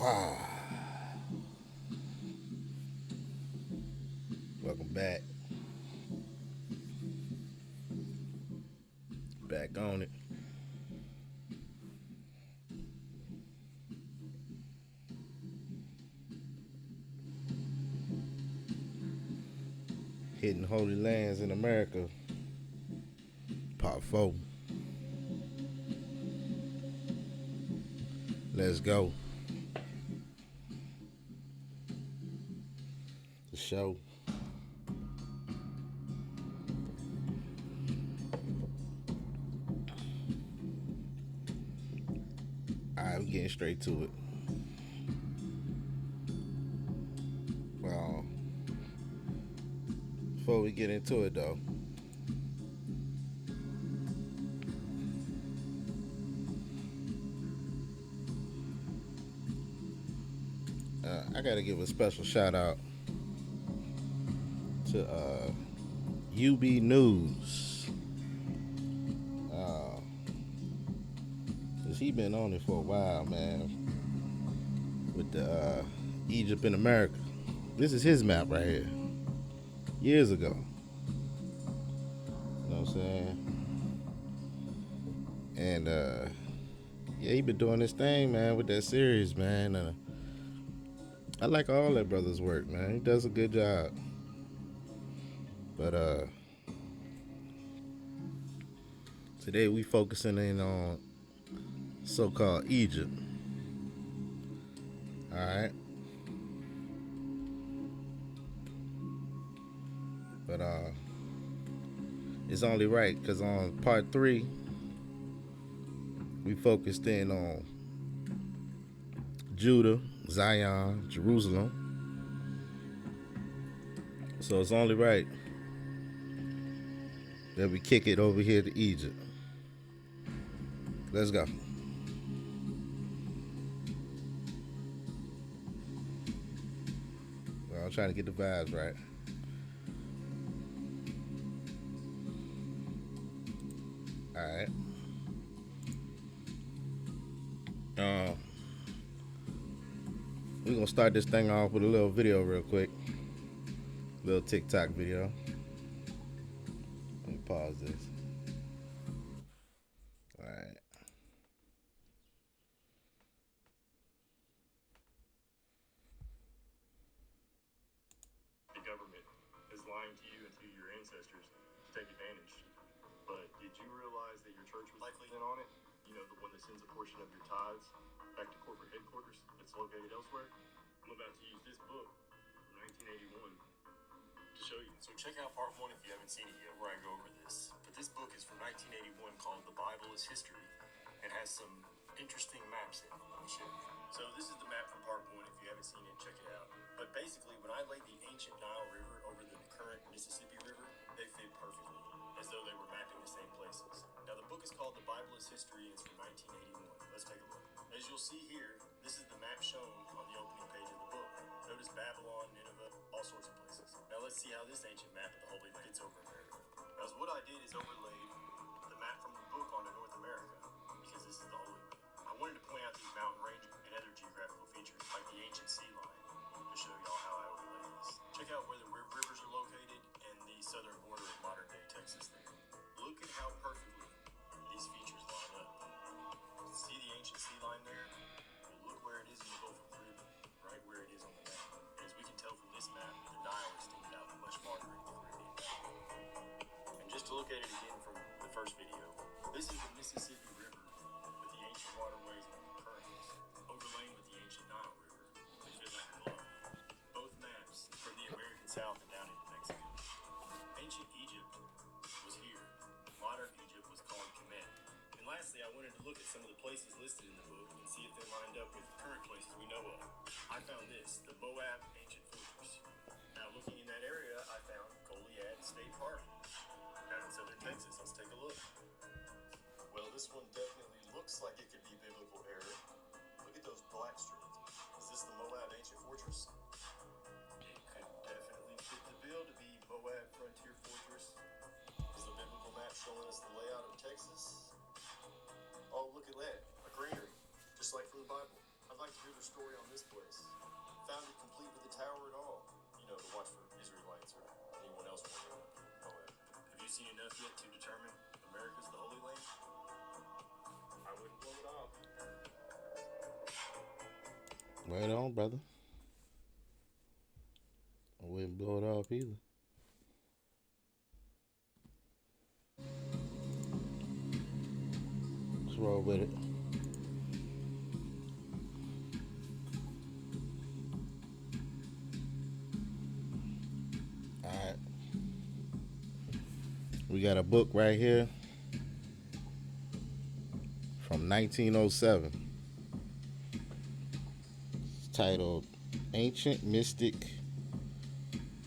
Welcome back. Back on it. Hitting holy lands in America. Part 4. Let's go. The show. Alright, we're getting straight to it. Well, before we get into it though, I gotta give a special shout out to UB News. Cause he been on it for a while, man. With the Egypt in America. This is his map right here. Years ago. You know what I'm saying? And yeah, he been doing this thing, man, with that series, man. I like all that brother's work, man. He does a good job. But today we focusing in on so-called Egypt. All right. But it's only right because on part 3 we focused in on Judah, Zion, Jerusalem. So it's only right that we kick it over here to Egypt. Let's go. Well, I'm trying to get the vibes right. All right. We're gonna start this thing off with a little video real quick. Little TikTok video. Let me pause this. All right. The government is lying to you and to your ancestors to take advantage. But did you realize that your church was likely in on it? You know, the one that sends a portion of your tithes back to corporate headquarters that's located elsewhere? I'm about to use this book from 1981 to show you. So check out part 1 if you haven't seen it yet, where I go over this. But this book is from 1981 called The Bible is History and has some interesting maps in it. Let me show you. So this is the map from part 1. If you haven't seen it, check it out. But basically, when I laid the ancient Nile River over the current Mississippi River, they fit perfectly, as though they were mapping the same places. Now, the book is called The Bible is History, and it's from 1981. Let's take a look. As you'll see here, this is the map shown on the opening page of the book. Notice Babylon, Nineveh, all sorts of places. Now, let's see how this ancient map of the Holy Land fits over America. Now, so what I did is overlaid the map from the book onto North America, because this is the Holy Land. I wanted to point out these mountain ranges and other geographical features, like the ancient sea line, to show y'all how I overlay this. Check out where the rivers are located and the southern border of modern-day Texas there. Look at how perfectly these features line up. See the ancient sea line there? Well, look where it is in the Gulf of Caribbean, right where it is on the map. As we can tell from this map, the Nile extended out much farther into the Caribbean. And just to look at it again from the first video, this is the Mississippi River with the ancient waterways and currents, overlain with the ancient Nile River. They fit like a glove. Both maps from the American South and down into Mexico. Ancient Egypt was here. Modern Egypt was called Kemet. And lastly, I wanted to look at some of the places listed in the book and see if they lined up with current places we know of. I found this, the Moab Ancient Fortress. Now, looking in that area, I found Goliad State Park down in southern Texas. Let's take a look. Well, this one definitely looks like it could be biblical era. Look at those black streets. Is this the Moab Ancient Fortress? It could definitely fit the bill to be Moab Frontier Fortress. Is the biblical map showing us the layout of Texas? Oh, look at that. A greenery, just like from the Bible. I I'd like to hear the story on this place. Found it complete with the tower and all. You know, to watch for Israelites or anyone else wandering up the Moab. Have you seen enough yet to determine America's the Holy Land? I wouldn't blow it off. Right on, brother. I wouldn't blow it off either. Let's roll with it. All right. We got a book right here from 1907. It's titled Ancient Mystic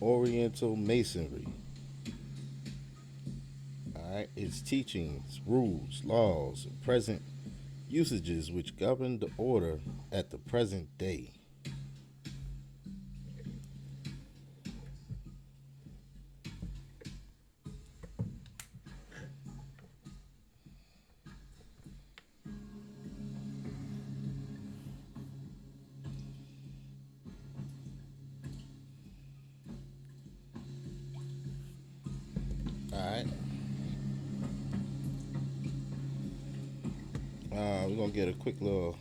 Oriental Masonry. All right. Its teachings, rules, laws, and present usages which govern the order at the present day. All right. We're gonna get a quick little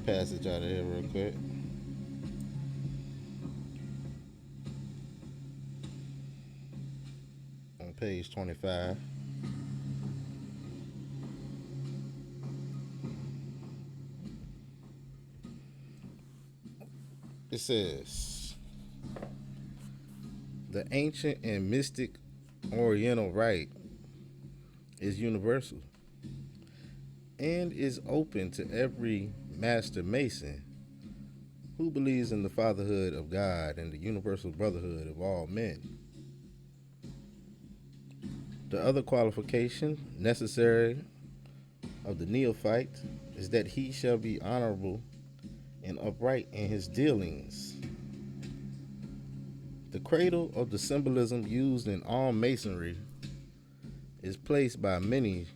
passage out of here real quick. On page 25. It says, the ancient and mystic Oriental rite is universal and is open to every master mason who believes in the fatherhood of God and the universal brotherhood of all men. The other qualification necessary of the neophyte is that he shall be honorable and upright in his dealings. The cradle of the symbolism used in all masonry is placed by many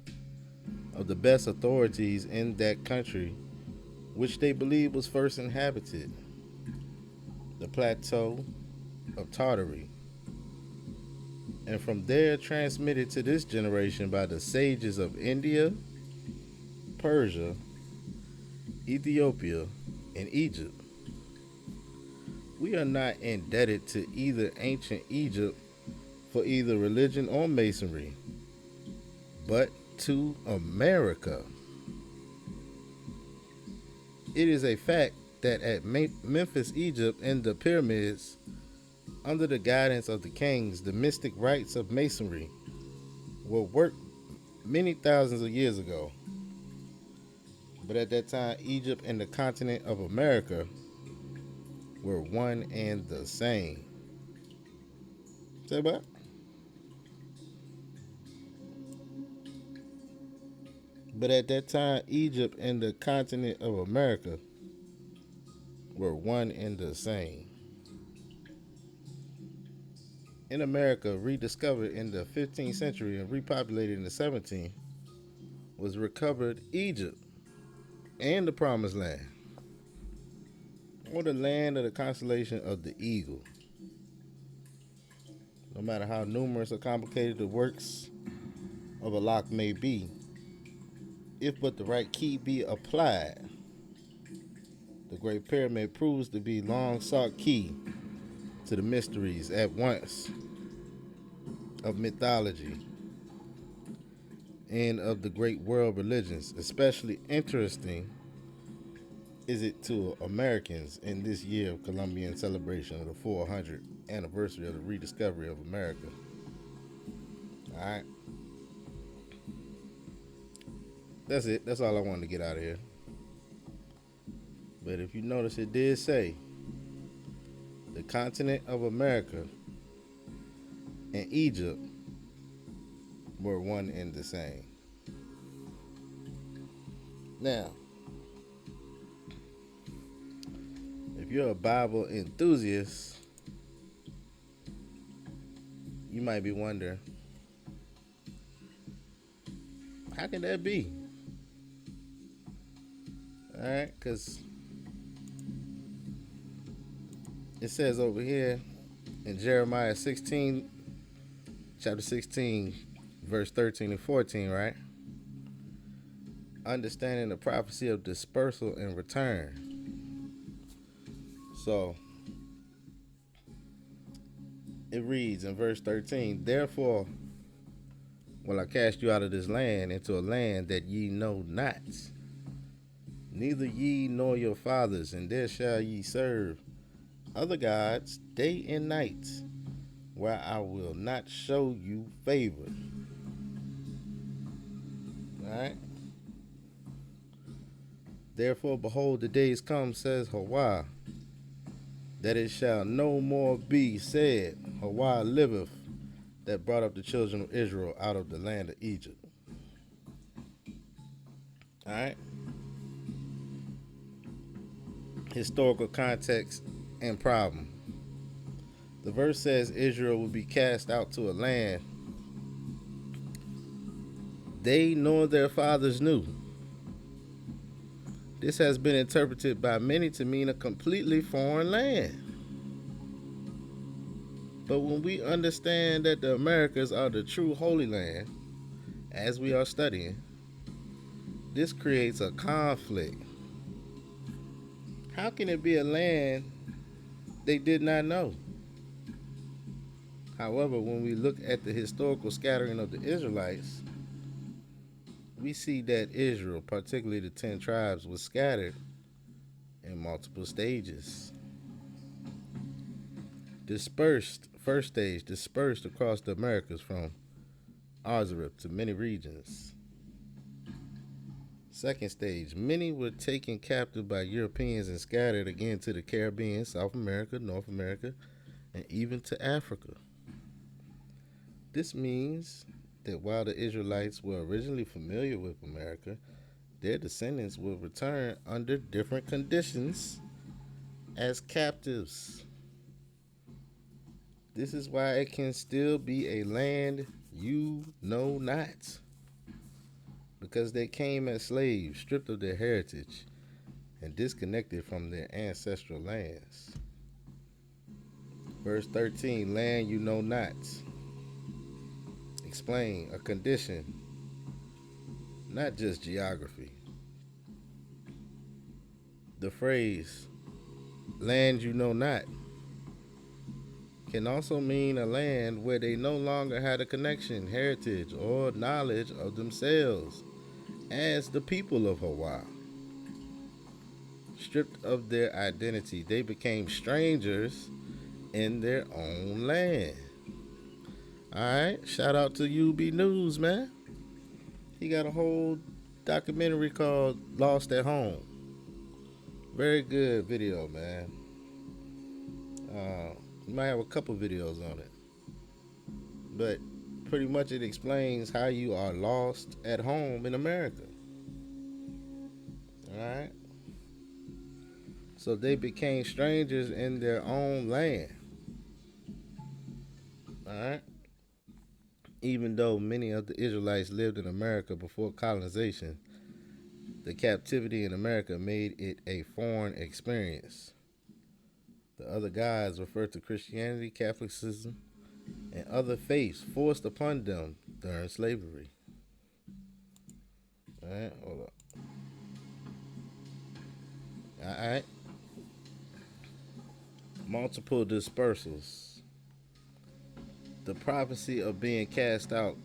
of the best authorities in that country which they believe was first inhabited, the plateau of Tartary, and from there transmitted to this generation by the sages of India, Persia, Ethiopia, and Egypt. We are not indebted to either ancient Egypt for either religion or masonry, but to America. It is a fact that at Memphis, Egypt, and the pyramids, under the guidance of the kings, the mystic rites of masonry were worked many thousands of years ago. But at that time, Egypt and the continent of America were one and the same. Say what? But at that time, Egypt and the continent of America were one and the same. In America, rediscovered in the 15th century and repopulated in the 17th, was recovered Egypt and the Promised Land, or the land of the constellation of the Eagle. No matter how numerous or complicated the works of a lock may be, if but the right key be applied, the Great Pyramid proves to be long sought key to the mysteries at once of mythology and of the great world religions. Especially interesting is it to Americans in this year of Columbian celebration of the 400th anniversary of the rediscovery of America. All right. That's it. That's all I wanted to get out of here. But if you notice, it did say the continent of America and Egypt were one and the same. Now, if you're a Bible enthusiast, you might be wondering, how can that be? All right, because it says over here in Jeremiah 16, chapter 16, verse 13 and 14, right? Understanding the prophecy of dispersal and return. So it reads in verse 13, therefore will I cast you out of this land into a land that ye know not, neither ye nor your fathers, and there shall ye serve other gods day and night, where I will not show you favor. Alright? Therefore, behold, the days come, says Hawah, that it shall no more be said, Hawah liveth, that brought up the children of Israel out of the land of Egypt. Alright? Historical context and problem. The verse says Israel will be cast out to a land they nor their fathers knew. This has been interpreted by many to mean a completely foreign land. But when we understand that the Americas are the true Holy Land, as we are studying, this creates a conflict. How can it be a land they did not know? However, when we look at the historical scattering of the Israelites, we see that Israel, particularly the 10 tribes, was scattered in multiple stages. Dispersed, first stage, dispersed across the Americas from Azareth to many regions. Second stage, many were taken captive by Europeans and scattered again to the Caribbean, South America, North America, and even to Africa. This means that while the Israelites were originally familiar with America, their descendants will return under different conditions as captives. This is why it can still be a land you know not. Because they came as slaves, stripped of their heritage, and disconnected from their ancestral lands. Verse 13, land you know not. Explain a condition, not just geography. The phrase, land you know not, can also mean a land where they no longer had a connection, heritage, or knowledge of themselves as the people of Hawaii. Stripped of their identity, they became strangers in their own land. Alright, shout out to UB News, man. He got a whole documentary called Lost at Home. Very good video, man. You might have a couple videos on it. But pretty much it explains how you are lost at home in America. Alright? So they became strangers in their own land. Alright? Even though many of the Israelites lived in America before colonization, the captivity in America made it a foreign experience. The other gods refer to Christianity, Catholicism, and other faiths forced upon them during slavery. Alright, hold up. Alright. Multiple dispersals. The prophecy of being cast out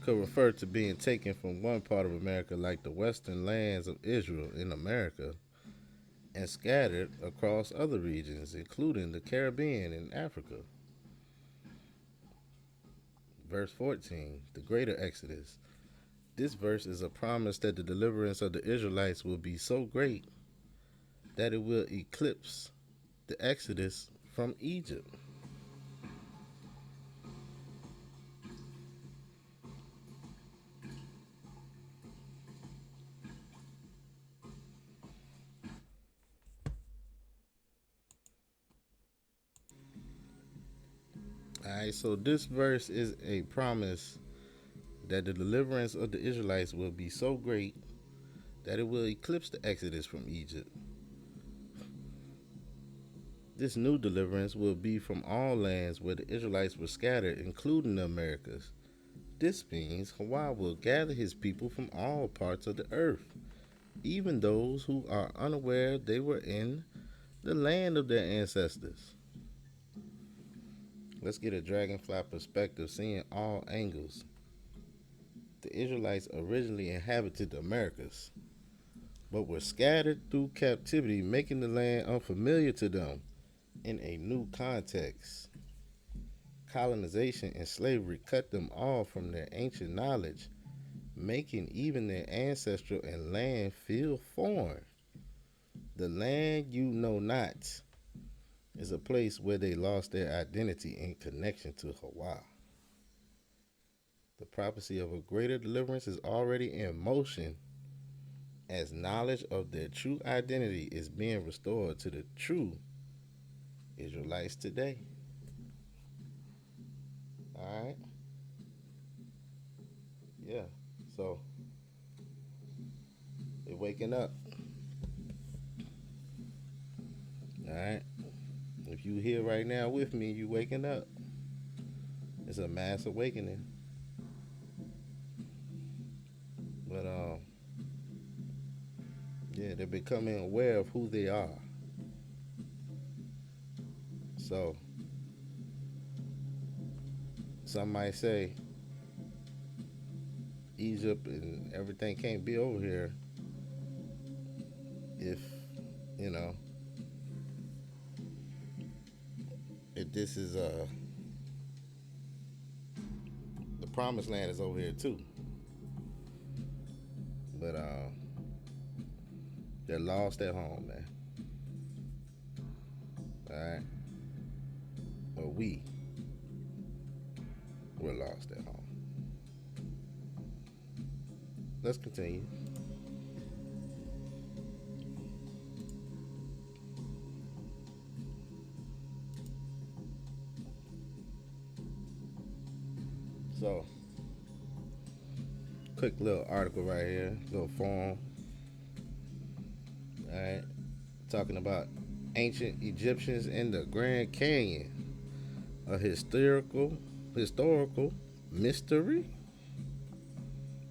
could refer to being taken from one part of America, like the western lands of Israel in America, and scattered across other regions, including the Caribbean and Africa. Verse 14, the greater Exodus. This verse is a promise that the deliverance of the Israelites will be so great that it will eclipse the Exodus from Egypt. Alright, so this verse is a promise that the deliverance of the Israelites will be so great that it will eclipse the exodus from Egypt. This new deliverance will be from all lands where the Israelites were scattered, including the Americas. This means Hawaii will gather his people from all parts of the earth, even those who are unaware they were in the land of their ancestors. Let's get a dragonfly perspective, seeing all angles. The Israelites originally inhabited the Americas, but were scattered through captivity, making the land unfamiliar to them in a new context. Colonization and slavery cut them off from their ancient knowledge, making even their ancestral and land feel foreign. The land you know not is a place where they lost their identity in connection to Hawaii. The prophecy of a greater deliverance is already in motion as knowledge of their true identity is being restored to the true Israelites today. All right? Yeah. So, they're waking up. All right? If you here right now with me, you waking up. It's a mass awakening. But yeah, they're becoming aware of who they are. So some might say Egypt and everything can't be over here if, you know, if this is the promised land is over here too. But they're lost at home, man. Alright? Well, we're lost at home. Let's continue. So, quick little article right here, little forum. Alright? Talking about ancient Egyptians in the Grand Canyon. A historical mystery.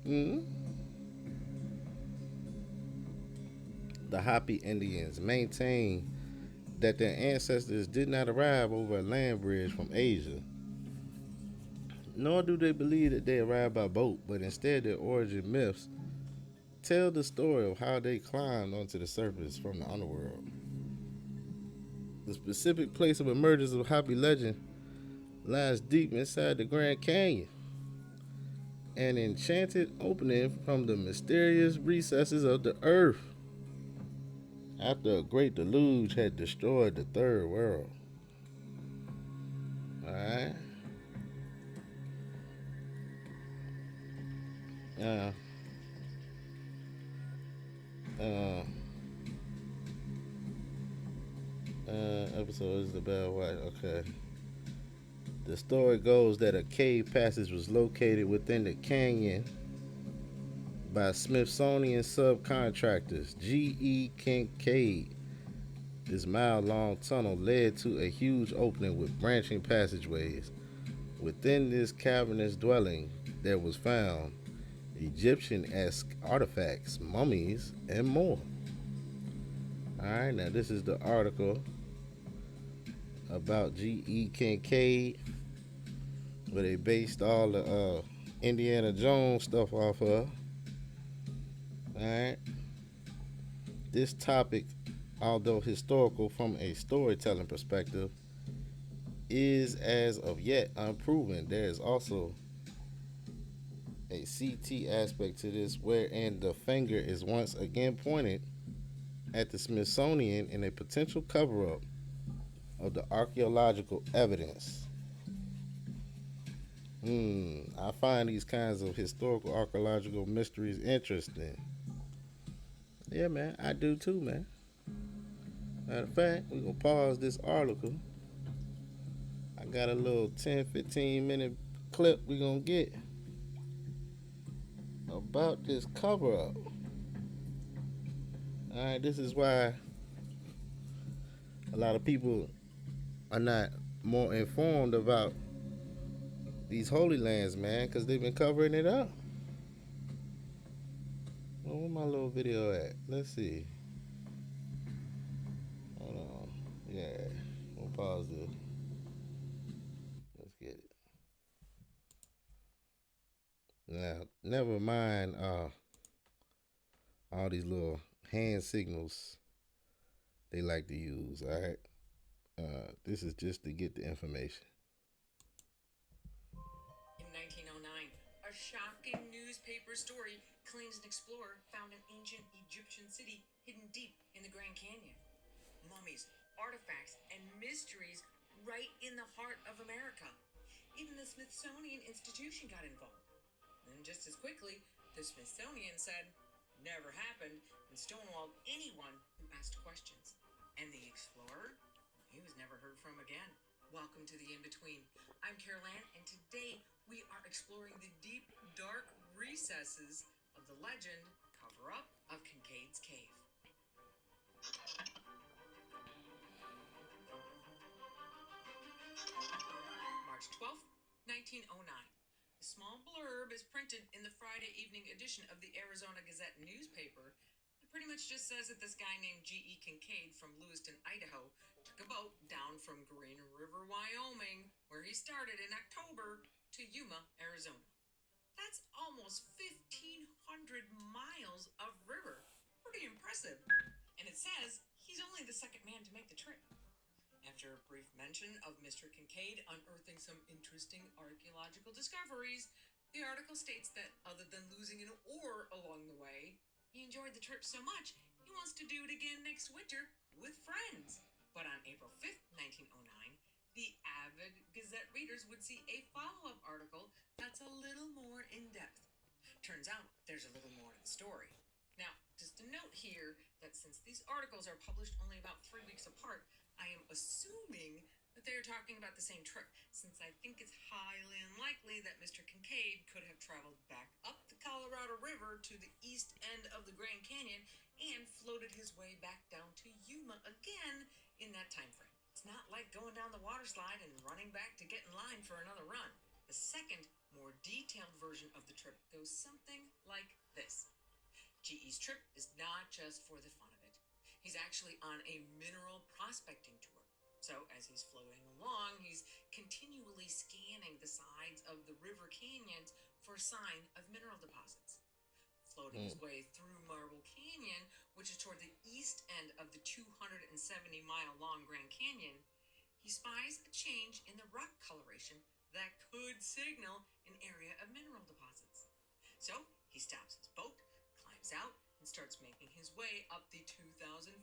Mm-hmm. The Hopi Indians maintain that their ancestors did not arrive over a land bridge from Asia, nor do they believe that they arrived by boat, but instead their origin myths tell the story of how they climbed onto the surface from the underworld. The specific place of emergence of Hopi legend lies deep inside the Grand Canyon, an enchanted opening from the mysterious recesses of the earth after a great deluge had destroyed the third world. Alright? Uh, uh, Episode is the Bell White. Okay. The story goes that a cave passage was located within the canyon by Smithsonian subcontractors G.E. Kincaid. This mile-long tunnel led to a huge opening with branching passageways. Within this cavernous dwelling, there was found Egyptian-esque artifacts, mummies, and more. Alright, now this is the article about G.E. Kincaid, where they based all the Indiana Jones stuff off of. Alright. This topic, although historical from a storytelling perspective, is as of yet unproven. There is also a CT aspect to this wherein the finger is once again pointed at the Smithsonian in a potential cover-up of the archaeological evidence. I find these kinds of historical archaeological mysteries interesting. Yeah, man, I do too, man. Matter of fact, we're going to pause this article. I got a little 10-15 minute clip we're going to get about this cover-up. All right, this is why a lot of people are not more informed about these holy lands, man, because they've been covering it up. Well, where my little video at? Let's see. Hold on. Yeah, we'll pause this. Let's get it. Now, never mind all these little hand signals they like to use. All right. This is just to get the information. In 1909, a shocking newspaper story claims an explorer found an ancient Egyptian city hidden deep in the Grand Canyon. Mummies, artifacts, and mysteries right in the heart of America. Even the Smithsonian Institution got involved. And just as quickly, the Smithsonian said, never happened, and stonewalled anyone who asked questions. And the explorer? He was never heard from again. Welcome to the In-Between. I'm Carol Ann, and today we are exploring the deep, dark recesses of the legend cover-up of Kincaid's Cave. March 12th, 1909. A small blurb is printed in the Friday evening edition of the Arizona Gazette newspaper. It pretty much just says that this guy named G.E. Kincaid from Lewiston, Idaho, took a boat down from Green River, Wyoming, where he started in October, to Yuma, Arizona. That's almost 1,500 miles of river. Pretty impressive. And it says he's only the second man to make the trip. After a brief mention of Mr. Kincaid unearthing some interesting archaeological discoveries, the article states that other than losing an oar along the way, he enjoyed the trip so much he wants to do it again next winter with friends. But on April 5th, 1909, the avid Gazette readers would see a follow-up article that's a little more in-depth. Turns out there's a little more to the story. Now, just a note here that since these articles are published only about 3 weeks apart, I am assuming that they are talking about the same trip, since I think it's highly unlikely that Mr. Kincaid could have traveled back up the Colorado River to the east end of the Grand Canyon and floated his way back down to Yuma again in that time frame. It's not like going down the water slide and running back to get in line for another run. The second, more detailed version of the trip goes something like this. G.E.'s trip is not just for the fun of it. He's actually on a mineral prospecting tour. So as he's floating along, he's continually scanning the sides of the river canyons for a sign of mineral deposits. Floating his way through Marble Canyon, which is toward the east end of the 270-mile-long Grand Canyon, he spies a change in the rock coloration that could signal an area of mineral deposits. So he stops his boat, climbs out, and starts making his way up the 2,000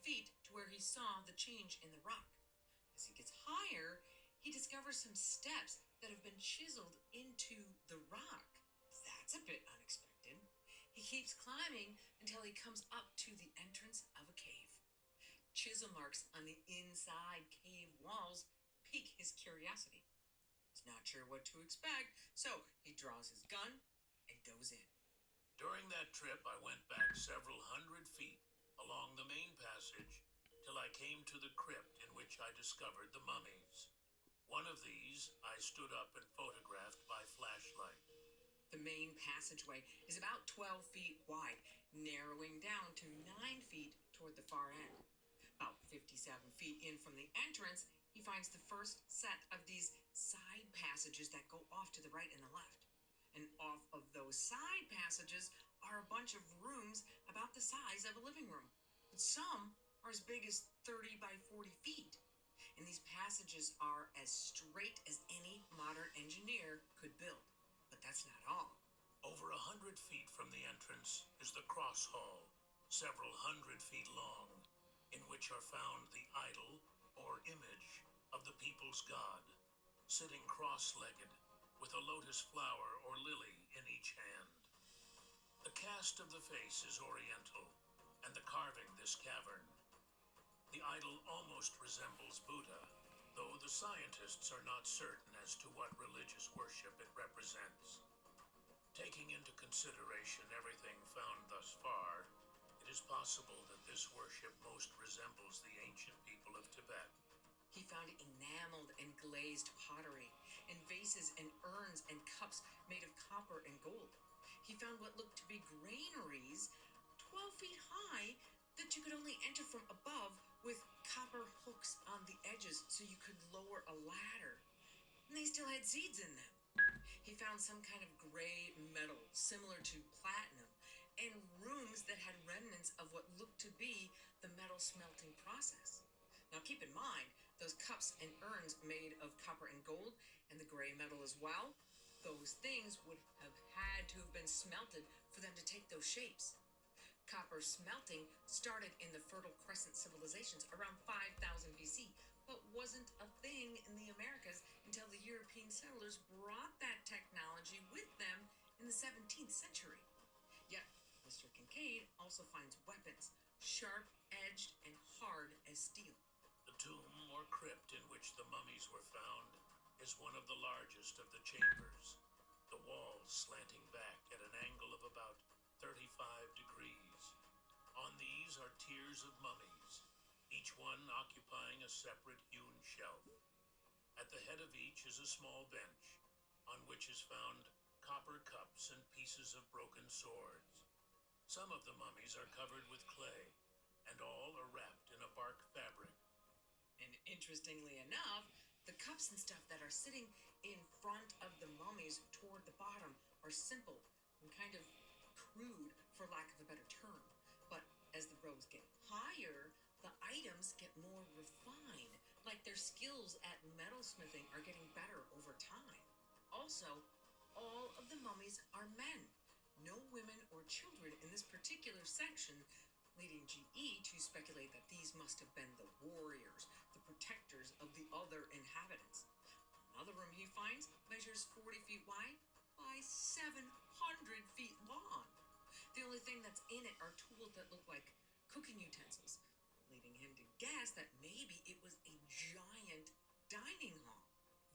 feet to where he saw the change in the rock. As he gets higher, he discovers some steps that have been chiseled into the rock. That's a bit unexpected. He keeps climbing until he comes up to the entrance of a cave. Chisel marks on the inside cave walls pique his curiosity. He's not sure what to expect, so he draws his gun and goes in. During that trip, I went back several hundred feet along the main passage till I came to the crypt in which I discovered the mummies. One of these I stood up and photographed by flashlight. The main passageway is about 12 feet wide, narrowing down to 9 feet toward the far end. About 57 feet in from the entrance, he finds the first set of these side passages that go off to the right and the left. And off of those side passages are a bunch of rooms about the size of a living room. But some are as big as 30 by 40 feet. And these passages are as straight as any modern engineer could build. But that's not all. Over 100 feet from the entrance is the cross hall, several hundred feet long, in which are found the idol or image of the people's god, sitting cross-legged with a lotus flower or lily in each hand. The cast of the face is oriental, and the carving this cavern. The idol almost resembles Buddha, though the scientists are not certain as to what religious worship it represents. Taking into consideration everything found thus far, It is possible that this worship most resembles the ancient people of Tibet. He found enameled and glazed pottery, and vases and urns and cups made of copper and gold. He found what looked to be granaries 12 feet high that you could only enter from above with copper hooks on the edges so you could lower a ladder. And they still had seeds in them. He found some kind of gray metal similar to platinum and rooms that had remnants of what looked to be the metal smelting process. Now keep in mind, those cups and urns made of copper and gold and the gray metal as well, those things would have had to have been smelted for them to take those shapes. Copper smelting started in the Fertile Crescent civilizations around 5000 BC, but wasn't a thing in the Americas until the European settlers brought that technology with them in the 17th century. Yet, Mr. Kincaid also finds weapons, sharp-edged and hard as steel. The tomb or crypt in which the mummies were found is one of the largest of the chambers, the walls slanting back at an angle of about 35 degrees. On these are tiers of mummies, each one occupying a separate hewn shelf. At the head of each is a small bench, on which is found copper cups and pieces of broken swords. Some of the mummies are covered with clay, and all are wrapped in a bark fabric. And interestingly enough, the cups and stuff that are sitting in front of the mummies toward the bottom are simple and kind of crude, for lack of a better term. But as the rows get higher, the items get more refined, like their skills at metalsmithing are getting better over time. Also, all of the mummies are men. No women or children in this particular section, leading GE to speculate that these must have been the warriors, the protectors of the other inhabitants. Another room he finds measures 40 feet wide by 700 feet long. The only thing that's in it are tools that look like cooking utensils, leading him to guess that maybe it was a giant dining hall.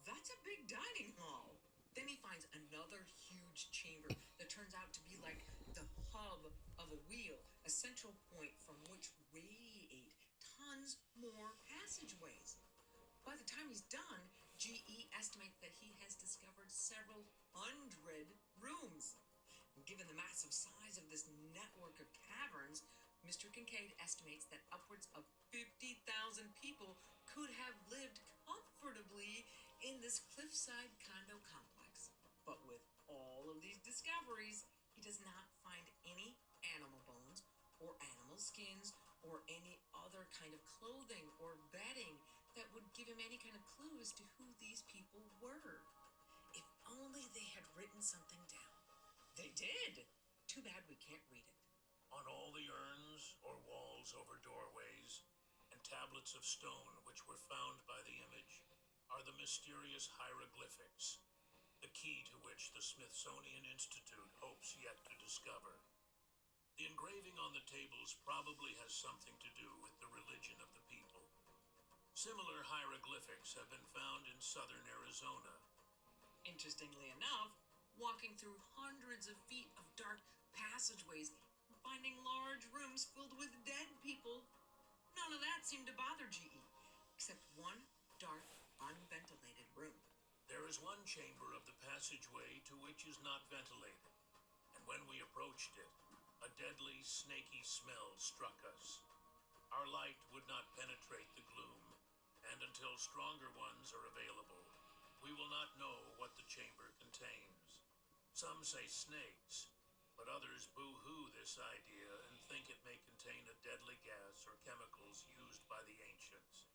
That's a big dining hall. Then he finds another huge chamber that turns out to be like the hub of a wheel, a central point from which radiate tons more passageways. By the time he's done, GE estimates that he has discovered several hundred rooms. Given the massive size of this network of caverns, Mr. Kincaid estimates that upwards of 50,000 people could have lived comfortably in this cliffside condo complex. But with all of these discoveries, he does not find any animal bones or animal skins or any other kind of clothing or bedding that would give him any kind of clue as to who these people were. If only they had written something down. They did. Too bad we can't read it. On all the urns or walls over doorways and tablets of stone which were found by the image are the mysterious hieroglyphics, the key to which the Smithsonian Institute hopes yet to discover. The engraving on the tables probably has something to do with the religion of the people. Similar hieroglyphics have been found in southern Arizona. Interestingly enough, walking through hundreds of feet of dark passageways and finding large rooms filled with dead people, none of that seemed to bother GE, except one dark, unventilated room. There is one chamber of the passageway to which is not ventilated, and when we approached it, a deadly, snaky smell struck us. Our light would not penetrate the gloom, and until stronger ones are available, we will not know what the chamber contains. Some say snakes, but others boo-hoo this idea and think it may contain a deadly gas or chemicals used by the ancients.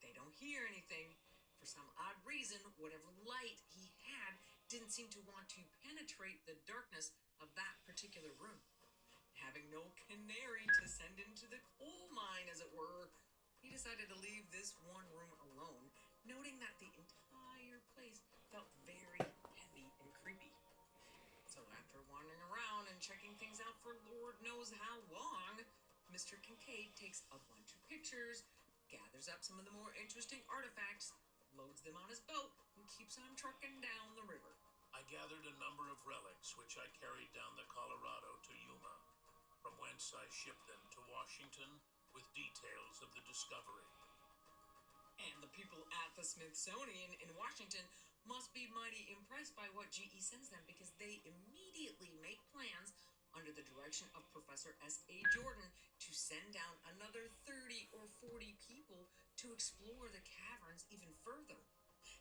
They don't hear anything. For some odd reason, whatever light he had didn't seem to want to penetrate the darkness of that particular room. Having no canary to send into the coal mine, as it were, he decided to leave this one room alone, noting that the entire place felt very heavy and creepy. So after wandering around and checking things out for Lord knows how long, Mr. Kincaid takes a bunch of pictures, gathers up some of the more interesting artifacts, loads them on his boat, and keeps on trucking down the river. I gathered a number of relics which I carried down the Colorado to Yuma. from whence I shipped them to Washington with details of the discovery. And the people at the Smithsonian in Washington must be mighty impressed by what GE sends them, because they immediately make plans under the direction of Professor S.A. Jordan to send down another 30 or 40 people to explore the caverns even further.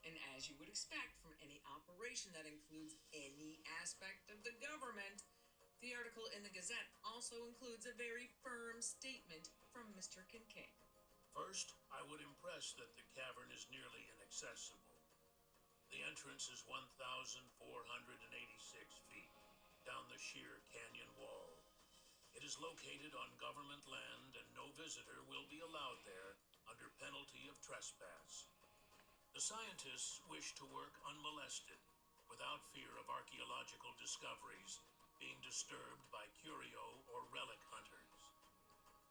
And as you would expect from any operation that includes any aspect of the government, the article in the Gazette also includes a very firm statement from Mr. Kincaid. First, I would impress that the cavern is nearly inaccessible. The entrance is 1,486 feet down the sheer canyon wall. It is located on government land, and no visitor will be allowed there under penalty of trespass. The scientists wish to work unmolested, without fear of archaeological discoveries being disturbed by curio or relic hunters.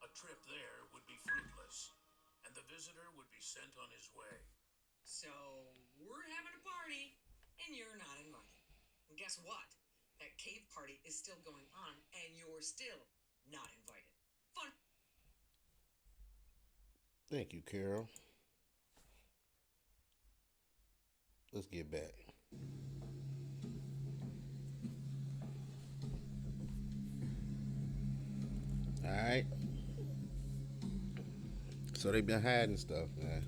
A trip there would be fruitless, and the visitor would be sent on his way. So, we're having a party, and you're not invited. And guess what? That cave party is still going on, and you're still not invited. Fun. Thank you, Carol. Let's get back. All right. So they've been hiding stuff, man.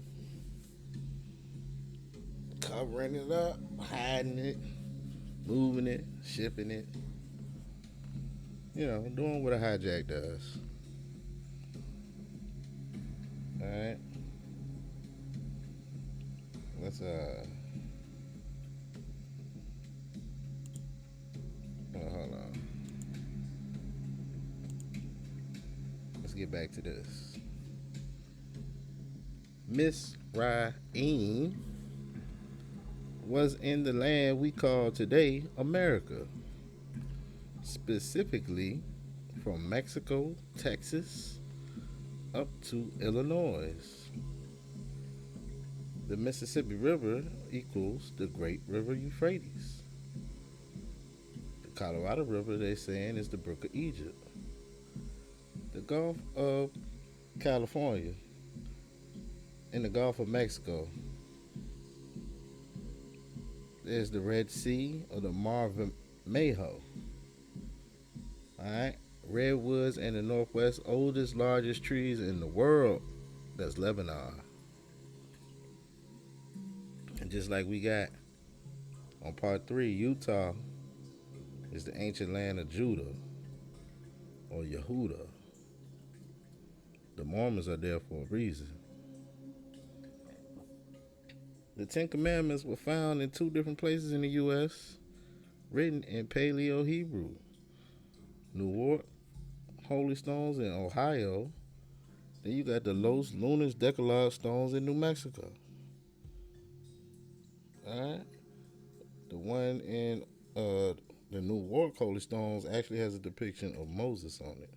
Covering it up, hiding it, moving it, shipping it. You know, doing what a hijack does. All right. Let's hold on. Let's get back to this. Mizraim was in the land we call today America, specifically from Mexico, Texas, up to Illinois. The Mississippi River equals the Great River Euphrates. The Colorado River, they're saying, is the Brook of Egypt. The Gulf of California and the Gulf of Mexico, there's the Red Sea or the Mar Majo. Alright? Redwoods in the Northwest, oldest, largest trees in the world. That's Lebanon. And just like we got on part 3, Utah is the ancient land of Judah or Yehuda. The Mormons are there for a reason. The Ten Commandments were found in 2 different places in the U.S., written in Paleo Hebrew. Newark, Holy Stones in Ohio. Then you got the Los Lunas Decalogue Stones in New Mexico. Alright? The one in the Newark Holy Stones actually has a depiction of Moses on it.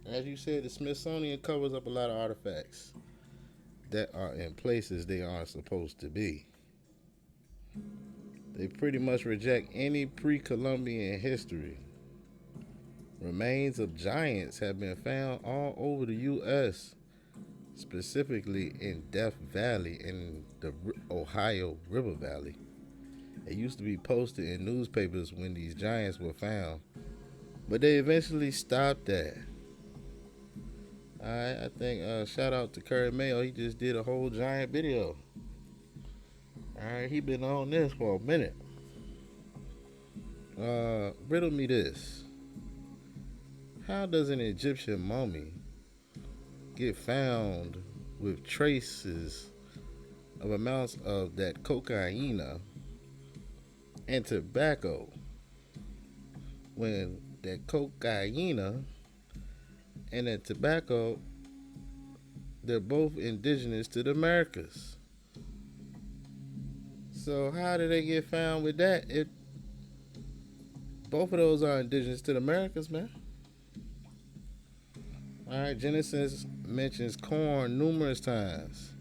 As you said, the Smithsonian covers up a lot of artifacts that are in places they aren't supposed to be. They pretty much reject any pre-Columbian history. Remains of giants have been found all over the U.S., specifically in Death Valley in the Ohio River Valley. It used to be posted in newspapers when these giants were found, but they eventually stopped that. Alright, I think shout out to Curry Mayo. He just did a whole giant video. Alright, he been on this for a minute. Riddle me this. How does an Egyptian mummy get found with traces of amounts of that cocaine and tobacco when that cocaine and that tobacco, they're both indigenous to the Americas? So how did they get found with that? Both of those are indigenous to the Americas, man. Alright, Genesis mentions corn numerous times.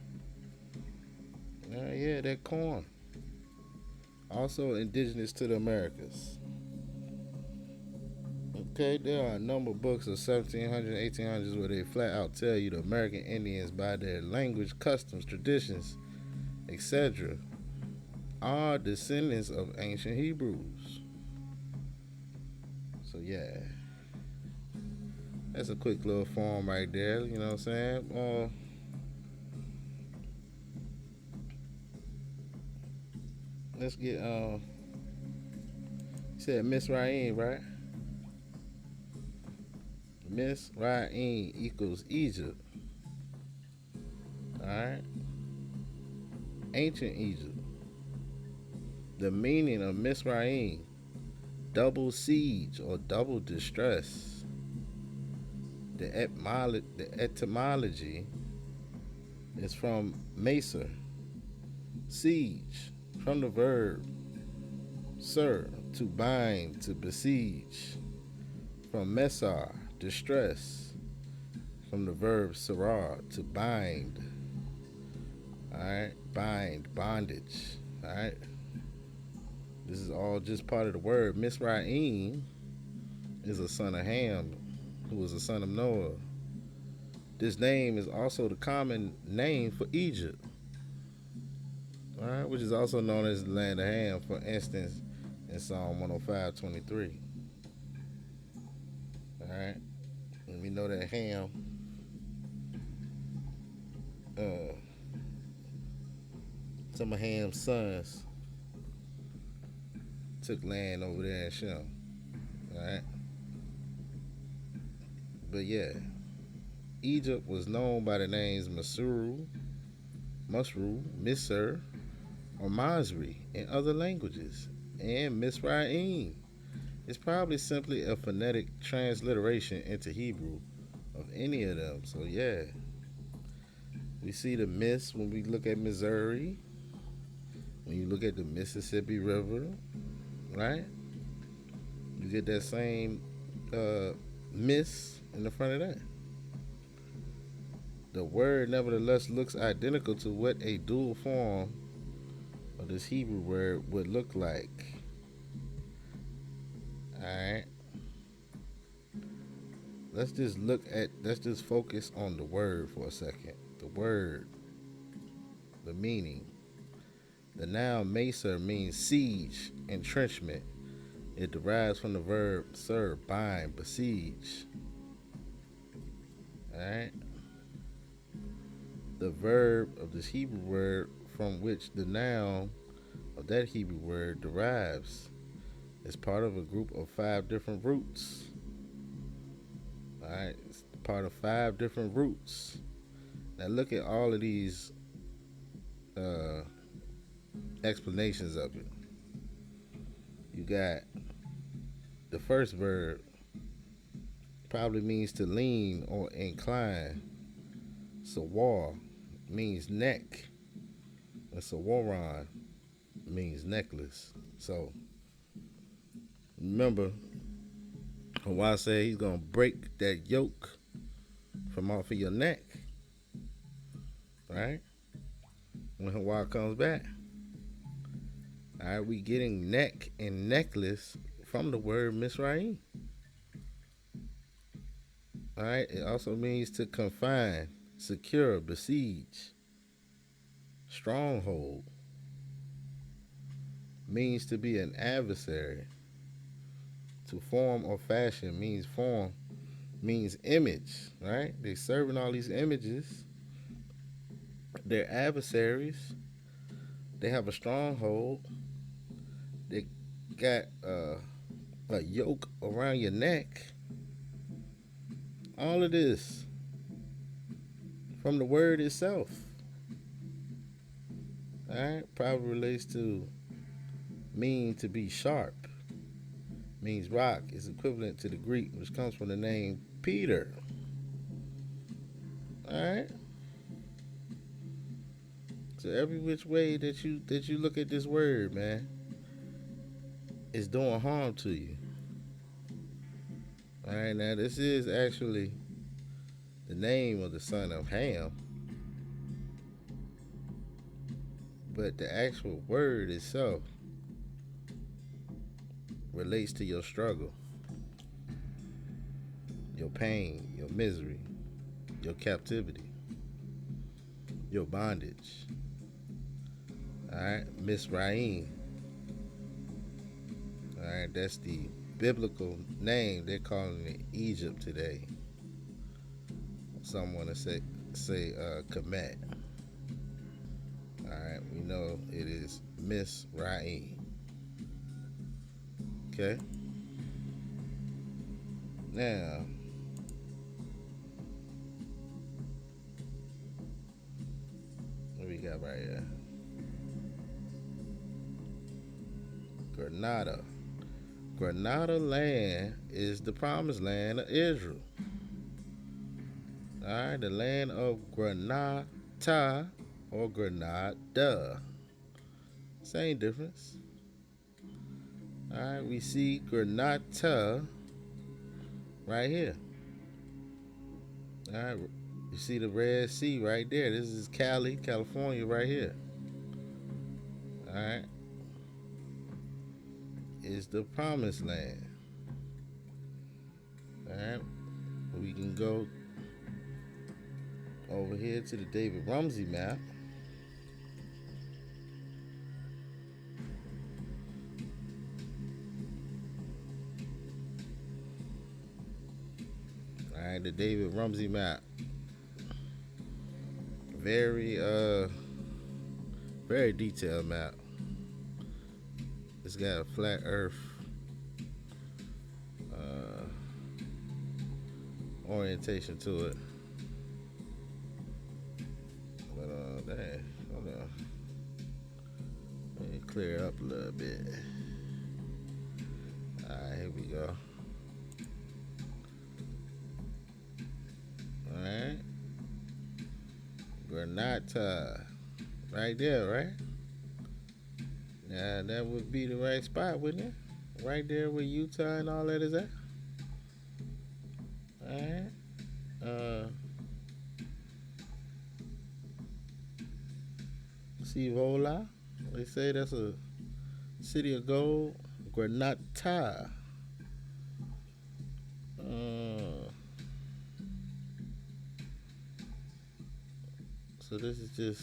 Yeah, that corn. also indigenous to the Americas. Okay, there are a number of books of 1700s, 1800s where they flat out tell you the American Indians, by their language, customs, traditions, etc., are descendants of ancient Hebrews. So yeah, that's a quick little form right there. You know what I'm saying? Let's get you said Miss Ryan, right? Miss Ryan equals Egypt. All right, ancient Egypt. The meaning of Miss Ryan: double siege or double distress. The etymology is from Macer, siege, from the verb sir, to bind, to besiege. From Mesar, distress, from the verb sarar, to bind. Alright, bind, bondage. Alright, this is all just part of the word. Misraim is a son of Ham, who was a son of Noah. This name is also the common name for Egypt, all right, which is also known as the land of Ham, for instance, in Psalm 105:23. All right, and we know that Ham, uh, some of Ham's sons took land over there in Shem. All right, but yeah, Egypt was known by the names Masru, Misr, or Masri in other languages, and Misraim. It's probably simply a phonetic transliteration into Hebrew of any of them. So yeah, we see the Miss when we look at Missouri, when you look at the Mississippi River, right? You get that same Miss in the front of that. The word nevertheless looks identical to what a dual form of this Hebrew word would look like. Alright. Let's just focus on the word for a second. The word, the meaning. The noun mesa means siege, entrenchment. It derives from the verb serve, bind, besiege. Alright. The verb of this Hebrew word from which the noun of that Hebrew word derives is part of a group of 5 different roots. Alright, it's part of 5 different roots. Now look at all of these uh, explanations of it. You got the first verb probably means to lean or incline. Sawar means neck, and sawaran means necklace. So remember, Hawa said he's gonna break that yoke from off of your neck, right? When Hawa comes back. Alright, we getting neck and necklace from the word Misraim. Alright, it also means to confine, secure, besiege, stronghold. Means to be an adversary. To form or fashion means image, right? They serving all these images. They're adversaries. They have a stronghold. They got a yoke around your neck. All of this from the word itself. Alright, probably relates to mean to be sharp. Means rock is equivalent to the Greek, which comes from the name Peter. Alright. So every which way that you look at this word, man, is doing harm to you. Alright, now this is actually the name of the son of Ham. But the actual word itself relates to your struggle, your pain, your misery, your captivity, your bondage. All right, Mizraim. All right, that's the biblical name. They're calling it Egypt today. Some want to say Kemet. All right, we know it is Mizraim. Okay. Now, what we got right here? Granada. Granada land is the promised land of Israel. All right, the land of Granata or Granada. Same difference. All right, we see Granata right here. All right, you see the Red Sea right there. This is Cali, California, right here. All right, is the promised land. All right, we can go over here to the David Rumsey map. All right, the David Rumsey map. Very very detailed map. It's got a flat Earth orientation to it. But dang, hold on. Let me clear up a little bit. Alright, here we go. Alright. Granada. Right there, right? Yeah, that would be the right spot, wouldn't it? Right there where Utah and all that is at. Alright. Sivola. They say that's a city of gold. Granada. So this is just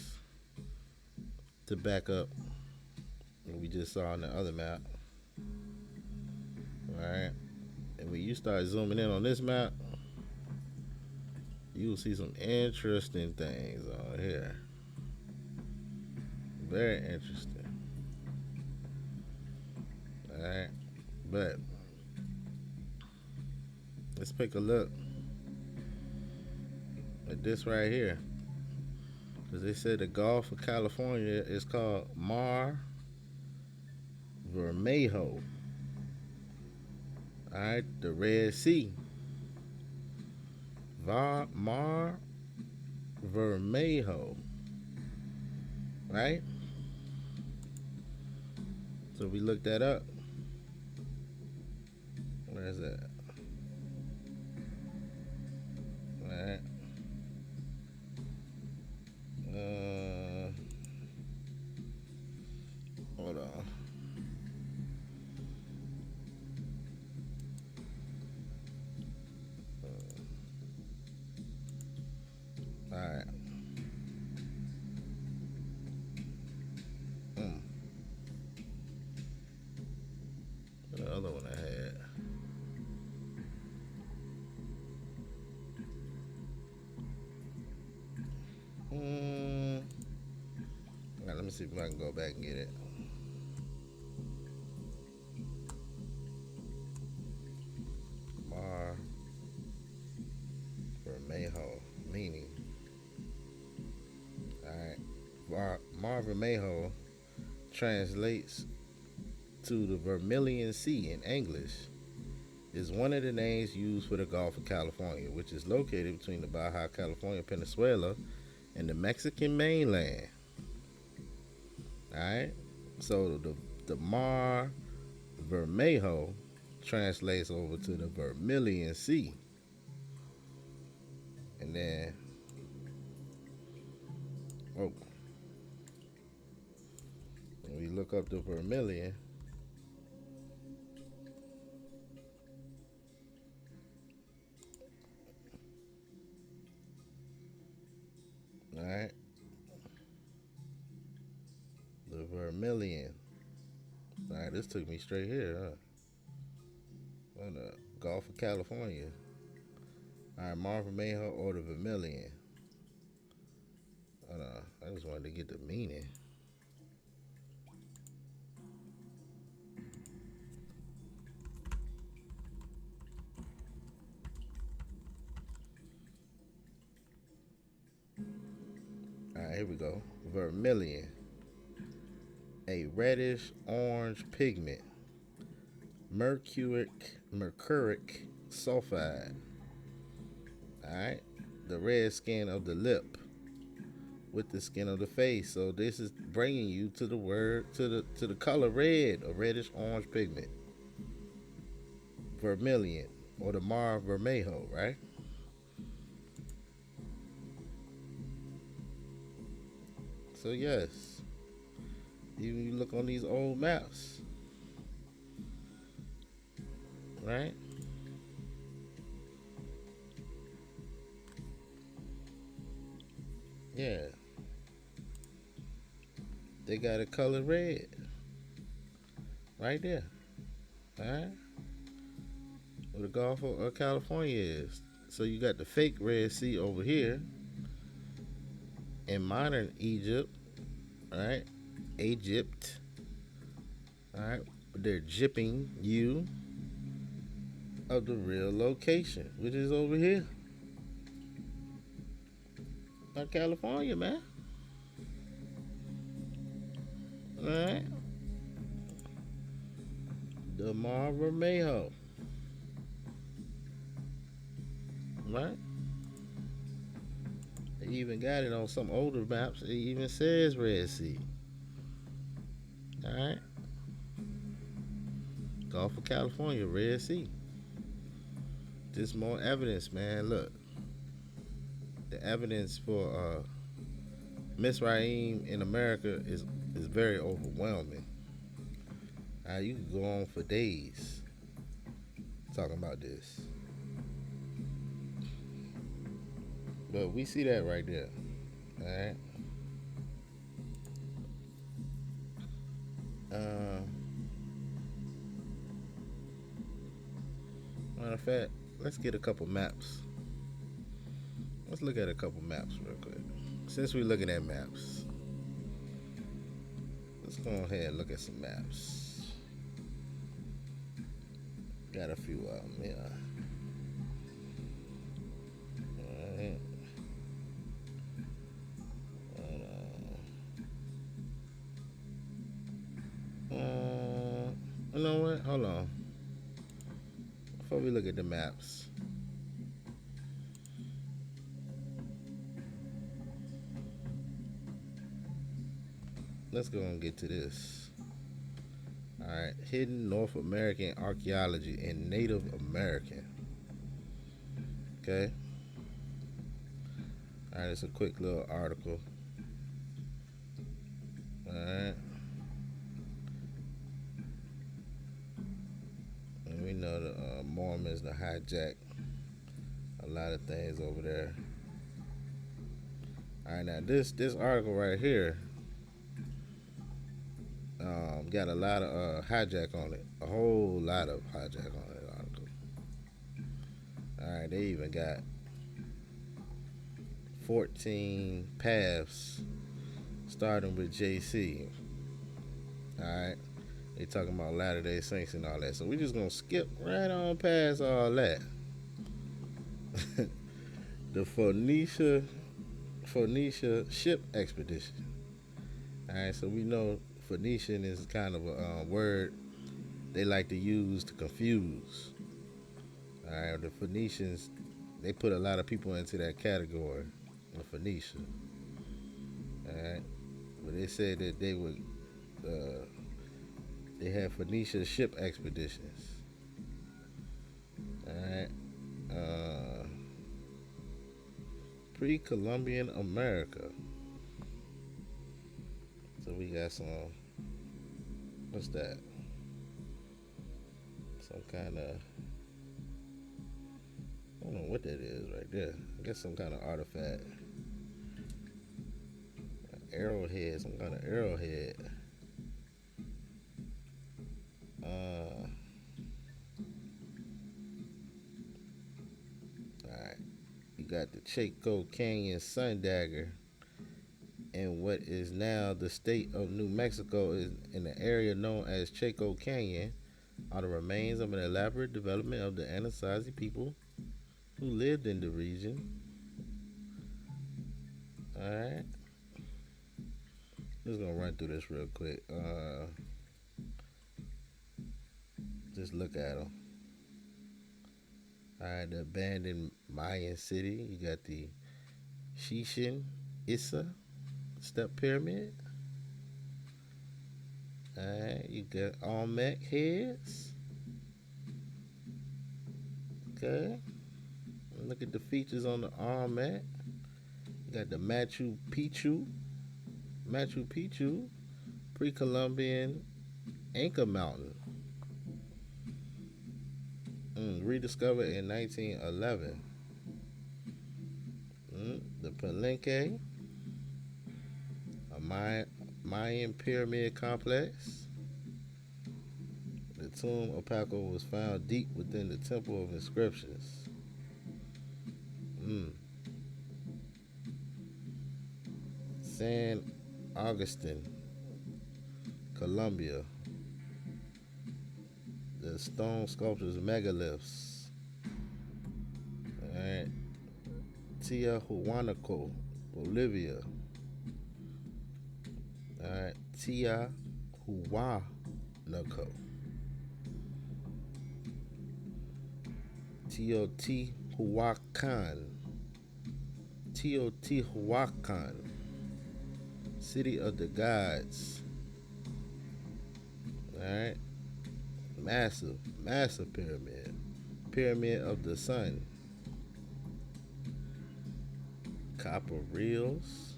to back up what we just saw on the other map. Alright. And when you start zooming in on this map, you will see some interesting things on here. Very interesting. Alright. But let's take a look at this right here. Because they said the Gulf of California is called Mar Vermejo. Alright, the Red Sea. Mar Vermejo. Right? So we looked that up. Where is that? Alright. Hold on. Alright. The other one I had. Alright, let me see if I can go back and get it. Mar Vermejo, meaning. Alright. Mar Vermejo translates to the Vermilion Sea in English, is one of the names used for the Gulf of California, which is located between the Baja California Peninsula and the Mexican mainland. Alright? So the Mar Vermejo translates over to the Vermilion Sea. And then when we look up the Vermilion, All right. The Vermilion. All right, this took me straight here, huh? On the Gulf of California. All right, Marvin Mayhew or the Vermilion. Hold on. I just wanted to get the meaning. All right, here we go. Vermilion. A reddish orange pigment. Mercuric sulfide. All right. The red skin of the lip with the skin of the face. So this is bringing you to the word to the color red, a reddish orange pigment. Vermilion or the Mar Vermejo, right? So yes, you look on these old maps, right? Yeah, they got a color red right there, all right? Where the Gulf of California is. So you got the fake Red Sea over here in modern Egypt, all right? Egypt, all right? They're jipping you of the real location, which is over here, California, man. All right, the Mar Vermejo, right? They even got it on some older maps. It even says Red Sea. All right, Gulf of California, Red Sea. Just more evidence, man. Look, the evidence for Mizraim in America is very overwhelming. You can go on for days talking about this, but we see that right there. All right. Uh, Matter of fact, let's get a couple maps. Let's look at a couple maps real quick. Since we're looking at maps, let's go ahead and look at some maps. Got a few of them, yeah. Alright. You know what? Hold on. Before we look at the maps, let's go and get to this. Alright, hidden North American archaeology and Native American. Okay. Alright, it's a quick little article. Alright. And we know the Mormons that hijack a lot of things over there. Alright, now this article right here got a lot of hijack on it. A whole lot of hijack on that article. Alright, they even got 14 paths starting with JC. Alright. They talking about Latter-day Saints and all that. So we just gonna skip right on past all that. The Phoenicia ship expedition. Alright, so we know Phoenician is kind of a word they like to use to confuse. Alright, the Phoenicians, they put a lot of people into that category of Phoenicia. Alright, but they said that they would they had Phoenicia ship expeditions. Alright, pre-Columbian America. So we got some, what's that? Some kind of, I don't know what that is right there. I guess some kind of artifact. arrowhead, some kind of arrowhead. Uh, Alright. You got the Chaco Canyon Sun Dagger in what is now the state of New Mexico, is in the area known as Chaco Canyon, are the remains of an elaborate development of the Anasazi people who lived in the region. Alright. Just gonna run through this real quick. Just look at them. Alright, the abandoned Mayan city. You got the Chichen Itza step pyramid. Alright, you got Olmec heads. Okay. Look at the features on the Olmec. You got the Machu Picchu. Machu Picchu, pre-Columbian Inca mountain. Rediscovered in 1911. The Palenque, a Mayan pyramid complex. The tomb of Paco was found deep within the temple of inscriptions. San Augustine, Colombia. The stone sculptures megaliths. Alright. Tiahuanaco, Bolivia. Alright. Tiahuanaco. Teotihuacan. Teotihuacan. City of the Gods. Alright. Massive pyramid. Pyramid of the Sun. Copper reels.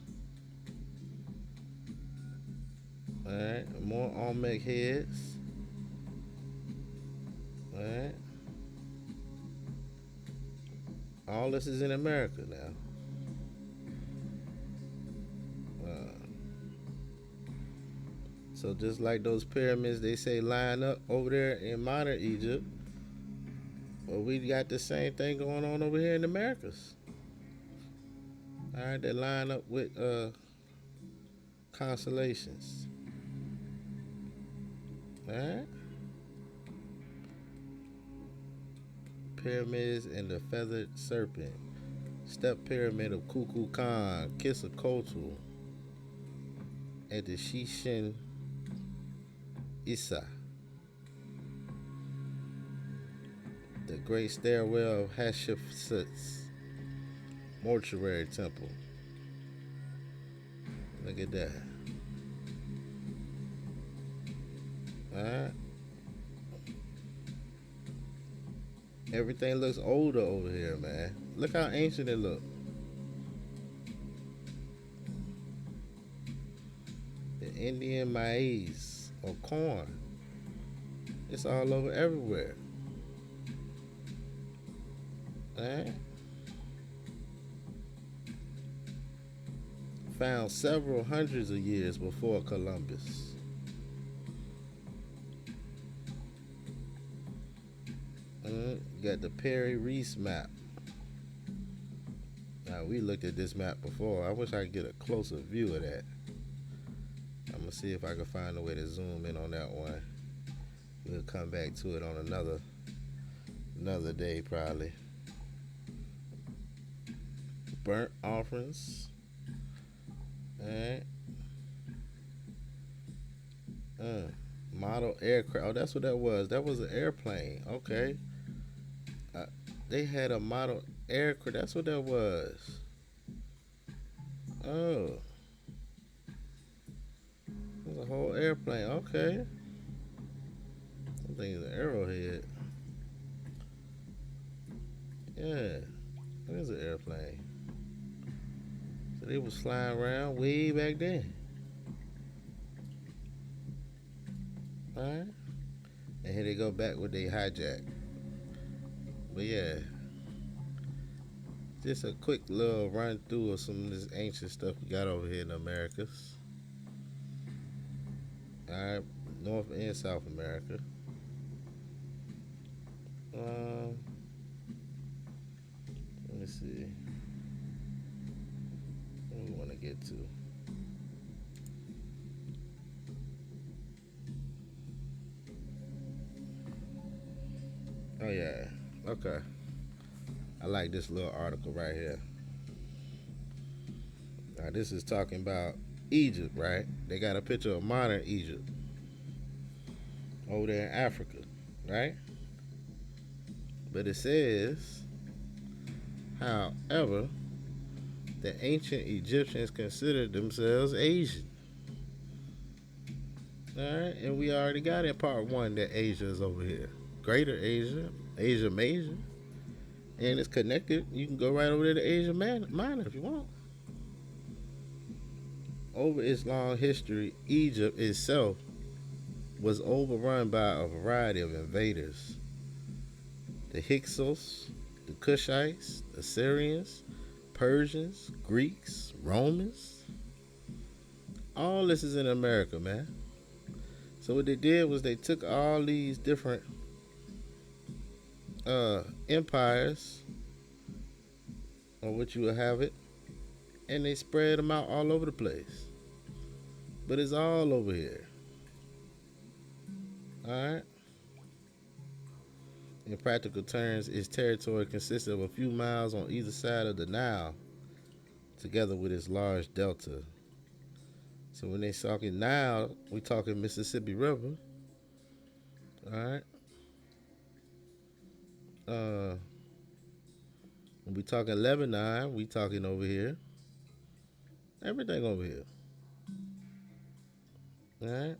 Alright. More Olmec heads. Alright. All this is in America now. So just like those pyramids they say line up over there in modern Egypt, well, we got the same thing going on over here in the Americas. Alright, they line up with constellations. Alright. Pyramids and the feathered serpent. Step pyramid of Kukulkan, Quetzalcoatl, at the Chichen Itza. The Great Stairwell of Hatshepsut's Mortuary Temple. Look at that. Alright. Everything looks older over here, man. Look how ancient it looks. The Indian maize or corn. It's all over everywhere. Alright. Found several hundreds of years before Columbus. Got the Perry Reese map. Now we looked at this map before. I wish I could get a closer view of that. I'm gonna see if I can find a way to zoom in on that one. We'll come back to it on another day probably. Burnt offerings. Alright. Model aircraft. Oh, that's what that was. That was an airplane. Okay. They had a model aircraft. That's what that was. Oh. It was a whole airplane. Okay. I think it's an arrowhead. Yeah. It is an airplane. So they was flying around way back then. Alright. And here they go back with they hijack. But yeah. Just a quick little run through of some of this ancient stuff we got over here in the Americas. Alright, North and South America. Let me see. What do we want to get to? Oh yeah. Okay. I like this little article right here. Now this is talking about Egypt, right? They got a picture of modern Egypt over there in Africa, right? But it says, however, the ancient Egyptians considered themselves Asian. Alright, and we already got in part one that Asia is over here. Greater Asia, Asia Major, and it's connected. You can go right over there to Asia Minor if you want. Over its long history, Egypt itself was overrun by a variety of invaders. The Hyksos, the Cushites, the Syrians, Persians, Greeks, Romans. All this is in America, man. So what they did was they took all these different empires, or what you would have it, and they spread them out all over the place. But it's all over here. Alright? In practical terms, its territory consists of a few miles on either side of the Nile, together with its large delta. So when they talking Nile, we talking Mississippi River. Alright? When we talking Lebanon, we talking over here. Everything over here. Alright?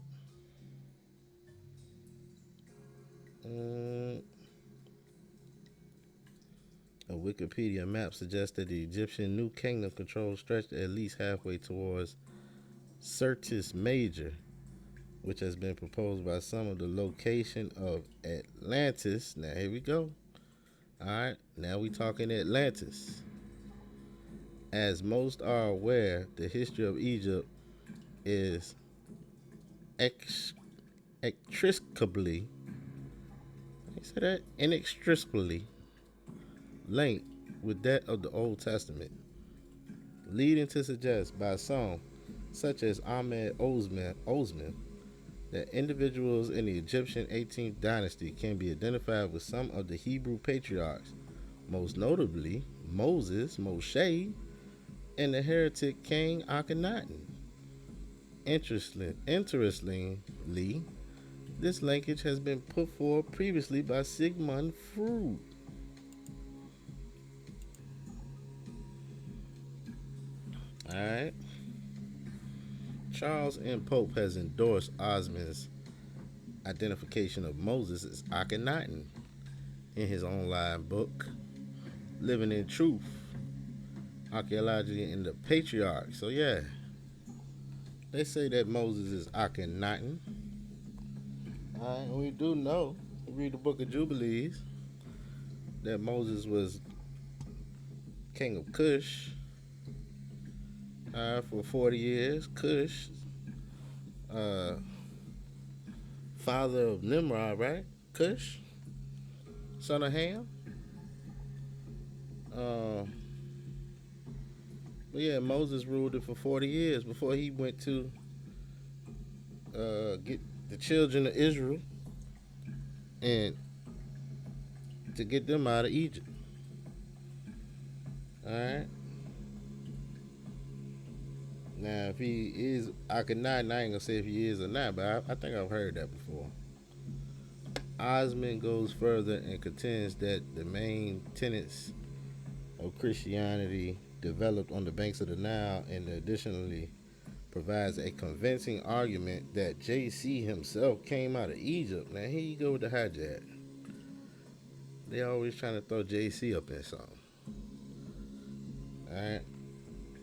A Wikipedia map suggests that the Egyptian New Kingdom control stretched at least halfway towards Syrtis Major, which has been proposed by some of the location of Atlantis. Now here we go. Alright, now we talking Atlantis. As most are aware, the history of Egypt is inextricably, I say that, inextricably linked with that of the Old Testament, leading to suggest by some, such as Ahmed Osman, that individuals in the Egyptian 18th dynasty can be identified with some of the Hebrew patriarchs, most notably Moses, Moshe, and the heretic King Akhenaten. Interestingly, this linkage has been put forward previously by Sigmund Freud. Alright. Charles M. Pope has endorsed Osman's identification of Moses as Akhenaten in his online book, Living in Truth, Archaeology and the Patriarch. So yeah, they say that Moses is Akhenaten. Alright, and we do know, read the book of Jubilees, that Moses was king of Cush for 40 years. Cush, father of Nimrod, right? Cush, son of Ham. But yeah, Moses ruled it for 40 years before he went to get the children of Israel and to get them out of Egypt. Alright. Now, if he is Akhenaten, I ain't gonna say if he is or not, but I think I've heard that before. Osman goes further and contends that the main tenets of Christianity developed on the banks of the Nile, and additionally provides a convincing argument that JC himself came out of Egypt. Now, here you go with the hijack. They always trying to throw JC up in something. Alright?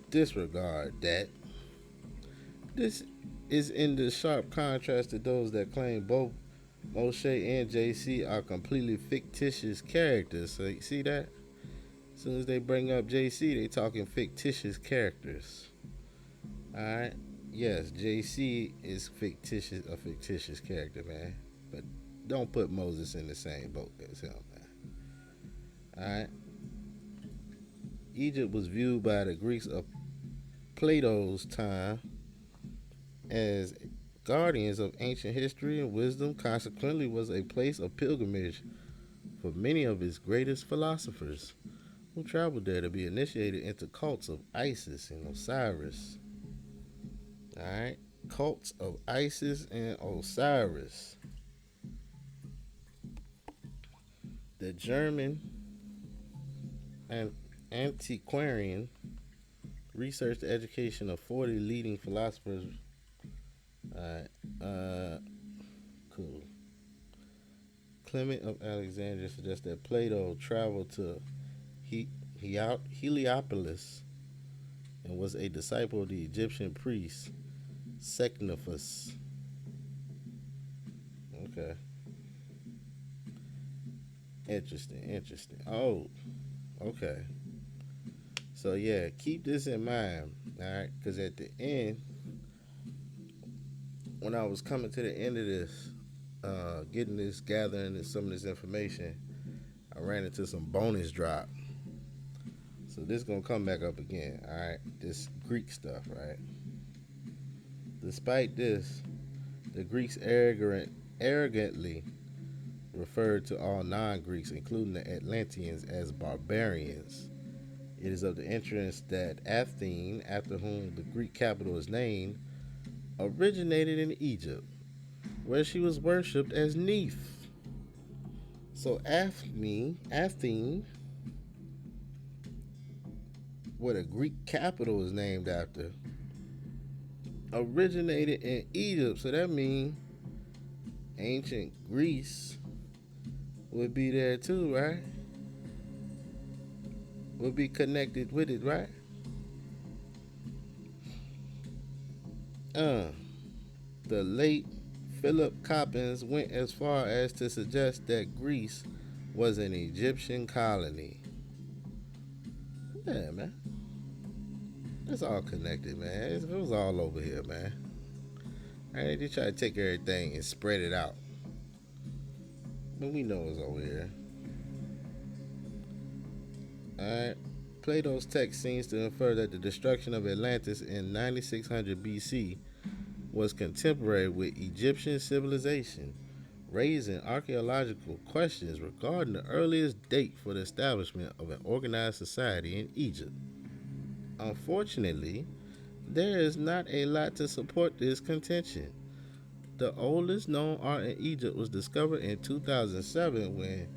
Disregard that. This is in the sharp contrast to those that claim both Moshe and JC are completely fictitious characters. So you see that? As soon as they bring up JC, they talking fictitious characters. All right. Yes, JC is a fictitious character, man. But don't put Moses in the same boat as him, man. All right. Egypt was viewed by the Greeks of Plato's time as guardians of ancient history and wisdom. Consequently, was a place of pilgrimage for many of its greatest philosophers, who traveled there to be initiated into cults of Isis and Osiris. All right, cults of Isis and Osiris. The German and antiquarian researched the education of 40 leading philosophers. All right, cool. Clement of Alexandria suggests that Plato traveled to Heliopolis and was a disciple of the Egyptian priest Secnifus. Okay. Interesting. Oh, okay. So yeah, keep this in mind, all right? Because at the end, when I was coming to the end of this, getting this, gathering some of this information, I ran into some bonus drop. So this is gonna come back up again, all right? This Greek stuff, right? Despite this, the Greeks arrogantly referred to all non-Greeks, including the Atlanteans, as barbarians. It is of the interest that Athene, after whom the Greek capital is named, originated in Egypt, where she was worshipped as Neith. So Athene, what a Greek capital is named after, originated in Egypt. So that means ancient Greece would be there too, right? Would be connected with it, right? The late Philip Coppens went as far as to suggest that Greece was an Egyptian colony. Yeah, man. It's all connected, man. It was all over here, man. Right? They try to take everything and spread it out. But we know it's over here. Alright. Plato's text seems to infer that the destruction of Atlantis in 9600 BC was contemporary with Egyptian civilization, raising archaeological questions regarding the earliest date for the establishment of an organized society in Egypt. Unfortunately, there is not a lot to support this contention. The oldest known art in Egypt was discovered in 2007 when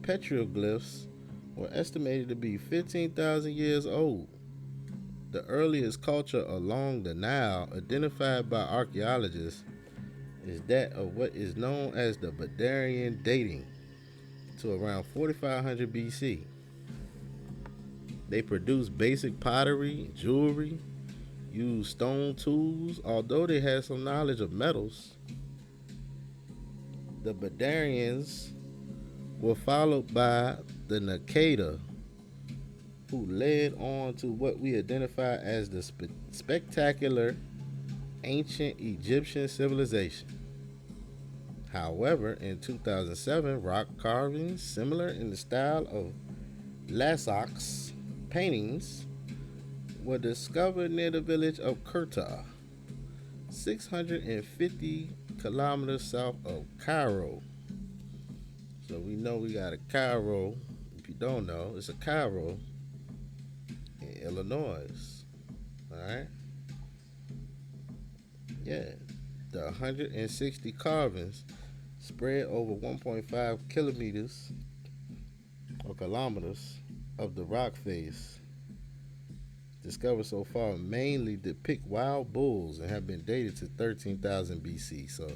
petroglyphs were estimated to be 15,000 years old. The earliest culture along the Nile identified by archaeologists is that of what is known as the Badarian, dating to around 4500 BC. They produced basic pottery, jewelry, used stone tools, although they had some knowledge of metals. The Badarians were followed by the Naqada, who led on to what we identify as the spectacular ancient Egyptian civilization. However, in 2007, rock carvings similar in the style of Lascaux paintings were discovered near the village of Kurta, 650 kilometers south of Cairo. So we know we got a Cairo. If you don't know, it's a Cairo in Illinois. Alright? Yeah. The 160 carvings spread over 1.5 kilometers or kilometers of the rock face discovered so far mainly depict wild bulls and have been dated to 13,000 BC. So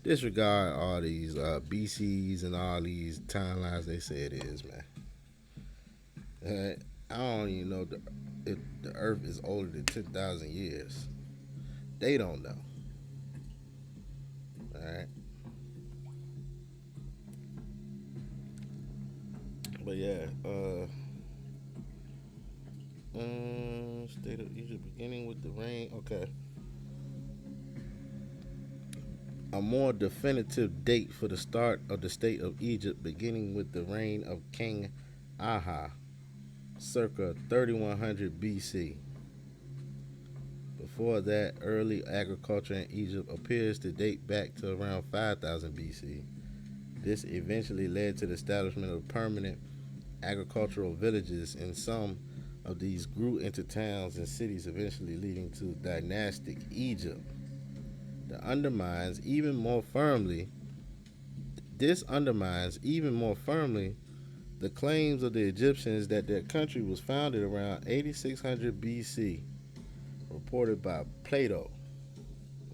disregard all these BCs and all these timelines they say it is, man. I don't even know if the Earth is older than 10,000 years. They don't know. All right. But yeah, State of Egypt beginning with the reign. Okay. A more definitive date for the start of the state of Egypt beginning with the reign of King Aha, circa 3100 BC. Before that, early agriculture in Egypt appears to date back to around 5000 BC. This eventually led to the establishment of permanent agricultural villages, and some of these grew into towns and cities, eventually leading to dynastic Egypt. That undermines even more firmly. This undermines even more firmly the claims of the Egyptians that their country was founded around 8600 BC, reported by Plato.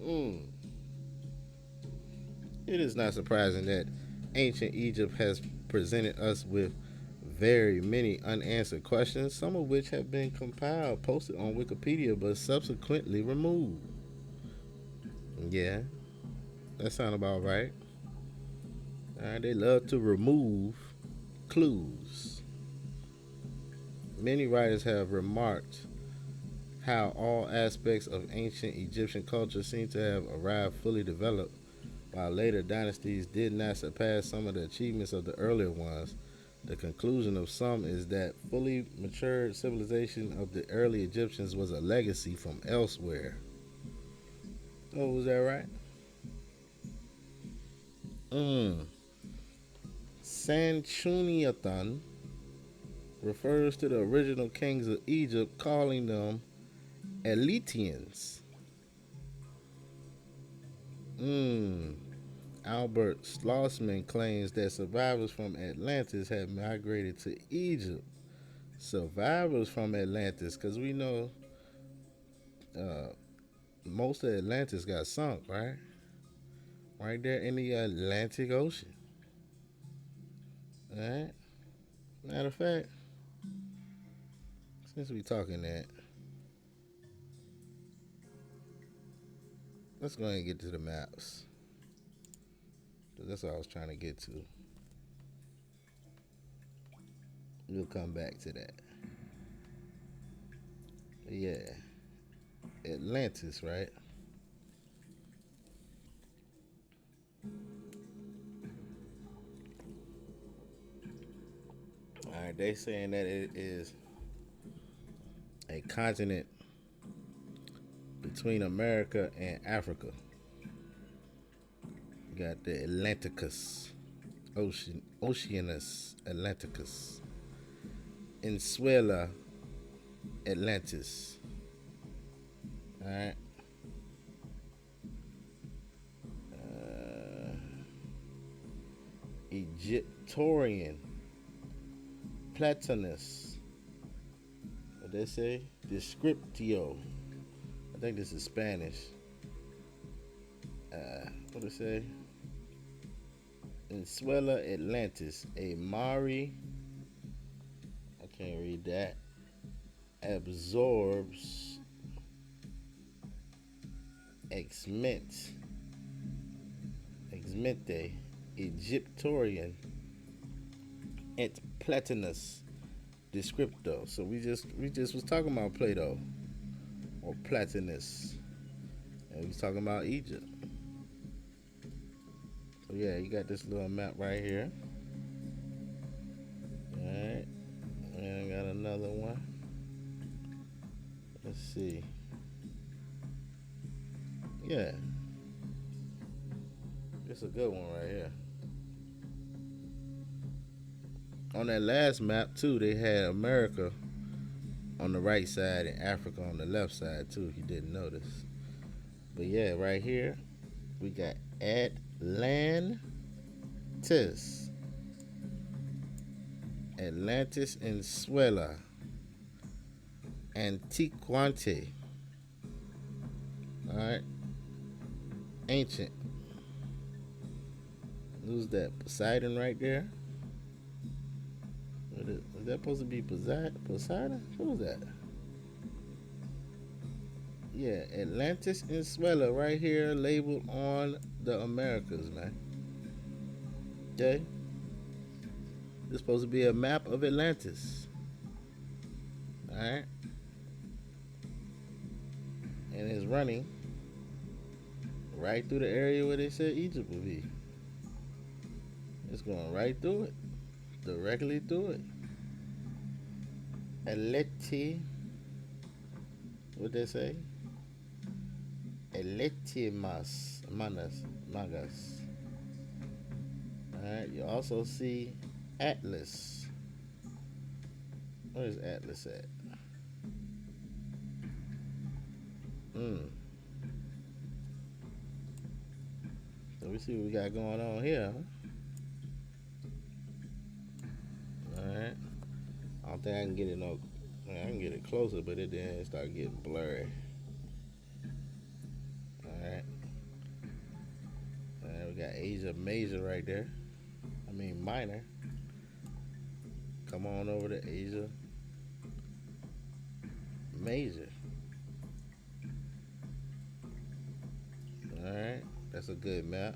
Mm. It is not surprising that ancient Egypt has presented us with very many unanswered questions, some of which have been compiled, posted on Wikipedia, but subsequently removed. Yeah, that sounds about right. All right, they love to remove clues. Many writers have remarked how all aspects of ancient Egyptian culture seem to have arrived fully developed, while later dynasties did not surpass some of the achievements of the earlier ones. The conclusion of some is that fully matured civilization of the early Egyptians was a legacy from elsewhere. Oh, was that right? Mm. Sanchuniathon refers to the original kings of Egypt, calling them Eletians. Mm. Albert Schlossman claims that survivors from Atlantis had migrated to Egypt. Survivors from Atlantis, because we know uh, most of Atlantis got sunk, right? Right there in the Atlantic Ocean. All right. Matter of fact, since we talking that, let's go ahead and get to the maps. That's what I was trying to get to. We'll come back to that. Yeah, Atlantis, right? All right, they saying that it is a continent between America and Africa. You got the Atlanticus, Oceanus Atlanticus, Insuela Atlantis. All right. Egyptorian, Platonus. What they say? Descriptio. I think this is Spanish. What they say? Insuela Atlantis, a Mari. I can't read that. Absorbs exmente, Egyptorian, et Platonus descripto. So we just was talking about Plato or Platonus, and we was talking about Egypt. So yeah, you got this little map right here. All right, and I got another one. Let's see. Yeah, it's a good one right here. On that last map too, they had America on the right side and Africa on the left side too, if you didn't notice. But yeah, right here we got Atlantis. Atlantis and Suela. Antiquante. Alright. Ancient. Who's that? Poseidon right there? Is that supposed to be Poseidon? Who's that? Yeah, Atlantis and Suela right here labeled on the Americas, man. Okay? This is supposed to be a map of Atlantis. Alright? running right through the area where they said Egypt would be. It's going right through it, directly through it. Eleti, what they say? Eletimas, manas, magas. Alright, you also see Atlas. Where's Atlas at? So we see what we got going on here. Alright. I don't think I can get it no. I can get it closer, but it then start getting blurry. Alright. Alright, we got Asia Major right there. I mean Minor. Come on over to Asia Major. Alright, that's a good map.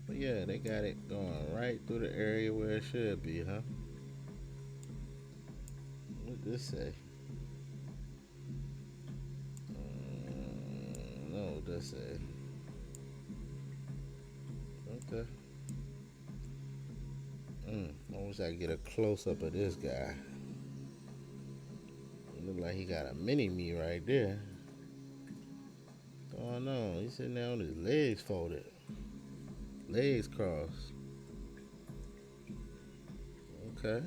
But yeah, they got it going right through the area where it should be, huh? What this say? No, what this say? Okay. I wish I could get a close up of this guy. It look like he got a mini me right there. Oh no, he's sitting there on his legs folded. Legs crossed. Okay.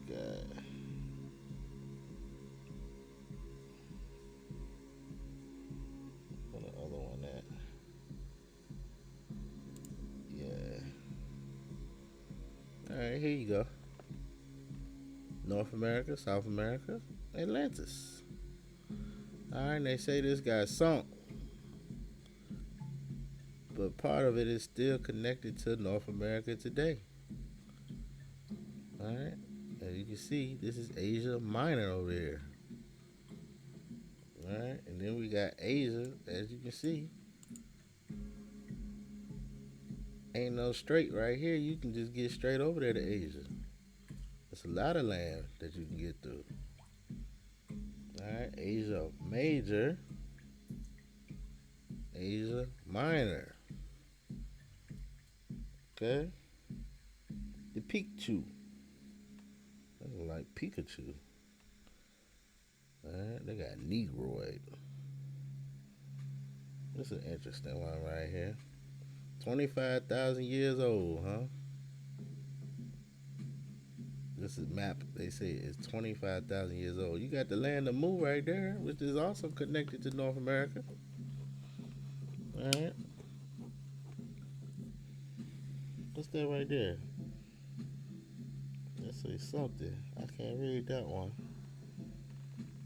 God. Where the other one at? Yeah. Alright, here you go. North America, South America, Atlantis. Alright, they say this guy sunk. But part of it is still connected to North America today. Alright. As you can see, this is Asia Minor over here. Alright, and then we got Asia, as you can see. Ain't no straight right here. You can just get straight over there to Asia. It's a lot of land that you can get through. Alright, Asia Major, Asia Minor. Okay? The Pikachu. That's like Pikachu. Alright, they got Negroid. This is an interesting one right here. 25,000 years old, huh? This is map, they say it's 25,000 years old. You got the land of Mu right there, which is also connected to North America. Alright. What's that right there? Let's say something. I can't read that one.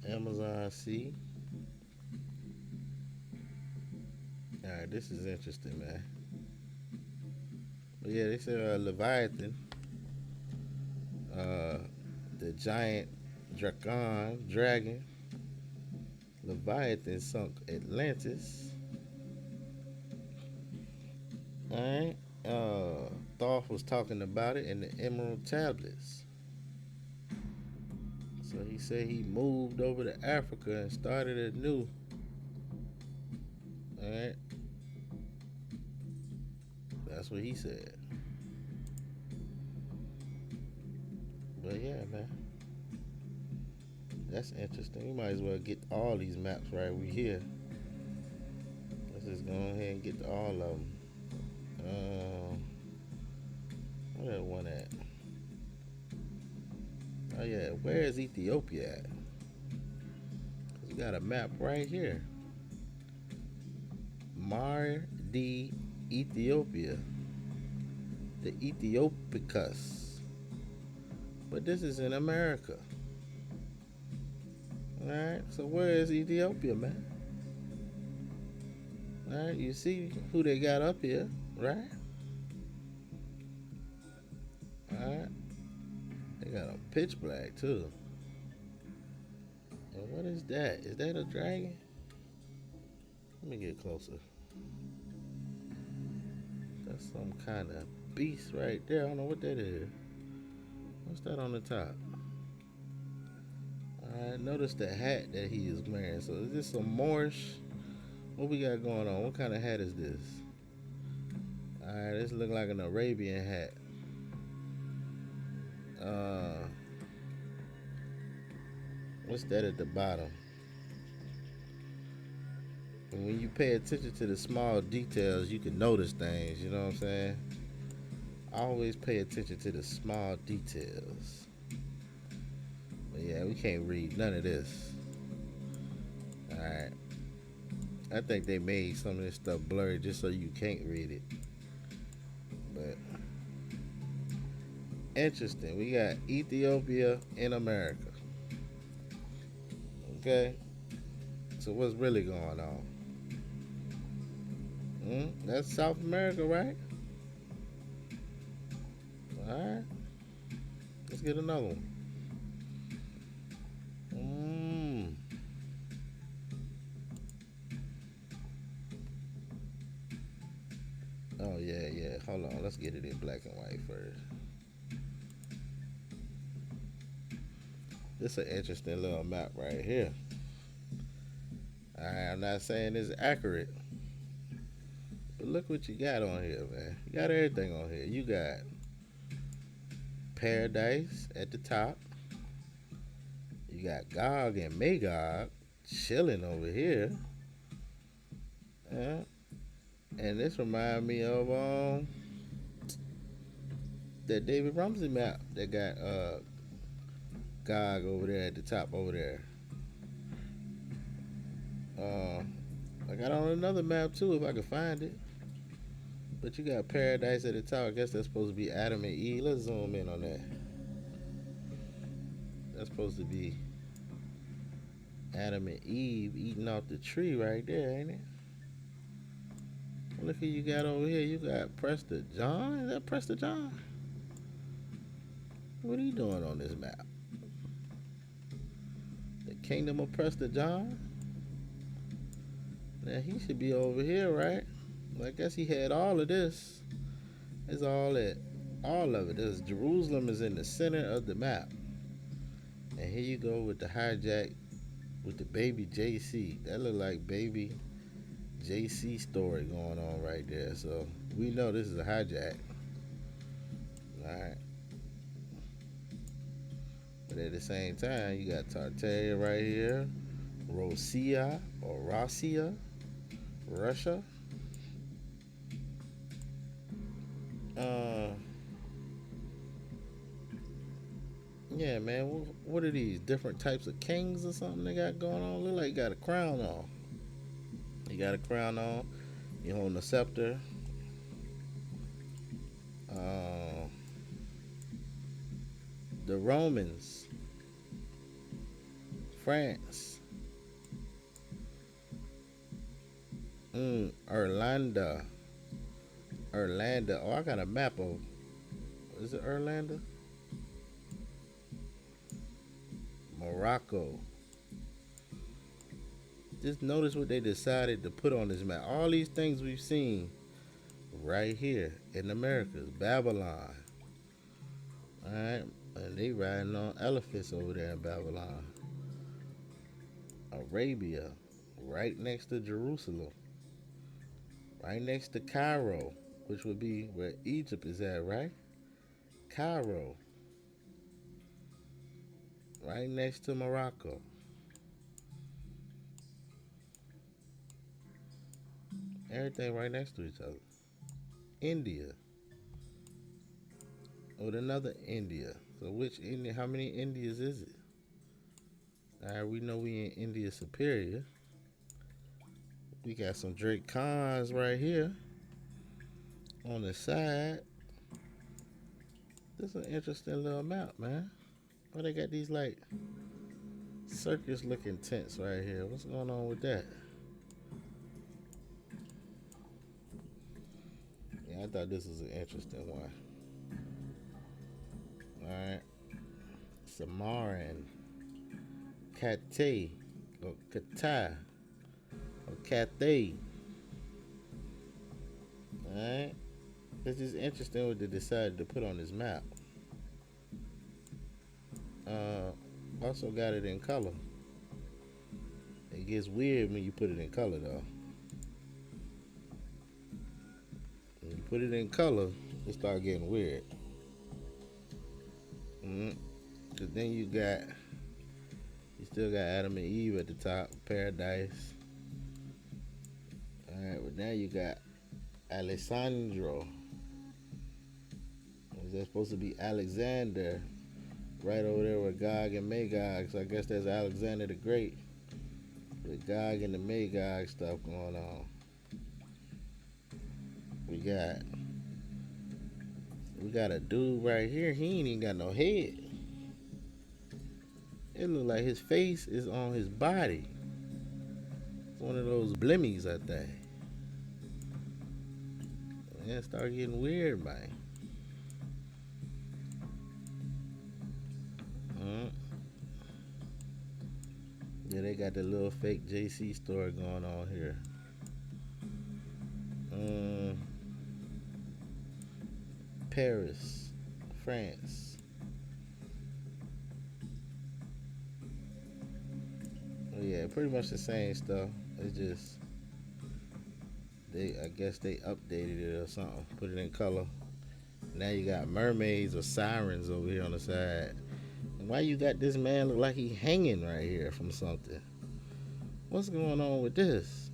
Amazon Sea. Alright, this is interesting, man. But yeah, they say Leviathan, the giant dragon, Leviathan sunk Atlantis. Alright. Thoth was talking about it in the Emerald Tablets. So he said he moved over to Africa and started anew. Alright. That's what he said. But yeah, man. That's interesting. We might as well get all these maps right we here. Let's just go ahead and get to all of them. Where that one at? Oh yeah, where is Ethiopia at? 'Cause we got a map right here. Mar D Ethiopia. The Ethiopiacus. But this is in America. Alright, so where is Ethiopia, man? Alright, you see who they got up here, right? Alright. They got them pitch black too. And what is that? Is that a dragon? Let me get closer. That's some kind of beast right there. I don't know what that is. What's that on the top? Alright, notice the hat that he is wearing. So is this some Moorish? What we got going on? What kind of hat is this? Alright, this look like an Arabian hat. Uh, what's that at the bottom? And when you pay attention to the small details, you can notice things. You know what I'm saying? Always pay attention to the small details. But yeah, we can't read none of this. Alright. I think they made some of this stuff blurry just so you can't read it. But interesting. We got Ethiopia in America. Okay? So what's really going on? That's South America, right? Alright. Let's get another one. Oh yeah. Hold on. Let's get it in black and white first. This is an interesting little map right here. Alright, I'm not saying it's accurate. But look what you got on here, man. You got everything on here. You got Paradise at the top. You got Gog and Magog chilling over here. Yeah. And this reminds me of that David Rumsey map that got Gog over there at the top over there. I got on another map too if I can find it. But you got Paradise at the top. I guess that's supposed to be Adam and Eve. Let's zoom in on that. That's supposed to be Adam and Eve eating off the tree right there, ain't it? Look who you got over here. You got Prester John. Is that Prester John? What are you doing on this map? The Kingdom of Prester John? Now he should be over here, right? Well, I guess he had all of this. It's all of it. There's Jerusalem is in the center of the map. And here you go with the hijack with the baby JC. That look like baby JC story going on right there. So we know this is a hijack. Alright. But at the same time, you got Tartaria right here. Rosia or Russia. Yeah, man. What are these different types of kings or something they got going on? Look like you got a crown on. You got a crown on. You holding a scepter. The Romans, France, Orlando. Oh, I got a map of. Is it Orlando? Morocco. Just notice what they decided to put on this map. All these things we've seen right here in America. Babylon. Alright. And they riding on elephants over there in Babylon. Arabia. Right next to Jerusalem. Right next to Cairo. Which would be where Egypt is at, right? Cairo. Right next to Morocco. Everything right next to each other. India. With another India. So which India? How many Indias is it? Alright, we know we in India Superior. We got some Drake Khans right here. On the side. This is an interesting little map, man. Why they got these like circus looking tents right here? What's going on with that? Yeah, I thought this was an interesting one. Alright. Samaran. Kate. Or Kata. Or Cathay. Alright. It's just interesting what they decided to put on this map. Also got it in color. It gets weird when you put it in color though. When you put it in color, it start getting weird. Mm-hmm. Cause then you still got Adam and Eve at the top, paradise. All right, but now you got Alessandro. Is that supposed to be Alexander? Right over there with Gog and Magog. So I guess there's Alexander the Great with Gog and the Magog stuff going on. We got we got a dude right here. He ain't even got no head. It look like his face is on his body. It's one of those blimmies, I think. Yeah, it start getting weird, man. Uh, yeah, they got the little fake JC story going on here. Um, Paris, France. Well, yeah, pretty much the same stuff. It's just I guess they updated it or something, put it in color. Now you got mermaids or sirens over here on the side. And why you got this man look like he hanging right here from something? What's going on with this?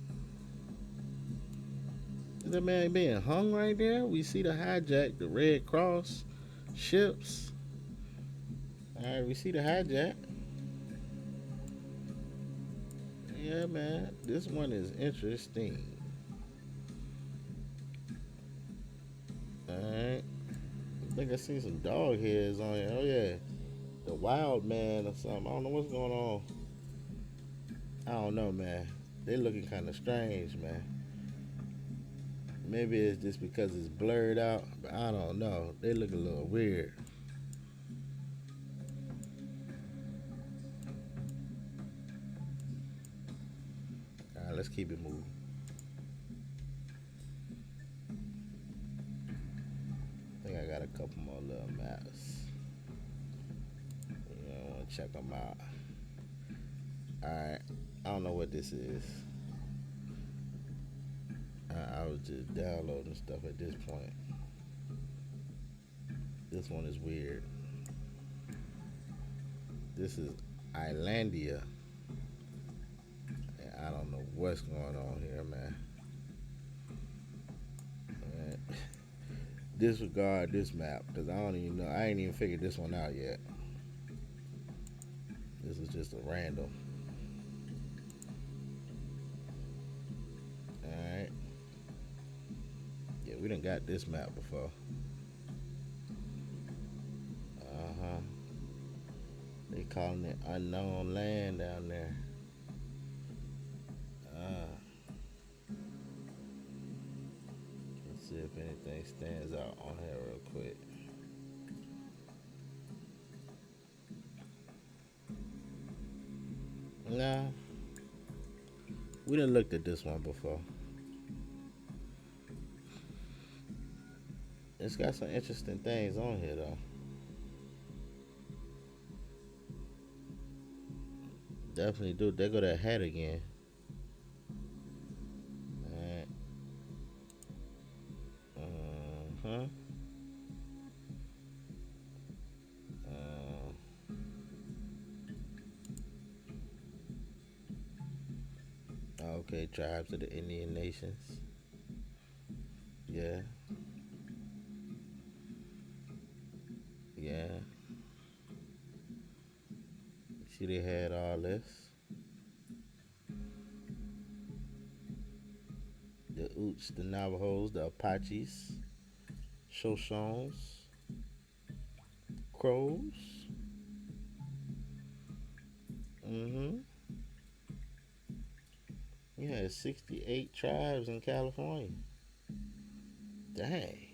Is that man being hung right there? We see the hijack, the Red Cross, ships. Alright, we see the hijack. Yeah, man. This one is interesting. Alright. I think I seen some dog heads on here. Oh, yeah. The Wild Man or something. I don't know what's going on. I don't know, man. They looking kind of strange, man. Maybe it's just because it's blurred out, but I don't know. They look a little weird. All right, let's keep it moving. I think I got a couple more little maps. I want to check them out. All right, I don't know what this is. I was just downloading stuff at this point. This one is weird. This is Islandia. And I don't know what's going on here, man. Man. Disregard this map because I don't even know. I ain't even figured this one out yet. This is just a random. Alright. Yeah, we done got this map before. Uh-huh. They calling it unknown land down there. Let's see if anything stands out on here real quick. Nah. We done looked at this one before. It's got some interesting things on here though. Definitely do. There go that hat again. Alright. Uh-huh. Okay, tribes of the Indian nations. Yeah. Yeah. See, they had all this. The Utes, the Navajos, the Apaches, Shoshones, Crows. Mm-hmm. You had 68 tribes in California. Dang.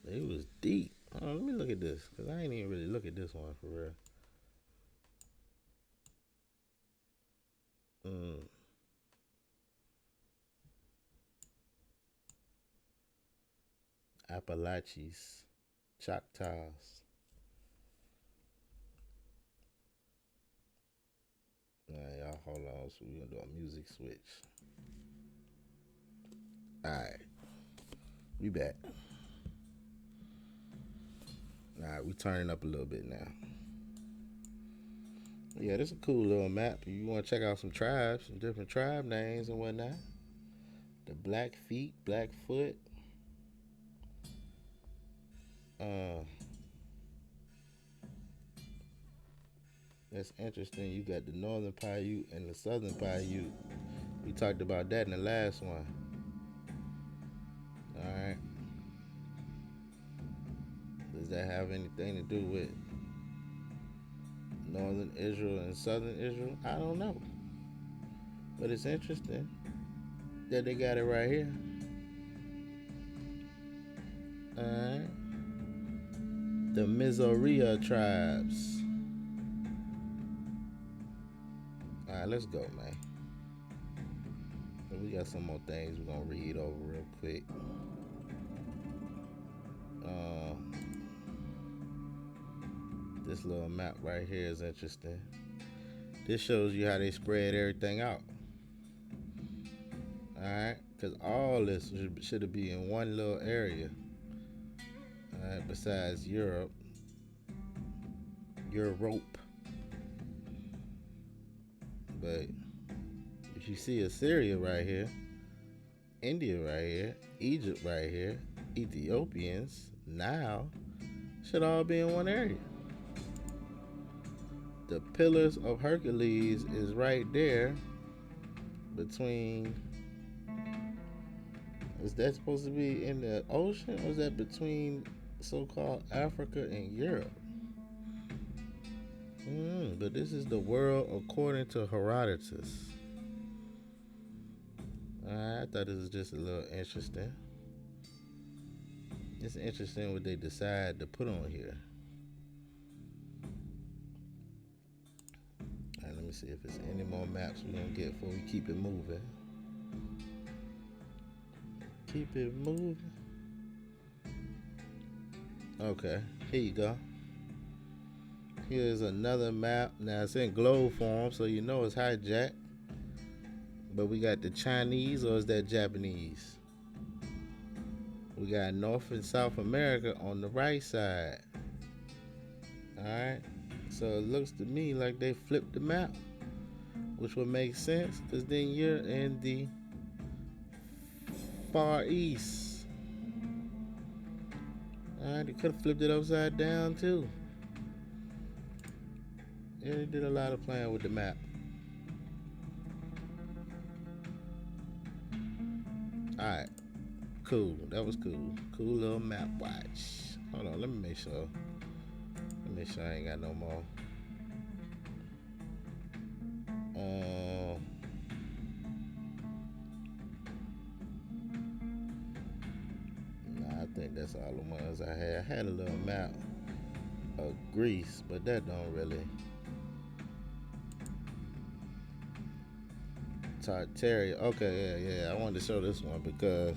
It was deep. Let me look at this, because I ain't even really look at this one for real. Mm. Appalachians, Choctaws. Alright, y'all hold on. So we're gonna do a music switch. Alright, we back. Alright, we turning up a little bit now. Yeah, this is a cool little map. You want to check out some tribes, some different tribe names and whatnot. The Blackfeet, Blackfoot. That's interesting. You got the Northern Paiute and the Southern Paiute. We talked about that in the last one. Alright. Does that have anything to do with Northern Israel and Southern Israel? I don't know. But it's interesting that they got it right here. Alright. The Mizraim tribes. Alright, let's go, man. We got some more things we're gonna read over real quick. This little map right here is interesting. This shows you how they spread everything out. Alright, because all this should be in one little area. Alright, besides Europe. But if you see Assyria right here, India right here, Egypt right here, Ethiopians, Nile, should all be in one area. The Pillars of Hercules is right there between. Is that supposed to be in the ocean, or is that between so-called Africa and Europe? But this is the world according to Herodotus. I thought this was just a little interesting. It's interesting what they decide to put on here. All right, let me see if there's any more maps we're gonna get before we keep it moving. Keep it moving. Okay, here you go. Here's another map. Now it's in globe form, so you know it's hijacked. But we got the Chinese, or is that Japanese? We got North and South America on the right side. Alright. So it looks to me like they flipped the map, which would make sense, because then you're in the Far East. Alright, they could have flipped it upside down too. Yeah, they did a lot of playing with the map. Alright. Cool. That was cool. Cool little map watch. Hold on, let me make sure. Let me make sure I ain't got no more. Nah, I think that's all the ones I had. I had a little map of Greece, but that don't really. Tartaria. Okay, yeah. I wanted to show this one because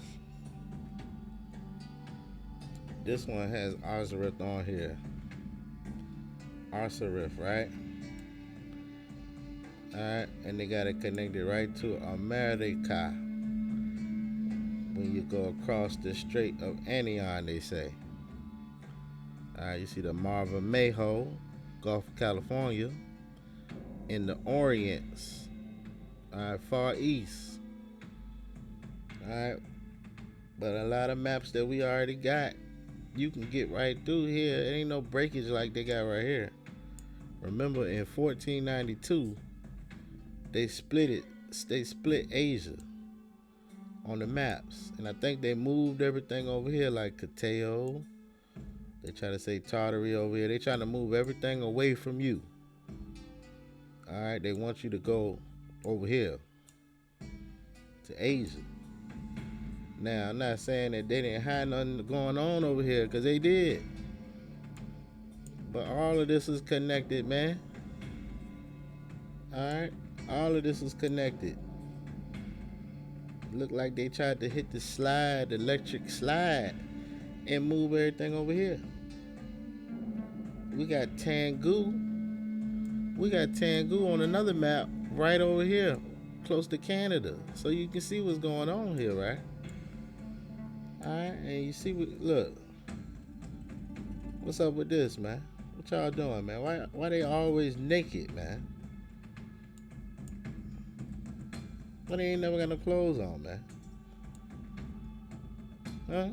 this one has Arzareth on here. Arzareth, right? Alright, and they got it connected right to America. When you go across the Strait of Anion, they say. Alright, you see the Mar of Mayo, Gulf of California, in the Orients. Alright, Far East. Alright, but a lot of maps that we already got, you can get right through here. It ain't no breakage like they got right here. Remember, in 1492, they split Asia on the maps, and I think they moved everything over here, like Cateo. They try to say Tartary over here. They trying to move everything away from you. All right, they want you to go over here to Asia. Now, I'm not saying that they didn't have nothing going on over here, because they did. But all of this is connected, man. All right, all of this is connected. Look like they tried to hit the slide, the electric slide, and move everything over here. We got Tangu. We got Tangu on another map right over here, close to Canada. So you can see what's going on here, right? Alright, and you see look, what's up with this, man? What y'all doing, man? Why they always naked, man? Why they ain't never got no clothes on, man? Huh?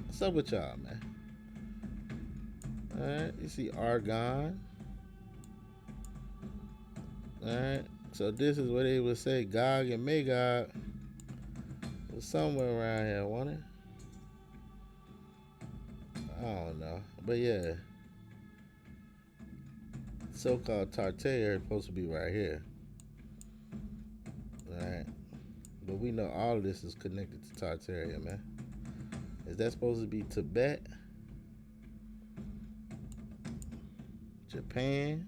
What's up with y'all, man? Alright, you see Argon. Alright, so this is what they would say Gog and Magog was somewhere around here, wasn't it? I don't know. But yeah. So-called Tartaria is supposed to be right here. Alright. But we know all of this is connected to Tartaria, man. Is that supposed to be Tibet? Japan?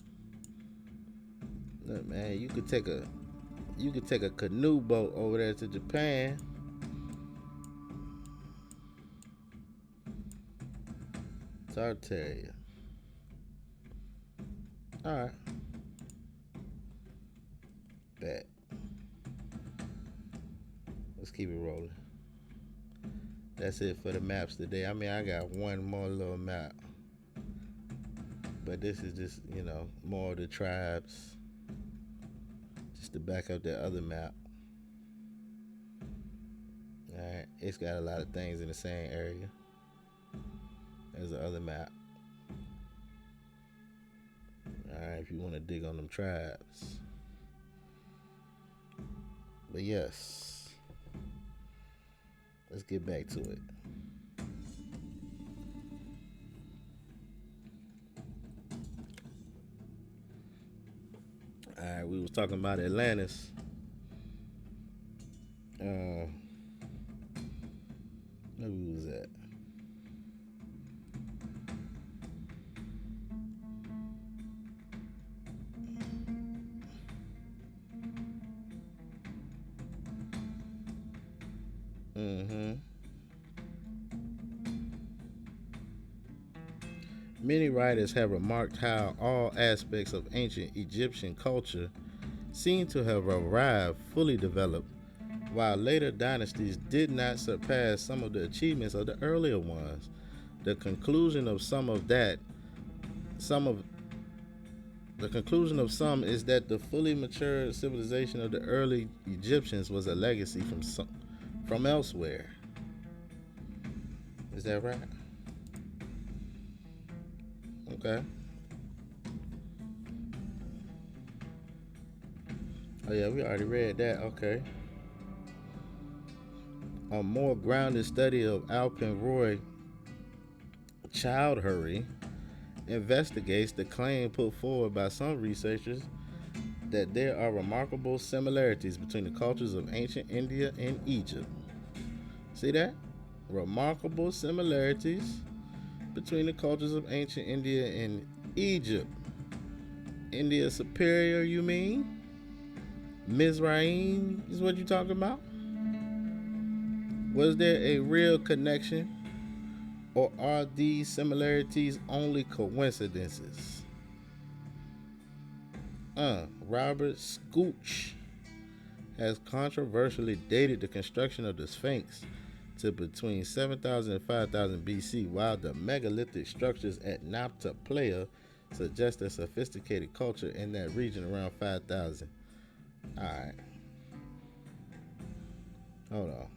Look, man, you could take a canoe boat over there to Japan. Tartaria. Alright. Bet. Let's keep it rolling. That's it for the maps today. I mean, I got one more little map. But this is just, more of the tribes. Just to back up that other map. Alright. It's got a lot of things in the same area. There's the other map. Alright, if you want to dig on them tribes. But yes. Let's get back to it. Alright, we was talking about Atlantis. Where we was at? Many writers have remarked how all aspects of ancient Egyptian culture seem to have arrived fully developed, while later dynasties did not surpass some of the achievements of the earlier ones. The conclusion of some is that the fully matured civilization of the early Egyptians was a legacy from elsewhere. Is that right? Okay. Oh yeah, we already read that. Okay. A more grounded study of Alpenroy Chowdhury investigates the claim put forward by some researchers that there are remarkable similarities between the cultures of ancient India and Egypt. See that? Remarkable similarities between the cultures of ancient India and Egypt. India superior, you mean? Mizraim is what you talking about? Was there a real connection, or are these similarities only coincidences? Robert Scooch has controversially dated the construction of the Sphinx to between 7,000 and 5,000 BC, while the megalithic structures at Nabta Playa suggest a sophisticated culture in that region around 5,000. Alright. Hold on.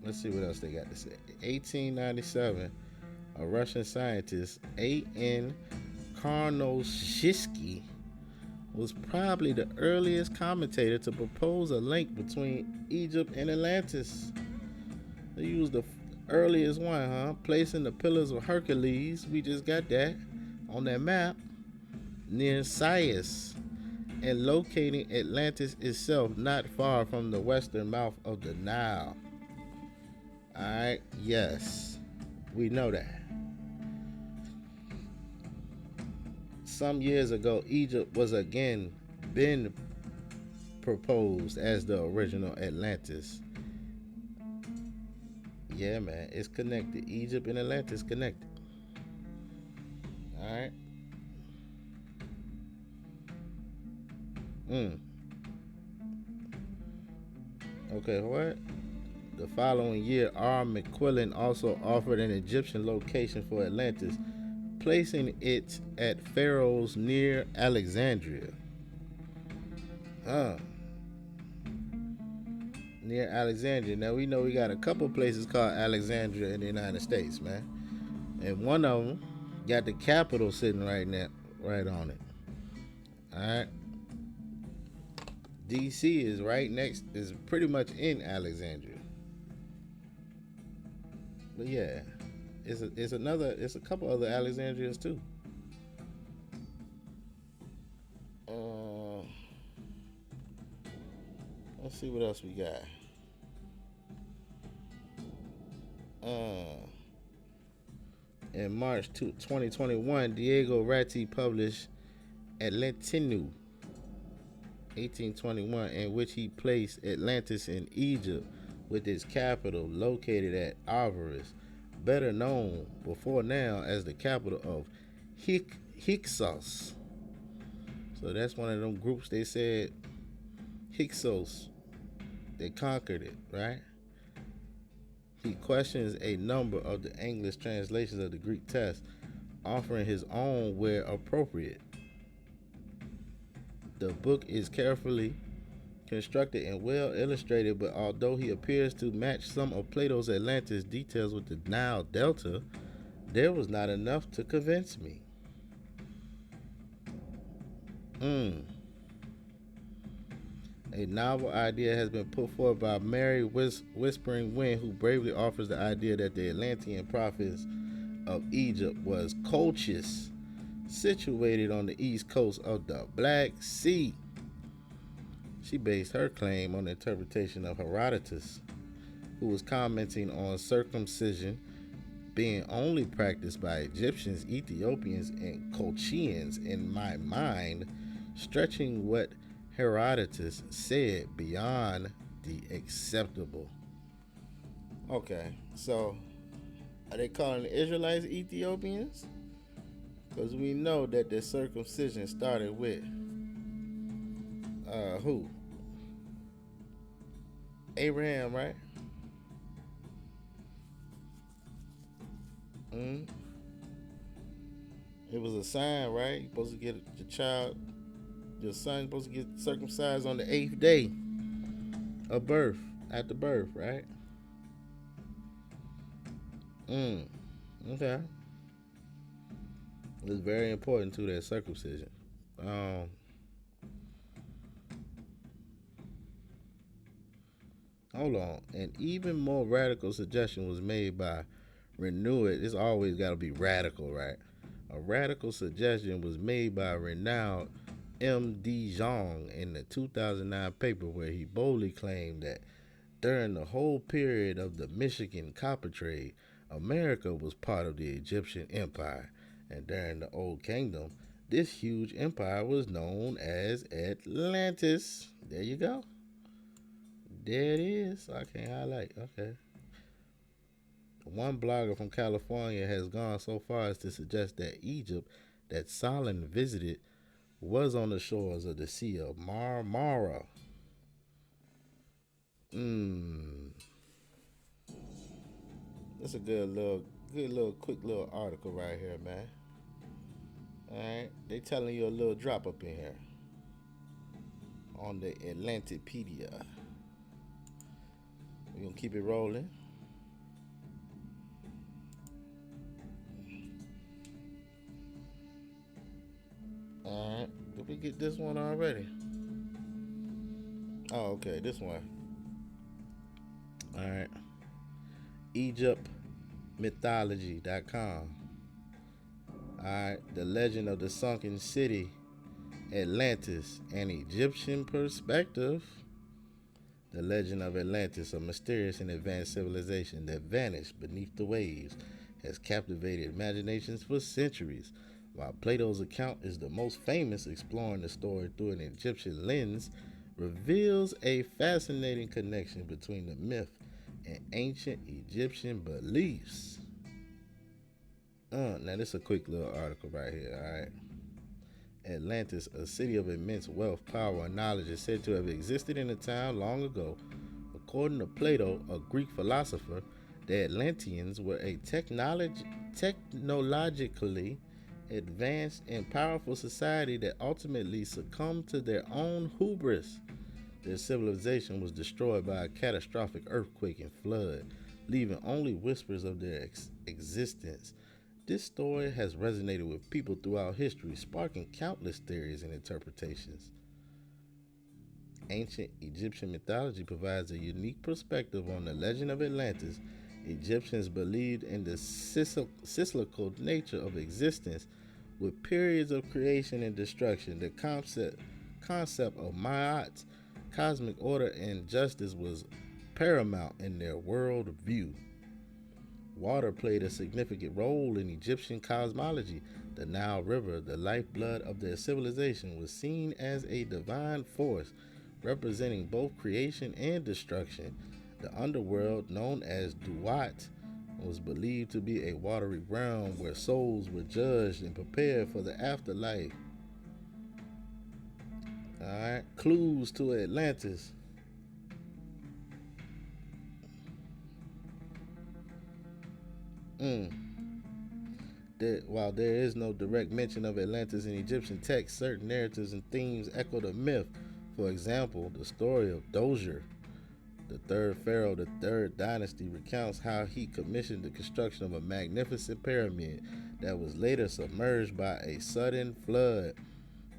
Let's see what else they got to say. 1897, a Russian scientist, A.N. Karnoshitsky, was probably the earliest commentator to propose a link between Egypt and Atlantis. They used the earliest one, huh? Placing the Pillars of Hercules, we just got that, on that map, near Sais, and locating Atlantis itself not far from the western mouth of the Nile. Alright, yes, we know that. Some years ago, Egypt was again been proposed as the original Atlantis. Yeah, man, it's connected. Egypt and Atlantis connected. Alright. Okay, what? The following year, R. McQuillan also offered an Egyptian location for Atlantis, placing it at Pharaoh's near Alexandria. Huh. Near Alexandria. Now we know we got a couple places called Alexandria in the United States, man. And one of them got the capital sitting right on it. All right. DC is right next, is pretty much in Alexandria. But yeah, it's a couple other Alexandrias too. Uh, let's see what else we got. Uh, in March 2021, Diego Ratti published Atlantinu 1821, in which he placed Atlantis in Egypt with its capital located at Avaris, better known before now as the capital of Hyksos. So that's one of them groups they said Hyksos, they conquered it, right? He questions a number of the English translations of the Greek text, offering his own where appropriate. The book is carefully constructed and well illustrated, but although he appears to match some of Plato's Atlantis details with the Nile Delta, there was not enough to convince me. A novel idea has been put forward by Mary Whispering Wind, who bravely offers the idea that the Atlantean province of Egypt was Colchis, situated on the east coast of the Black Sea. She based her claim on the interpretation of Herodotus, who was commenting on circumcision being only practiced by Egyptians, Ethiopians, and Colchians. In my mind, stretching what Herodotus said beyond the acceptable. Okay, so are they calling the Israelites Ethiopians? Because we know that the circumcision started with who? Abraham, right? Mm. It was a sign, right? You're supposed to get your son supposed to get circumcised on the 8th day of birth, at the birth, right? Okay. It's very important to that circumcision. Hold on. An even more radical suggestion was made by Renew It. It's always got to be radical, right? A radical suggestion was made by renowned M.D. Zhang in the 2009 paper, where he boldly claimed that during the whole period of the Michigan copper trade, America was part of the Egyptian Empire, and during the Old Kingdom, this huge empire was known as Atlantis. There you go. There it is. I can't highlight. Okay. One blogger from California has gone so far as to suggest that Egypt, that Solon visited, was on the shores of the Sea of Marmara. That's a good little, quick little article right here, man. All right, they telling you a little drop up in here on the Atlantipedia. We're gonna keep it rolling. All right, did we get this one already? Oh, okay, this one. All right, EgyptMythology.com. All right, the legend of the sunken city, Atlantis, an Egyptian perspective. The legend of Atlantis, a mysterious and advanced civilization that vanished beneath the waves, has captivated imaginations for centuries. While Plato's account is the most famous, exploring the story through an Egyptian lens reveals a fascinating connection between the myth and ancient Egyptian beliefs. Now this is a quick little article right here, alright? Atlantis, a city of immense wealth, power, and knowledge, is said to have existed in a time long ago. According to Plato, a Greek philosopher, the Atlanteans were a technologically advanced and powerful society that ultimately succumbed to their own hubris. Their civilization was destroyed by a catastrophic earthquake and flood, leaving only whispers of their existence. This story has resonated with people throughout history, sparking countless theories and interpretations. Ancient Egyptian mythology provides a unique perspective on the legend of Atlantis. Egyptians believed in the cyclical nature of existence with periods of creation and destruction. The concept of Ma'at, cosmic order and justice, was paramount in their world view. Water played a significant role in Egyptian cosmology. The Nile River, the lifeblood of their civilization, was seen as a divine force representing both creation and destruction. The underworld, known as Duat, was believed to be a watery realm where souls were judged and prepared for the afterlife. Alright, clues to Atlantis. Mm. While there is no direct mention of Atlantis in Egyptian texts, certain narratives and themes echo the myth. For example, the story of Dozier, the third pharaoh of the third dynasty, recounts how he commissioned the construction of a magnificent pyramid that was later submerged by a sudden flood.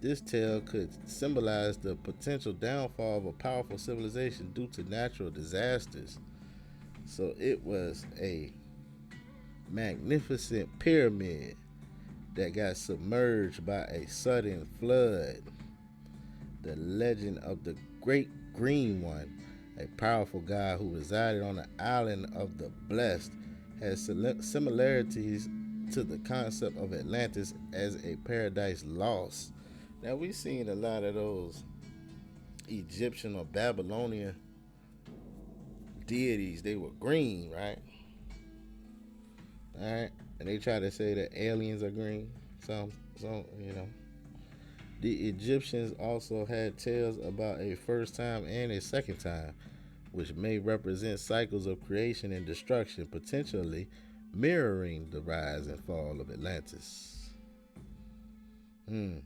This tale could symbolize the potential downfall of a powerful civilization due to natural disasters. So it was a magnificent pyramid that got submerged by a sudden flood. The legend of the Great Green One, a powerful god who resided on the island of the Blessed, has similarities to the concept of Atlantis as a paradise lost. Now, we've seen a lot of those Egyptian or Babylonian deities. They were green, right? All right, and they try to say that aliens are green. So. The Egyptians also had tales about a first time and a second time, which may represent cycles of creation and destruction, potentially mirroring the rise and fall of Atlantis. Hmm.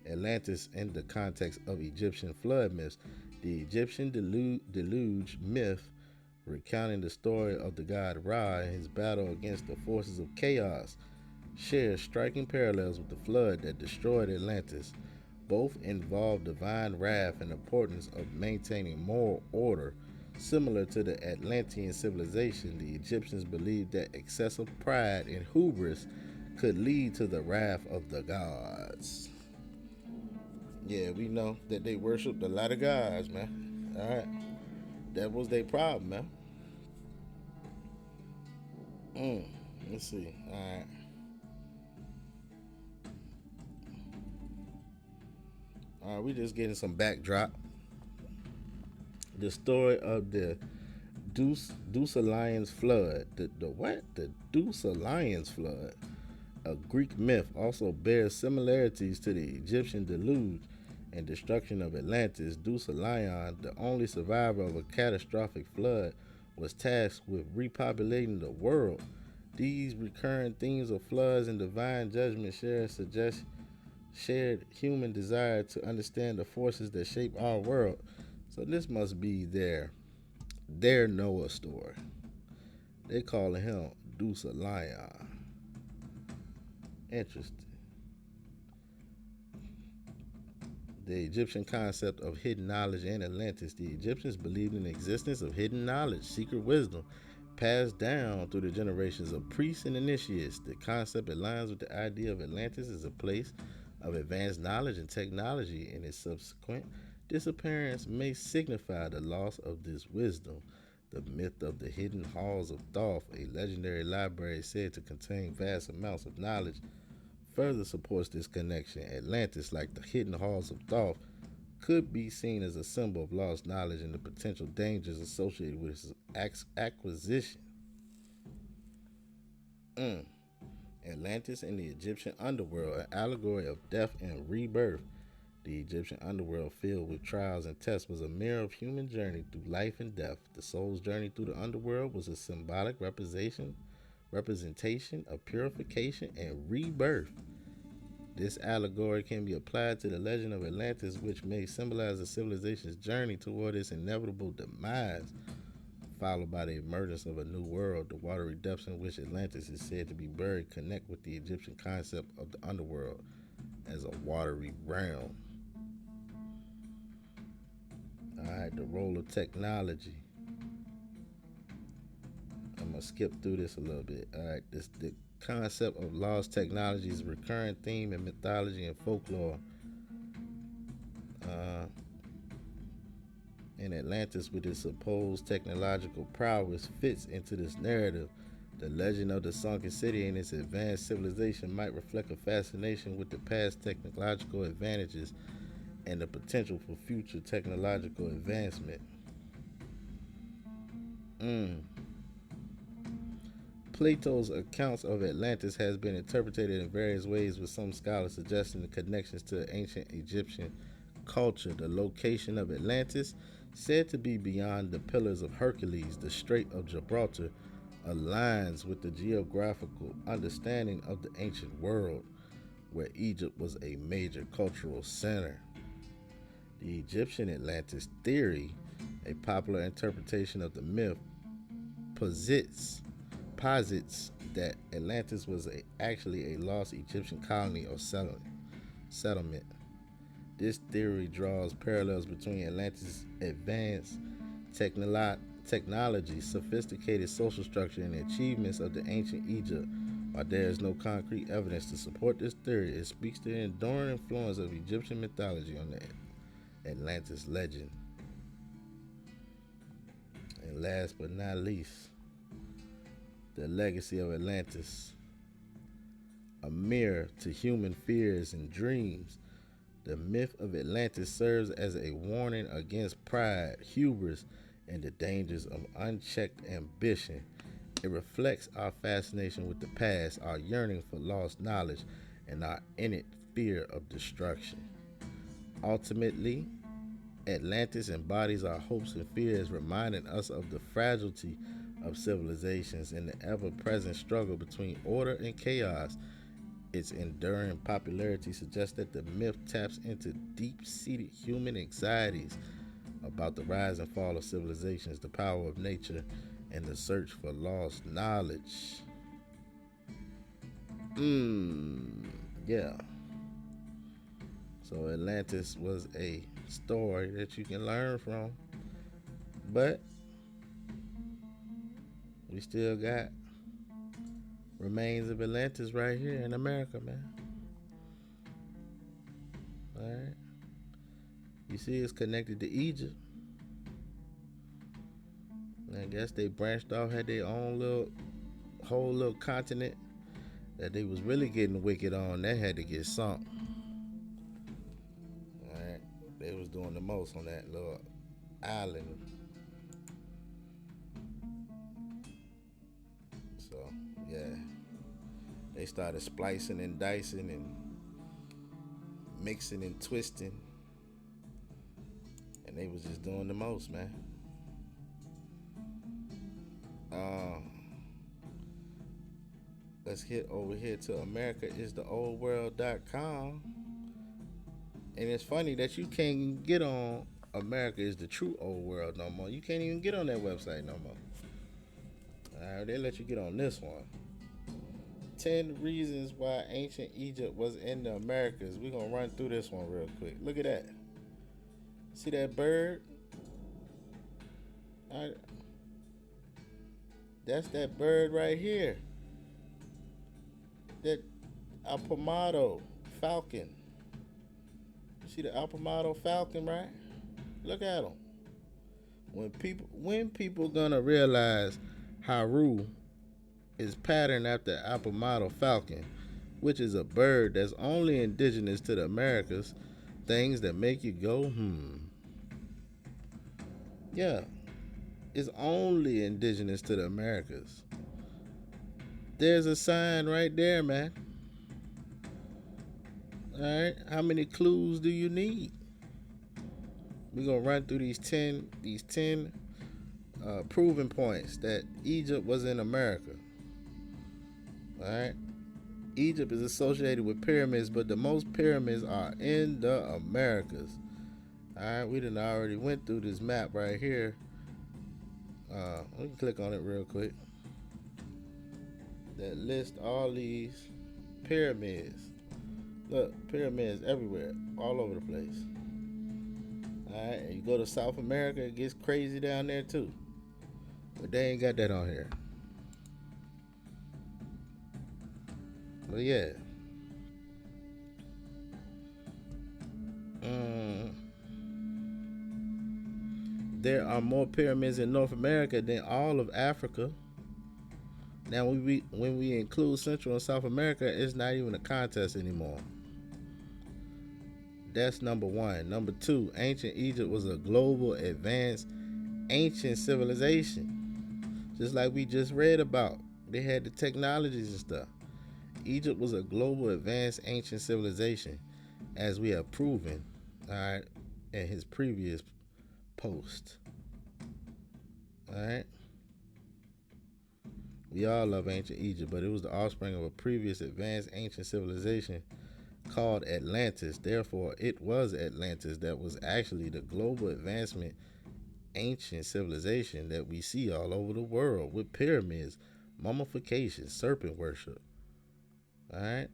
Atlantis in the context of Egyptian flood myths. The Egyptian deluge myth, recounting the story of the god Ra and his battle against the forces of chaos, shares striking parallels with the flood that destroyed Atlantis. Both involve divine wrath and the importance of maintaining moral order. Similar to the Atlantean civilization, the Egyptians believed that excessive pride and hubris could lead to the wrath of the gods. Yeah, we know that they worshipped a lot of gods, man. All right, that was their problem, man. Mm. Let's see. All right, we just getting some backdrop. The story of the Deucalion's flood. The what? The Deucalion's flood, a Greek myth, also bears similarities to the Egyptian deluge and destruction of Atlantis. Deucalion, the only survivor of a catastrophic flood, was tasked with repopulating the world. These recurrent themes of floods and divine judgment suggest shared human desire to understand the forces that shape our world. So this must be their Noah story. They calling him Deucalion. Interesting. The Egyptian concept of hidden knowledge and Atlantis. The Egyptians believed in the existence of hidden knowledge, secret wisdom, passed down through the generations of priests and initiates. The concept aligns with the idea of Atlantis as a place of advanced knowledge and technology, and its subsequent disappearance may signify the loss of this wisdom. The myth of the hidden halls of Thoth, a legendary library said to contain vast amounts of knowledge, further supports this connection. Atlantis, like the hidden halls of Thoth, could be seen as a symbol of lost knowledge and the potential dangers associated with its acquisition. Mm. Atlantis and the Egyptian underworld, an allegory of death and rebirth. The Egyptian underworld, filled with trials and tests, was a mirror of human journey through life and death. The soul's journey through the underworld was a symbolic representation of purification and rebirth. This allegory can be applied to the legend of Atlantis, which may symbolize a civilization's journey toward its inevitable demise, followed by the emergence of a new world. The watery depths in which Atlantis is said to be buried connect with the Egyptian concept of the underworld as a watery realm. Alright, the role of technology. I'm gonna skip through this a little bit. Alright, the concept of lost technology is a recurring theme in mythology and folklore. Uh, in Atlantis, with its supposed technological prowess, fits into this narrative. The legend of the sunken city and its advanced civilization might reflect a fascination with the past technological advantages and the potential for future technological advancement. Mm. Plato's accounts of Atlantis has been interpreted in various ways, with some scholars suggesting the connections to ancient Egyptian culture. The location of Atlantis, said to be beyond the Pillars of Hercules, the Strait of Gibraltar, aligns with the geographical understanding of the ancient world, where Egypt was a major cultural center. The Egyptian Atlantis theory, a popular interpretation of the myth, posits that Atlantis was actually a lost Egyptian colony or settlement. This theory draws parallels between Atlantis' advanced technology, sophisticated social structure, and the achievements of the ancient Egypt. While there is no concrete evidence to support this theory, it speaks to the enduring influence of Egyptian mythology on the Atlantis legend. And last but not least, the legacy of Atlantis, a mirror to human fears and dreams. The myth of Atlantis serves as a warning against pride, hubris, and the dangers of unchecked ambition. It reflects our fascination with the past, our yearning for lost knowledge, and our innate fear of destruction. Ultimately, Atlantis embodies our hopes and fears, reminding us of the fragility of civilizations and the ever present struggle between order and chaos. Its enduring popularity suggests that the myth taps into deep seated human anxieties about the rise and fall of civilizations, the power of nature, and the search for lost knowledge. Yeah. So Atlantis was a story that you can learn from, but we still got remains of Atlantis right here in America, man. All right. You see, it's connected to Egypt. And I guess they branched off, had their own whole little continent that they was really getting wicked on. That had to get sunk. All right. They was doing the most on that little island. So yeah, they started splicing and dicing and mixing and twisting, and they was just doing the most, man. Uh, let's hit over here to AmericaIsTheOldWorld.com. And it's funny that you can't get on America is the True Old World no more. You can't even get on that website no more. They let you get on this one. 10 reasons why ancient Egypt was in the Americas. We're going to run through this one real quick. Look at that. See that bird? That's that bird right here. That Alpamado falcon. See the Alpamado falcon, right? Look at him. When people gonna realize Haru is patterned after Alpamado falcon, which is a bird that's only indigenous to the Americas, things that make you go, Yeah, it's only indigenous to the Americas. There's a sign right there, man. All right, how many clues do you need? We're gonna run through these ten proving points that Egypt was in America. All right, Egypt is associated with pyramids, but the most pyramids are in the Americas. All right, we done already went through this map right here. We can click on it real quick. That lists all these pyramids. Look, pyramids everywhere, all over the place. All right, and you go to South America, it gets crazy down there too. But they ain't got that on here. But yeah. Mm, there are more pyramids in North America than all of Africa. Now, when we include Central and South America, it's not even a contest anymore. That's number one. Number two, ancient Egypt was a global, advanced, ancient civilization. Just like we just read about. They had the technologies and stuff. Egypt was a global, advanced, ancient civilization, as we have proven, all right, in his previous post. All right. We all love ancient Egypt, but it was the offspring of a previous advanced ancient civilization called Atlantis. Therefore, it was Atlantis that was actually the global advancement ancient civilization that we see all over the world with pyramids, mummification, serpent worship. All right.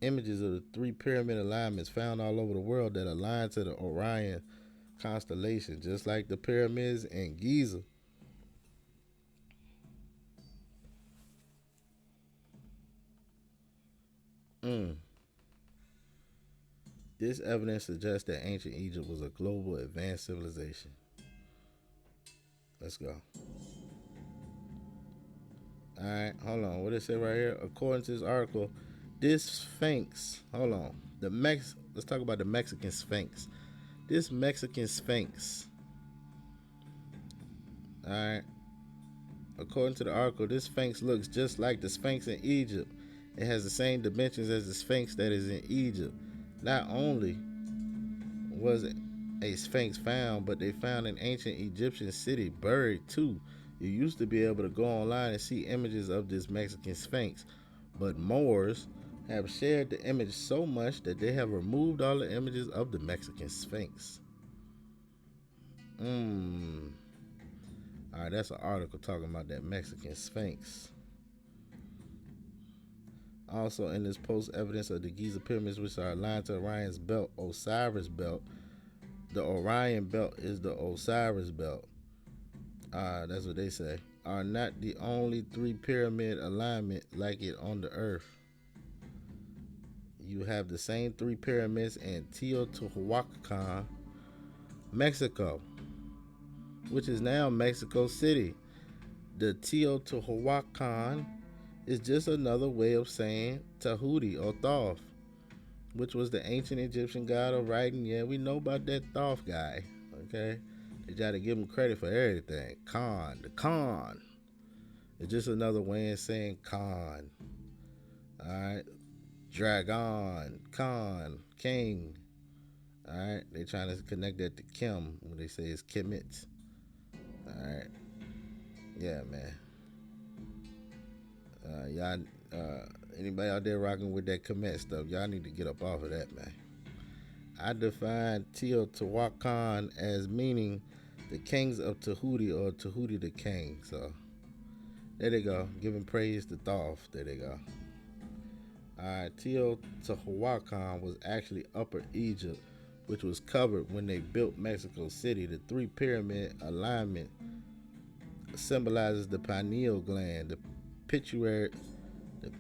Images of the three pyramid alignments found all over the world that align to the Orion constellation, just like the pyramids in Giza. Mm. This evidence suggests that ancient Egypt was a global advanced civilization. Let's go. All right, hold on. What does it say right here? According to this article, this Sphinx. Hold on. Let's talk about the Mexican Sphinx. This Mexican Sphinx. All right. According to the article, this Sphinx looks just like the Sphinx in Egypt. It has the same dimensions as the Sphinx that is in Egypt. Not only was a Sphinx found, but they found an ancient Egyptian city buried too. You used to be able to go online and see images of this Mexican Sphinx, but Moors have shared the image so much that they have removed all the images of the Mexican Sphinx. All right, that's an article talking about that Mexican Sphinx. Also, in this post, evidence of the Giza pyramids, which are aligned to Orion's belt, Osiris belt. The Orion belt is the Osiris belt. That's what they say. Are not the only three pyramid alignment like it on the Earth. You have the same three pyramids in Teotihuacan, Mexico, which is now Mexico City. The Teotihuacan is just another way of saying Tahuti or Thoth, which was the ancient Egyptian god of writing. Yeah, we know about that Thoth guy. Okay, they try to give him credit for everything. The Khan. It's just another way of saying Khan. All right, Dragon, Khan, King. All right, they trying to connect that to Kim when they say it's Kemet. All right, yeah, man. Y'all, anybody out there rocking with that Kemet stuff, y'all need to get up off of that, man. I define Teotihuacan as meaning the kings of Tahuti or Tahuti the king. So there they go, giving praise to Thoth. There they go. Teotihuacan was actually Upper Egypt, which was covered when they built Mexico City. The three pyramid alignment symbolizes the pineal gland, the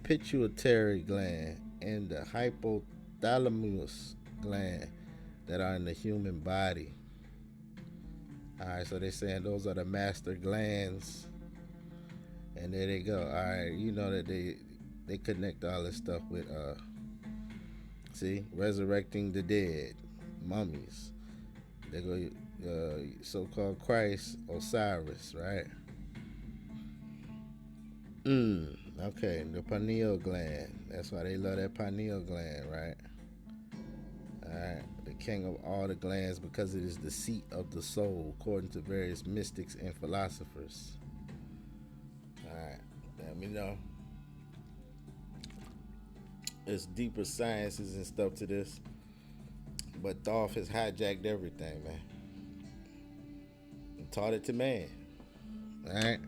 pituitary gland, and the hypothalamus gland that are in the human body. All right, so they're saying those are the master glands, and there they go. All right, you know that they connect all this stuff with see, resurrecting the dead, mummies. They go so-called Christ, Osiris, right? Okay, the pineal gland. That's why they love that pineal gland, right? Alright. The king of all the glands because it is the seat of the soul, according to various mystics and philosophers. Alright. Let me know. There's deeper sciences and stuff to this. But Dolph has hijacked everything, man. And taught it to man. Alright?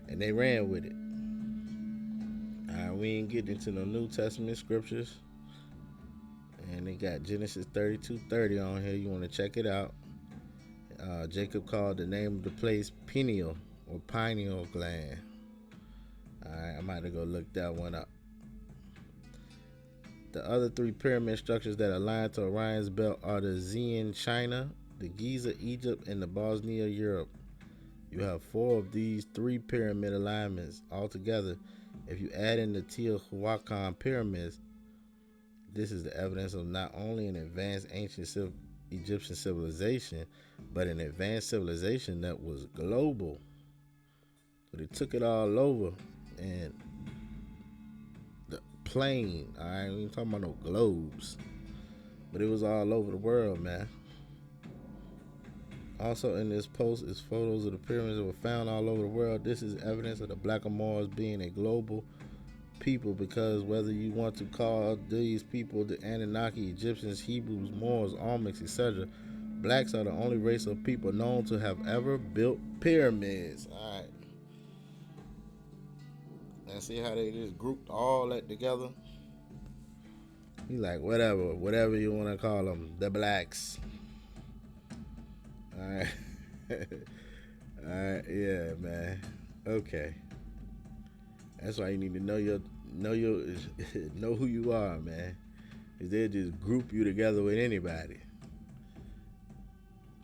And they ran with it. Alright, we ain't getting into no New Testament scriptures. And they got Genesis 32:30 on here. You want to check it out. Jacob called the name of the place pineal or pineal gland. Alright, I'm about to go look that one up. The other three pyramid structures that align to Orion's belt are the Xi'an, China, the Giza, Egypt, and the Bosnia, Europe. You have four of these three pyramid alignments altogether. If you add in the Teotihuacan pyramids, this is the evidence of not only an advanced ancient Egyptian civilization, but an advanced civilization that was global. So they took it all over and the plane, alright, we ain't talking about no globes. But it was all over the world, man. Also in this post is photos of the pyramids that were found all over the world. This is evidence of the Blackamoors being a global people, because whether you want to call these people the Anunnaki, Egyptians, Hebrews, Moors, Olmecs, etc., blacks are the only race of people known to have ever built pyramids. Alright. Now see how they just grouped all that together? You like, whatever you want to call them, the blacks. Alright. Alright, yeah, man. Okay. That's why you need to know know who you are, man. Cause they'll just group you together with anybody.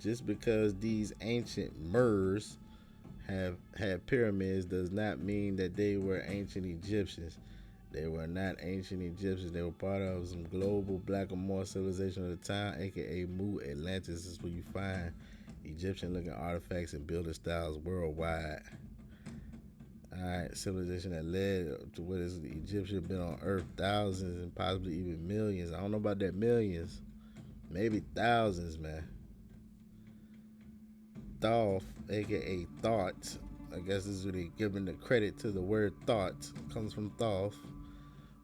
Just because these ancient Mers have had pyramids does not mean that they were ancient Egyptians. They were not ancient Egyptians. They were part of some global Blackamoor civilization of the time, aka Mu Atlantis. This is where you find Egyptian-looking artifacts and building styles worldwide. Alright, civilization that led to what is the Egyptian been on Earth thousands and possibly even millions. I don't know about that millions, maybe thousands, man. Thoth, aka Thought, I guess this is what they giving the credit to. The word thought comes from Thoth,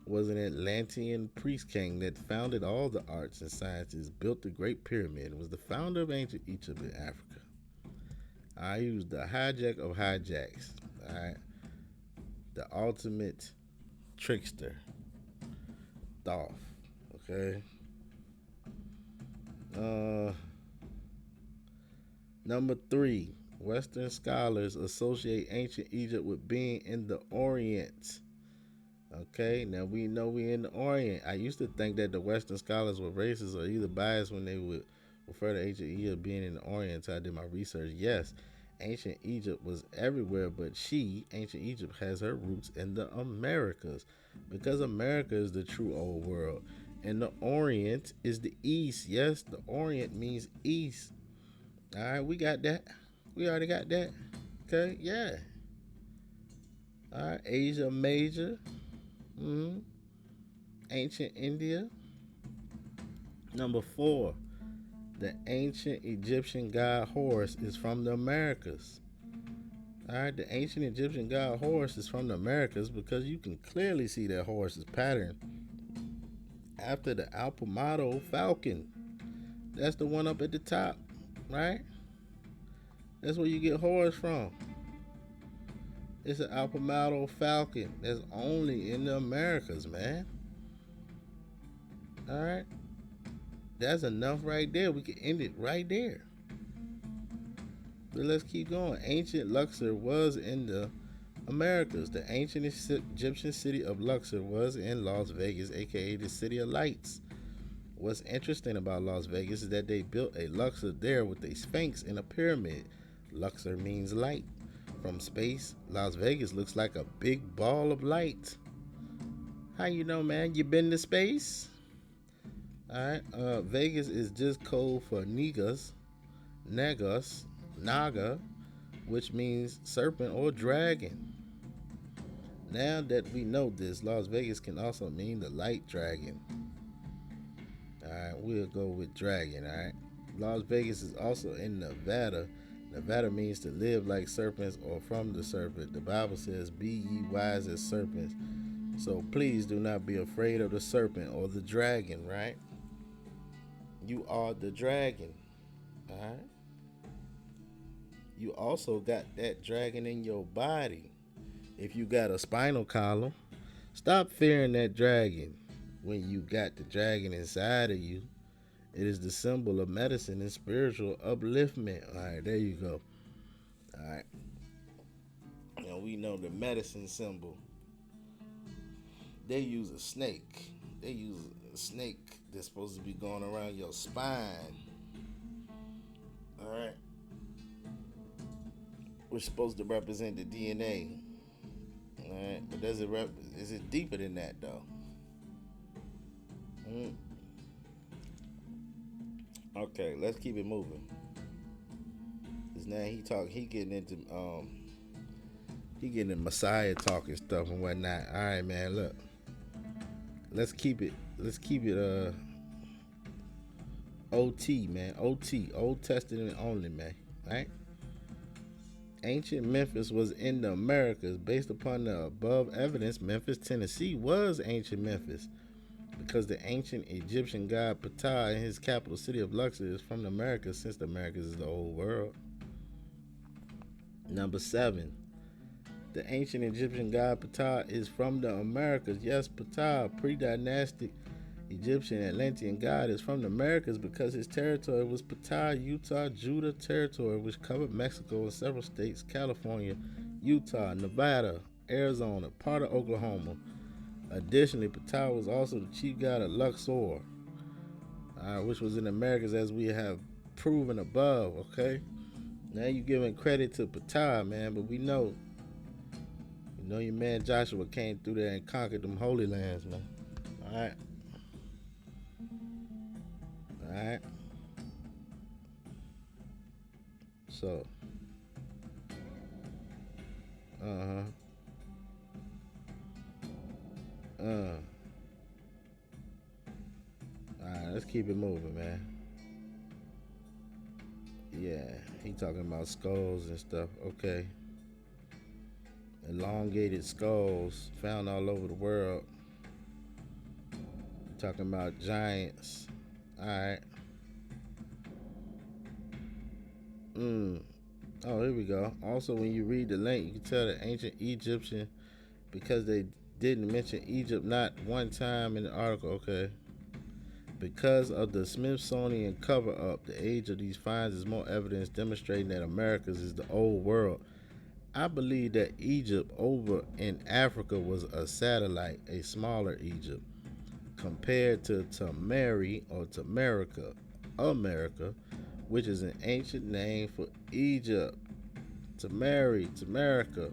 was an Atlantean priest king that founded all the arts and sciences, built the Great Pyramid, was the founder of ancient Egypt in Africa. I used the hijack of hijacks. Alright. The ultimate trickster. Thoth. Okay. Number 3. Western scholars associate ancient Egypt with being in the Orient. Okay, now we know we in the Orient. I used to think that the Western scholars were racist or either biased when they would refer to ancient Egypt being in the Orient until I did my research. Yes, ancient Egypt was everywhere, but ancient Egypt, has her roots in the Americas, because America is the true old world. And the Orient is the East. Yes, the Orient means East. All right, we got that. We already got that. Okay, yeah. All right, Asia Major. Ancient India. Number 4, the ancient Egyptian god Horus is from the Americas. Alright, the ancient Egyptian god Horus is from the Americas because you can clearly see that Horus's pattern after the Alpamado falcon. That's the one up at the top, right? That's where you get Horus from. It's an Alpamado falcon that's only in the Americas, man. Alright? That's enough right there. We can end it right there. But let's keep going. Ancient Luxor was in the Americas. The ancient Egyptian city of Luxor was in Las Vegas, aka the City of Lights. What's interesting about Las Vegas is that they built a Luxor there with a sphinx and a pyramid. Luxor means light. From space, Las Vegas looks like a big ball of light. How you know, man? You been to space? Alright, Vegas is just code for Negus, Naga, which means serpent or dragon. Now that we know this, Las Vegas can also mean the light dragon. Alright, we'll go with dragon, alright? Las Vegas is also in Nevada. Nevada means to live like serpents or from the serpent. The Bible says, be ye wise as serpents. So please do not be afraid of the serpent or the dragon, right? You are the dragon, alright? You also got that dragon in your body. If you got a spinal column, stop fearing that dragon. When you got the dragon inside of you, it is the symbol of medicine and spiritual upliftment. All right, there you go. All right. Now we know the medicine symbol. They use a snake. They use a snake that's supposed to be going around your spine. All right. Which is supposed to represent the DNA. All right, but is it deeper than that though? Mm. Okay, let's keep it moving. Cause now he getting into he getting in Messiah talk and stuff and whatnot. All right, man, look, let's keep it OT, man, OT, Old Testament only, man. All right. Ancient Memphis was in the Americas. Based upon the above evidence, Memphis, Tennessee was ancient Memphis because the ancient Egyptian god Ptah and his capital city of Luxor is from the Americas, since the Americas is the old world. Number 7. The ancient Egyptian god Ptah is from the Americas. Yes, Ptah, pre-dynastic Egyptian Atlantean god, is from the Americas because his territory was Ptah, Utah, Judah territory, which covered Mexico and several states, California, Utah, Nevada, Arizona, part of Oklahoma. Additionally, Ptah was also the chief god of Luxor, which was in the Americas, as we have proven above. Okay, now you're giving credit to Ptah, man, but we know, your man Joshua came through there and conquered them holy lands, man. All right. Alright. So. Uh-huh. Alright, let's keep it moving, man. Yeah, he talking about skulls and stuff. Okay. Elongated skulls found all over the world. Talking about giants. Alright. Oh, here we go. Also, when you read the link, you can tell the ancient Egyptian, because they didn't mention Egypt not one time in the article. Okay. Because of the Smithsonian cover-up, the age of these finds is more evidence demonstrating that Americas is the old world. I believe that Egypt over in Africa was a satellite, a smaller Egypt, compared to Tamari or Tamarica, America, which is an ancient name for Egypt. Tamarica.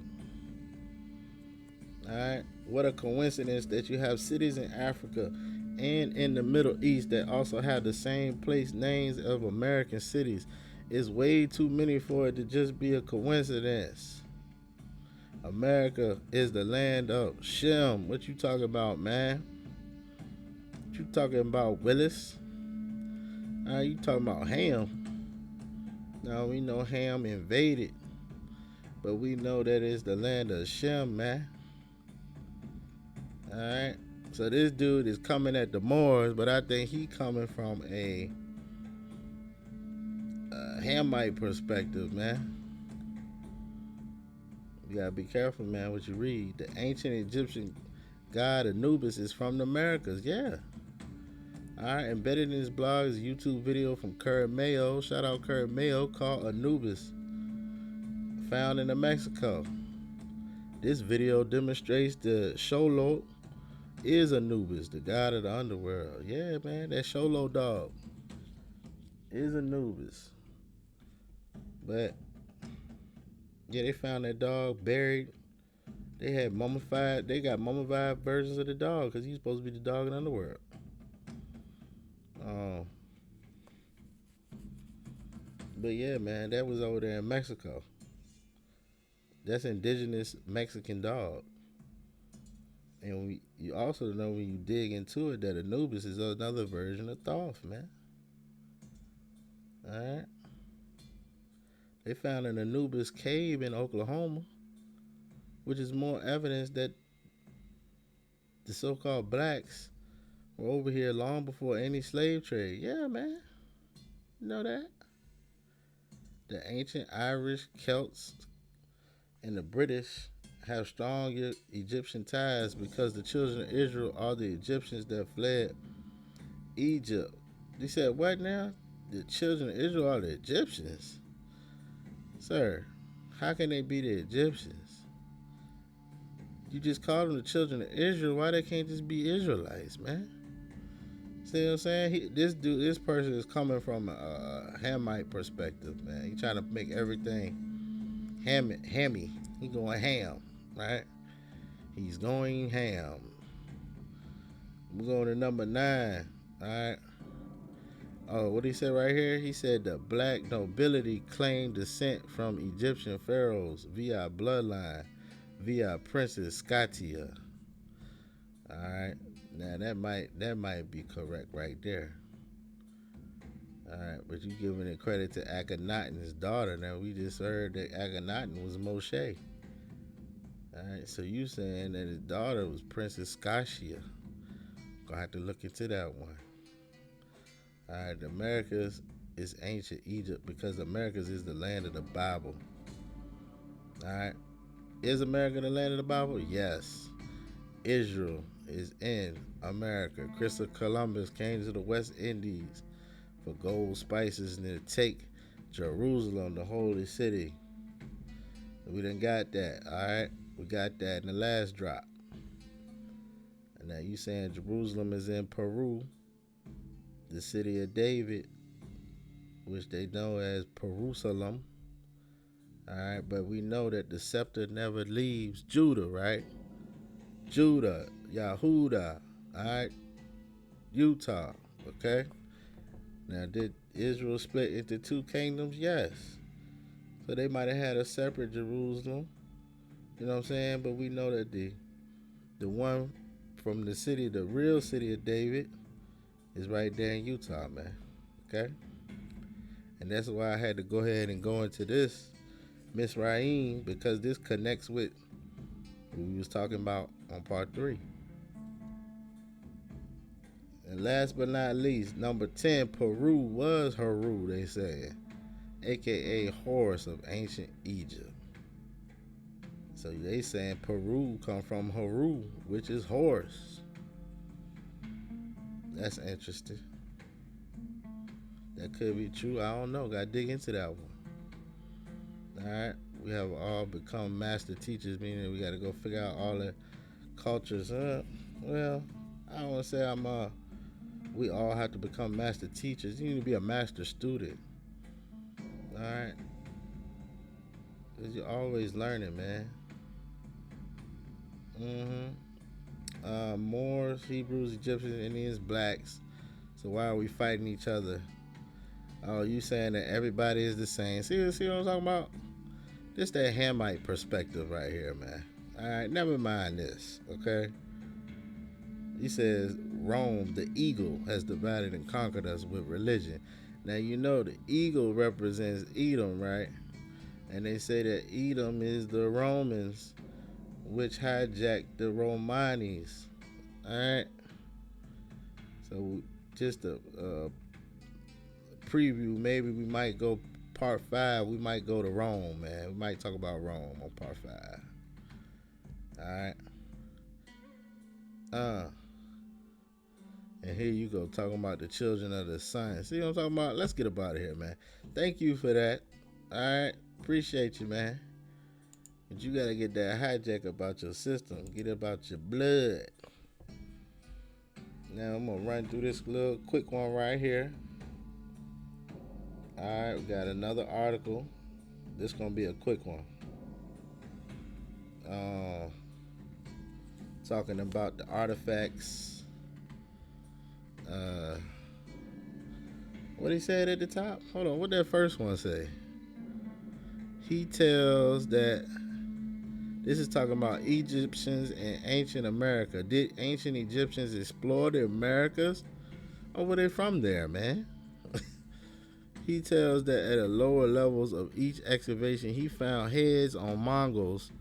Alright, what a coincidence that you have cities in Africa and in the Middle East that also have the same place names of American cities. It's way too many for it to just be a coincidence. America is the land of Shem. What you talking about, man? What you talking about, Willis? You talking about Ham? Now we know Ham invaded, but we know that it's the land of Shem, man. Alright, so this dude is coming at the Moors, but I think he coming from a Hamite perspective, man. You gotta be careful, man, what you read. The ancient Egyptian god Anubis is from the Americas, yeah. Alright, embedded in his blog is a YouTube video from Kurt Mayo. Shout out Kurt Mayo, called Anubis, found in Mexico. This video demonstrates the Xolo is Anubis, the god of the underworld. Yeah, man, that Xolo dog is Anubis. But yeah, they found that dog buried. They got mummified versions of the dog because he's supposed to be the dog in the underworld. But yeah, man, that was over there in Mexico. That's indigenous Mexican dog. And you also know when you dig into it that Anubis is another version of Thoth, man. All right. They found an Anubis cave in Oklahoma, which is more evidence that the so-called blacks were over here long before any slave trade. Yeah, man. You know that? The ancient Irish, Celts, and the British have strong Egyptian ties because the children of Israel are the Egyptians that fled Egypt. They said, what now? The children of Israel are the Egyptians? Sir, how can they be the Egyptians? You just called them the children of Israel. Why they can't just be Israelites, man? See what I'm saying? This person is coming from a Hamite perspective, man. He trying to make everything hammy. He going ham, right? He's going ham. We're going to number 9. All right. Oh, what he said right here? He said the black nobility claimed descent from Egyptian pharaohs via bloodline, via Princess Scotia. All right. Now that might be correct right there. All right, but you giving it credit to Akhenaten's daughter. Now we just heard that Akhenaten was Moshe. All right, so you saying that his daughter was Princess Scotia? Gonna have to look into that one. All right, the Americas is ancient Egypt because Americas is the land of the Bible. All right, is America the land of the Bible? Yes. Israel is in America. Christopher Columbus came to the West Indies for gold, spices, and to take Jerusalem, the holy city. We done got that, all right? We got that in the last drop. And now you saying Jerusalem is in Peru, the city of David, which they know as Jerusalem. All right, but we know that the scepter never leaves Judah, right? Judah, Yahudah, all right? Utah, okay? Now, did Israel split into 2 kingdoms? Yes. So they might have had a separate Jerusalem, you know what I'm saying? But we know that the one from the city, the real city of David, is right there in Utah, man. Okay? And that's why I had to go ahead and go into this Mizraim, because this connects with what we was talking about on part 3. And last but not least, number 10, Peru was Heru, they say, aka Horus of ancient Egypt. So they saying Peru come from Heru, which is Horus. That's interesting. That could be true. I don't know. Gotta dig into that one. Alright. We have all become master teachers, meaning we gotta go figure out all the cultures. Well, I don't wanna say we all have to become master teachers. You need to be a master student. Alright. Because you're always learning, man. Moors, Hebrews, Egyptians, Indians, blacks. So why are we fighting each other? Oh, you saying that everybody is the same? See what I'm talking about? This that Hamite perspective right here, man. All right, never mind this, okay? He says Rome, the eagle, has divided and conquered us with religion. Now you know the eagle represents Edom, right? And they say that Edom is the Romans, which hijacked the Romanis. All right. So just a preview. Maybe we might go part 5. We might go to Rome, man. We might talk about Rome on part 5. All right. And here you go talking about the children of the sun. See what I'm talking about? Let's get up out of here, man. Thank you for that. All right. Appreciate you, man. But you gotta get that hijack about your system. Get about your blood. Now I'm gonna run through this little quick one right here. Alright, we got another article. This gonna be a quick one. Talking about the artifacts. What he said at the top? Hold on, what that first one say? He tells that This is talking about Egyptians and ancient America. Did ancient Egyptians explore the Americas? Or were they from there, man? He tells that at the lower levels of each excavation, he found heads on Mongols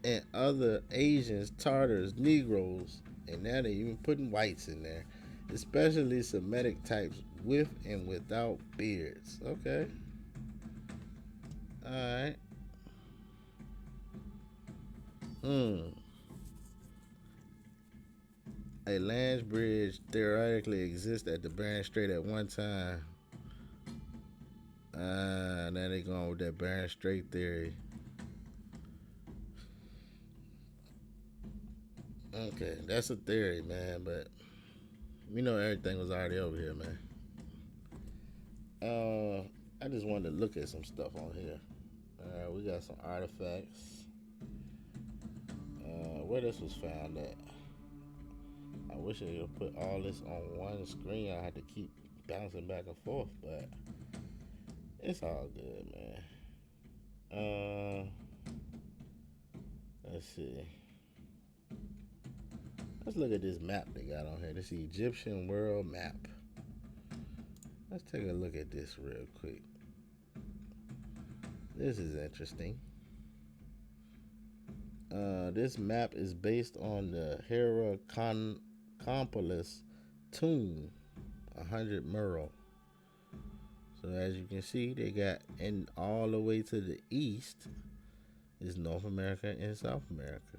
and other Asians, Tartars, Negroes, and now they're even putting whites in there, especially Semitic types with and without beards. Okay. All right. Hmm. A land bridge theoretically exists at the Bering Strait at one time. Now they going with that Bering Strait theory. Okay, that's a theory, man, but we know everything was already over here, man. I just wanted to look at some stuff on here. We got some artifacts. Where this was found at. I wish I could put all this on one screen. I had to keep bouncing back and forth, but it's all good, man. Let's see. Let's look at this map they got on here. This is the Egyptian world map. Let's take a look at this real quick. This is interesting. This map is based on the Hierakonpolis tomb, 100 mural. So as you can see, they got in all the way to the east is North America and South America.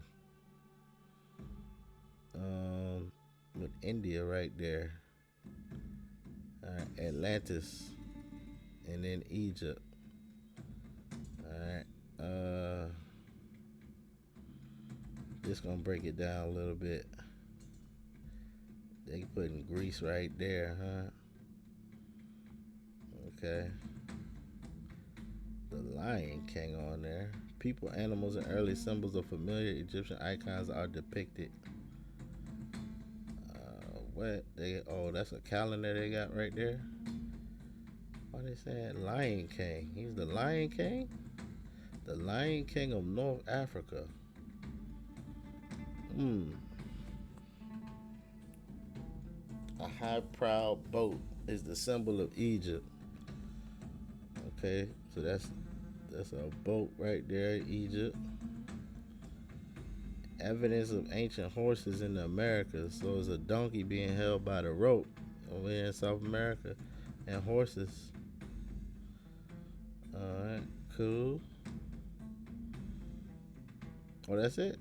With India right there. Atlantis, and then Egypt. Alright. Just gonna break it down a little bit. They putting Greece right there, huh? Okay. The Lion King on there. People, animals, and early symbols of familiar Egyptian icons are depicted. What they? Oh, that's a calendar they got right there. Why they saying Lion King? He's the Lion King? The Lion King of North Africa. A high proud boat is the symbol of Egypt. Okay, so that's a boat right there, Egypt. Evidence of ancient horses in the Americas. So it's a donkey being held by the rope over here in South America, and horses. Alright, cool. Oh, that's it?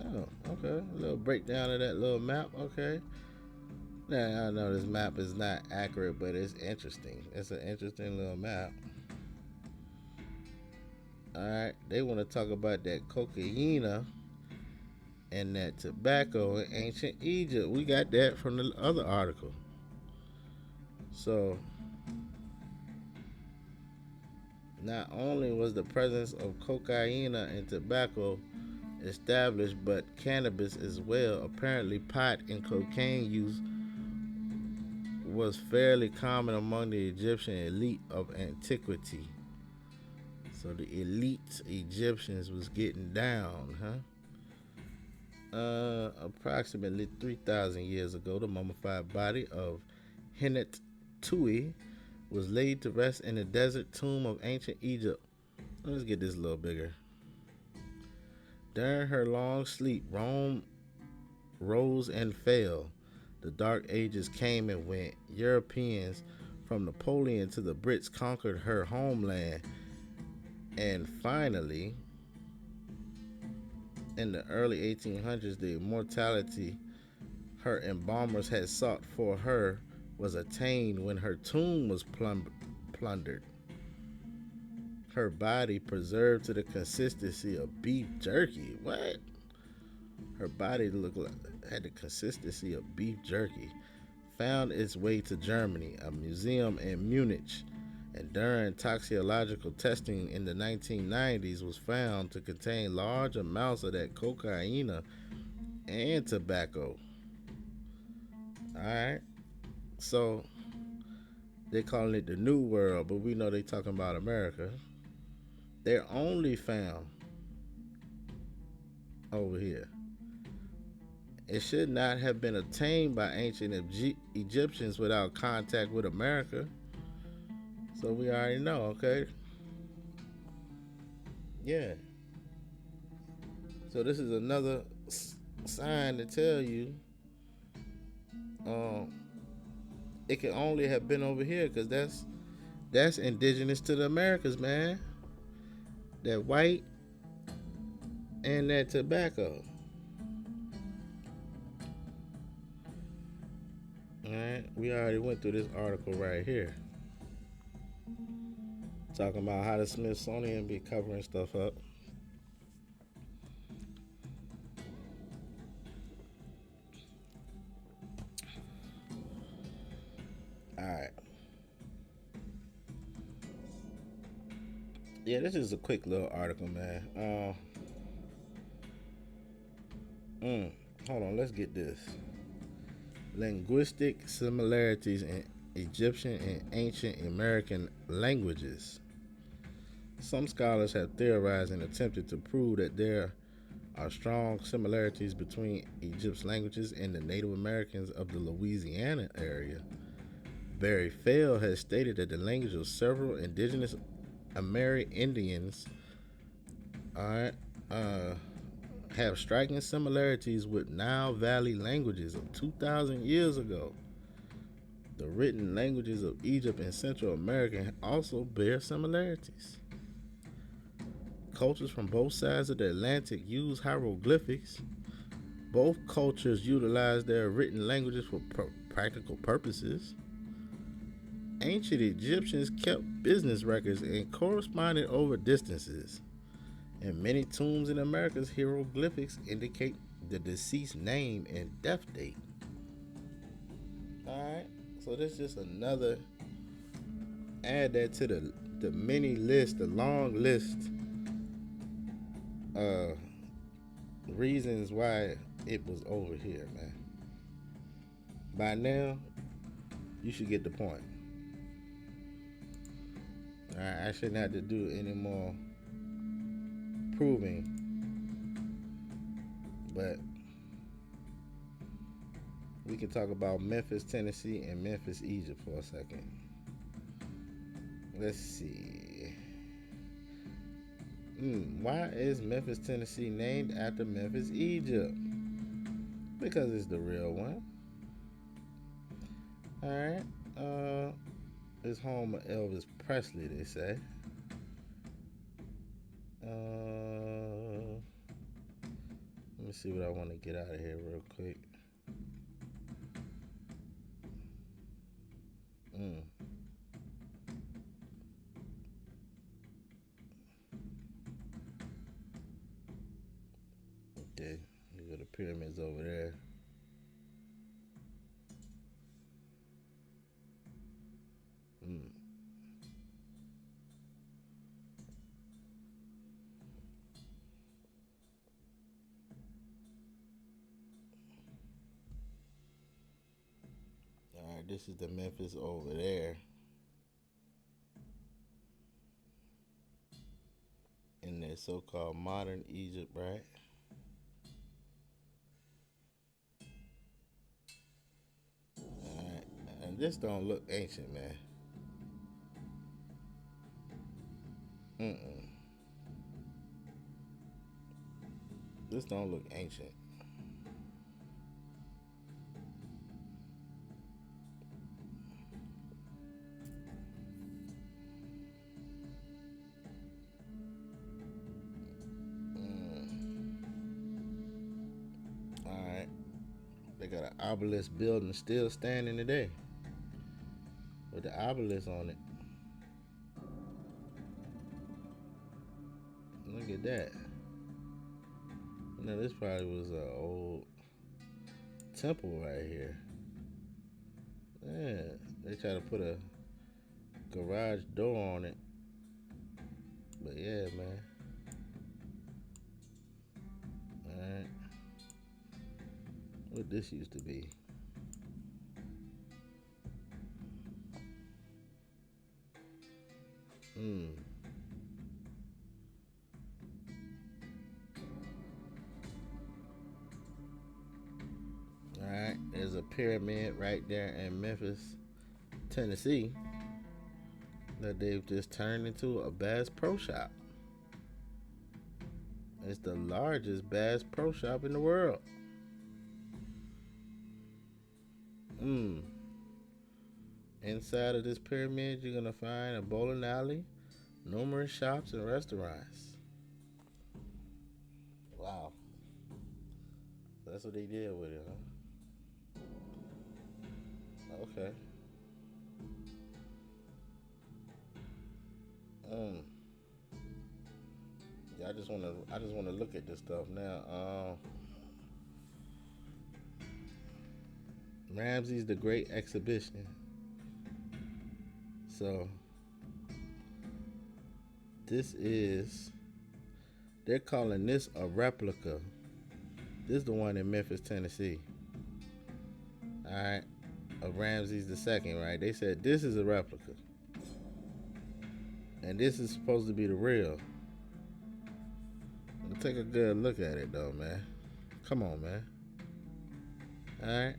Oh, okay. A little breakdown of that little map. Okay. Now, I know this map is not accurate, but it's interesting. It's an interesting little map. Alright, they want to talk about that cocaine and that tobacco in ancient Egypt. We got that from the other article. So, not only was the presence of cocaine and tobacco established, but cannabis as well. Apparently, pot and cocaine use was fairly common among the Egyptian elite of antiquity. So the elite Egyptians was getting down, huh? Approximately 3,000 years ago, the mummified body of Hennet Tui was laid to rest in the desert tomb of ancient Egypt. Let's get this a little bigger. During her long sleep, Rome rose and fell. The Dark Ages came and went. Europeans, from Napoleon to the Brits, conquered her homeland. And finally, in the early 1800s, the immortality her embalmers had sought for her was attained when her tomb was plundered. Her body preserved to the consistency of beef jerky. What? Her body had the consistency of beef jerky. Found its way to Germany, a museum in Munich, and during toxicological testing in the 1990s was found to contain large amounts of that cocaine and tobacco. Alright, so they're calling it the New World, but we know they're talking about America. They're only found over here. It should not have been attained by ancient Egyptians without contact with America. So we already know, okay? Yeah. So this is another sign to tell you um, it can only have been over here because that's indigenous to the Americas, man. That white and that tobacco. All right, we already went through this article right here, talking about how the Smithsonian be covering stuff up. All right. Yeah, this is a quick little article, man. Hold on, let's get this. Linguistic similarities in Egyptian and ancient American languages. Some scholars have theorized and attempted to prove that there are strong similarities between Egypt's languages and the Native Americans of the Louisiana area. Barry Fell has stated that the language of several indigenous Amerindians are, have striking similarities with Nile Valley languages of 2,000 years ago. The written languages of Egypt and Central America also bear similarities. Cultures from both sides of the Atlantic use hieroglyphics. Both cultures utilize their written languages for practical purposes. Ancient Egyptians kept business records and corresponded over distances. In many tombs in America's hieroglyphics indicate the deceased name and death date. Alright, so this is just another, add that to the mini list, the long list reasons why it was over here, man. By now, you should get the point. Alright, I shouldn't have to do any more proving, but we can talk about Memphis, Tennessee, and Memphis, Egypt for a second. Let's see. Why is Memphis, Tennessee named after Memphis, Egypt? Because it's the real one. Alright. It's home of Elvis Presley, they say. Let me see what I want to get out of here real quick. Okay, you got the pyramids over there. Alright, this is the Memphis over there. In the so-called modern Egypt, right? Alright, and this don't look ancient, man. This don't look ancient. Alright. They got an obelisk building still standing today. With the obelisk on it. Look at that. Now this probably was an old temple right here. Yeah, they try to put a garage door on it. But yeah, man. Alright. What this used to be. there's a pyramid right there in Memphis, Tennessee, that they've just turned into a Bass Pro Shop. It's the largest Bass Pro Shop in the world. Mm. Inside of this pyramid, you're gonna find a bowling alley, numerous shops and restaurants. Wow, that's what they did with it, huh? Okay. Mm. Yeah, I just wanna look at this stuff now. Ramsey's the Great Exhibition. So this is they're calling this a replica. This is the one in Memphis, Tennessee. All right, of Ramses the second. Right? They said this is a replica, and this is supposed to be the real. Take a good look at it though, man. Come on, man. All right.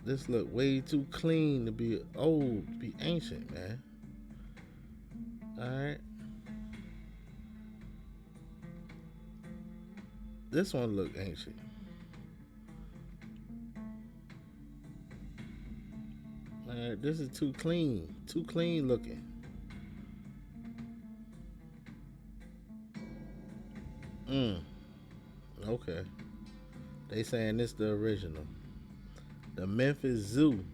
This look way too clean to be old, to be ancient, man. All right. This one look ancient. All right. This is too clean looking. Mm. Okay. They saying this the original. The Memphis Zoo.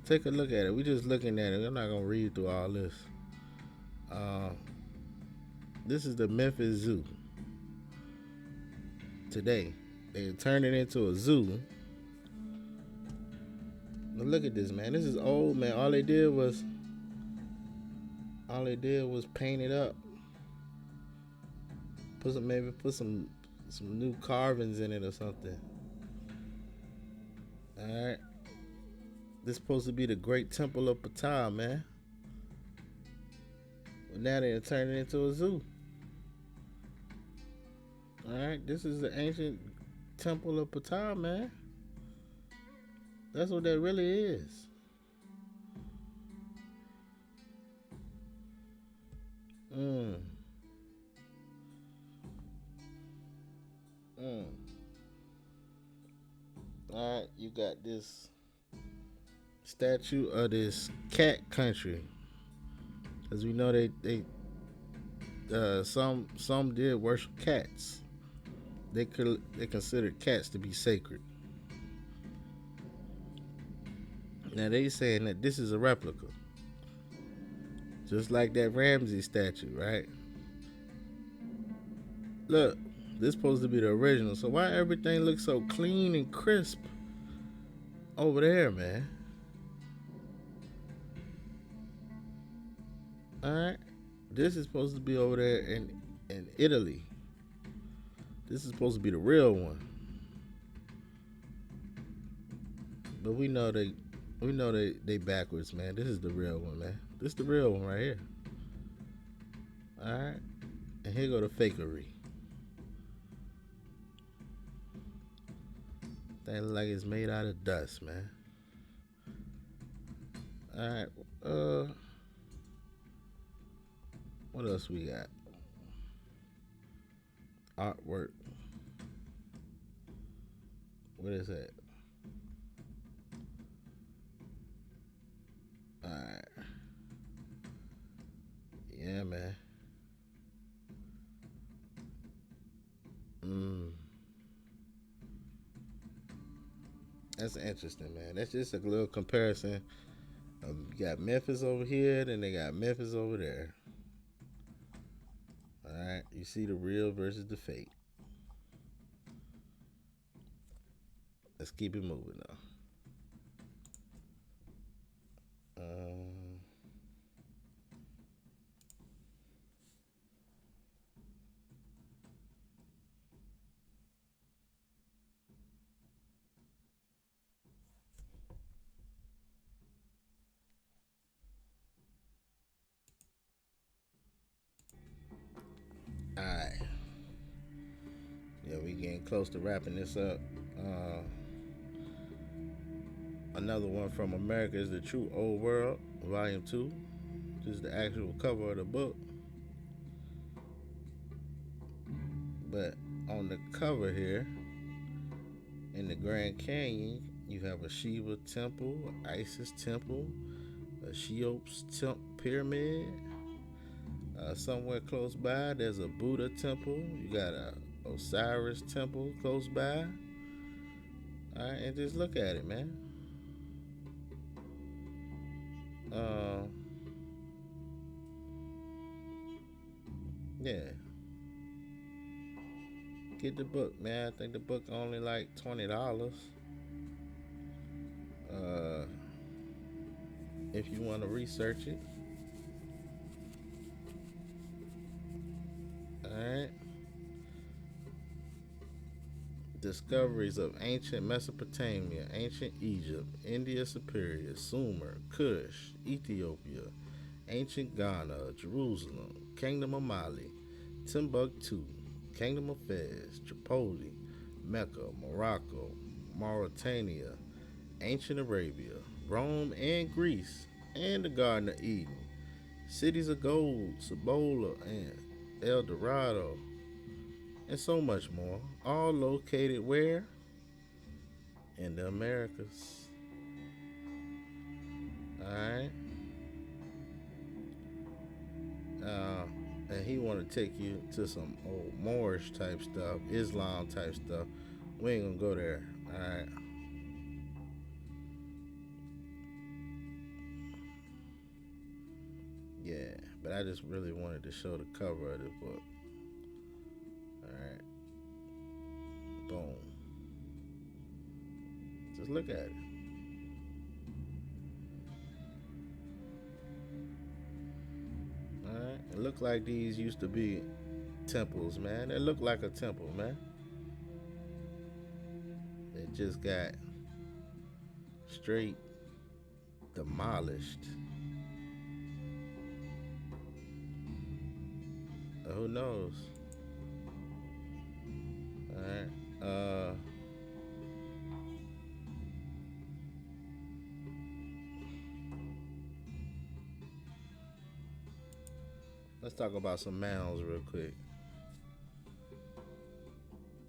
Take a look at it. We just looking at it. I'm not gonna read through all this. Uh, this is the Memphis Zoo. Today, they turned it into a zoo. Now look at this, man. This is old, man. All they did was paint it up. Put some new carvings in it or something. All right. This is supposed to be the Great Temple of Ptah, man. But now they're turning it into a zoo. All right. This is the ancient Temple of Ptah, man. That's what that really is. Mm. Mm. All right. You got this statue of this cat country, as we know some did worship cats. They considered cats to be sacred. Now they saying that this is a replica, just like that Ramsey statue, right? Look, this supposed to be the original. So why everything looks so clean and crisp over there, man? All right, this is supposed to be over there in Italy. This is supposed to be the real one, but we know they backwards, man. This is the real one, man. This is the real one right here. All right, and here go the fakery. That look like it's made out of dust, man. All right, what else we got? Artwork. What is that? All right, yeah, man. Mm. That's interesting, man. That's just a little comparison. You got Memphis over here, then they got Memphis over there. All right, you see the real versus the fake. Let's keep it moving now. Um, all right, yeah, we getting close to wrapping this up. Uh, Another one from America is The True Old World, Volume 2. This is the actual cover of the book. But on the cover here, in the Grand Canyon, you have a Shiva temple, Isis temple, a Cheops pyramid. Somewhere close by, there's a Buddha temple. You got a Osiris temple close by. All right, and just look at it, man. Uh, yeah. Get the book, man. I think the book only like $20. Uh, if you want to research it. All right. Discoveries of ancient Mesopotamia, ancient Egypt, India Superior, Sumer, Kush, Ethiopia, ancient Ghana, Jerusalem, Kingdom of Mali, Timbuktu, Kingdom of Fez, Tripoli, Mecca, Morocco, Mauritania, ancient Arabia, Rome and Greece, and the Garden of Eden, cities of gold, Cibola, and El Dorado, and so much more, all located where? In the Americas. Alright. And he want to take you to some old Moorish type stuff, Islam type stuff. We ain't gonna go there. Alright. Yeah, but I just really wanted to show the cover of this book. Alright. Boom. Just look at it. Alright. It looked like these used to be temples, man. It looked like a temple, man. It just got straight demolished. Who knows? Alright. Let's talk about some mounds real quick.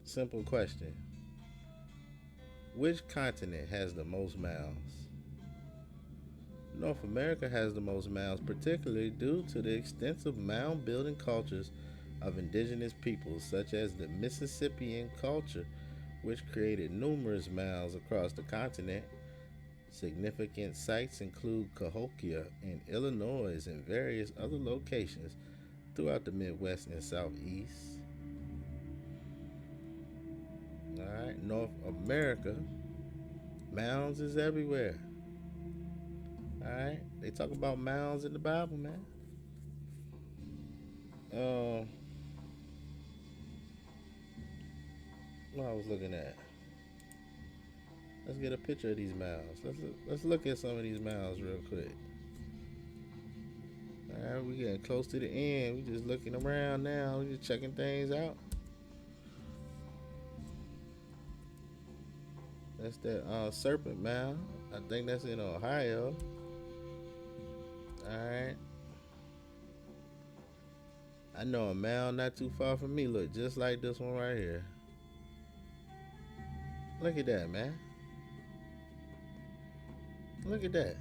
Simple question. Which continent has the most mounds? North America has the most mounds, particularly due to the extensive mound building cultures of indigenous peoples, such as the Mississippian culture, which created numerous mounds across the continent. Significant sites include Cahokia in Illinois and various other locations throughout the Midwest and Southeast. Alright, North America, mounds is everywhere. Alright, they talk about mounds in the Bible, man. What I was looking at. Let's get a picture of these mounds. Let's look at some of these mounds real quick. Alright, we getting close to the end. We just looking around now. We just checking things out. That's that Serpent Mound. I think that's in Ohio. Alright. I know a mound not too far from me look just like this one right here. Look at that, man. Look at that.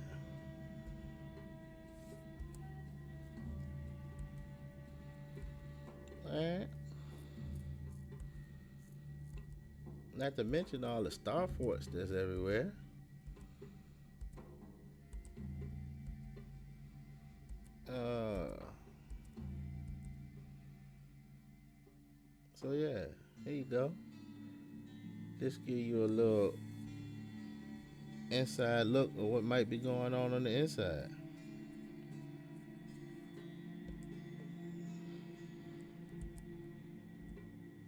Alright. Not to mention all the star forts that's everywhere. So yeah, here you go. This give you a little inside look of what might be going on the inside.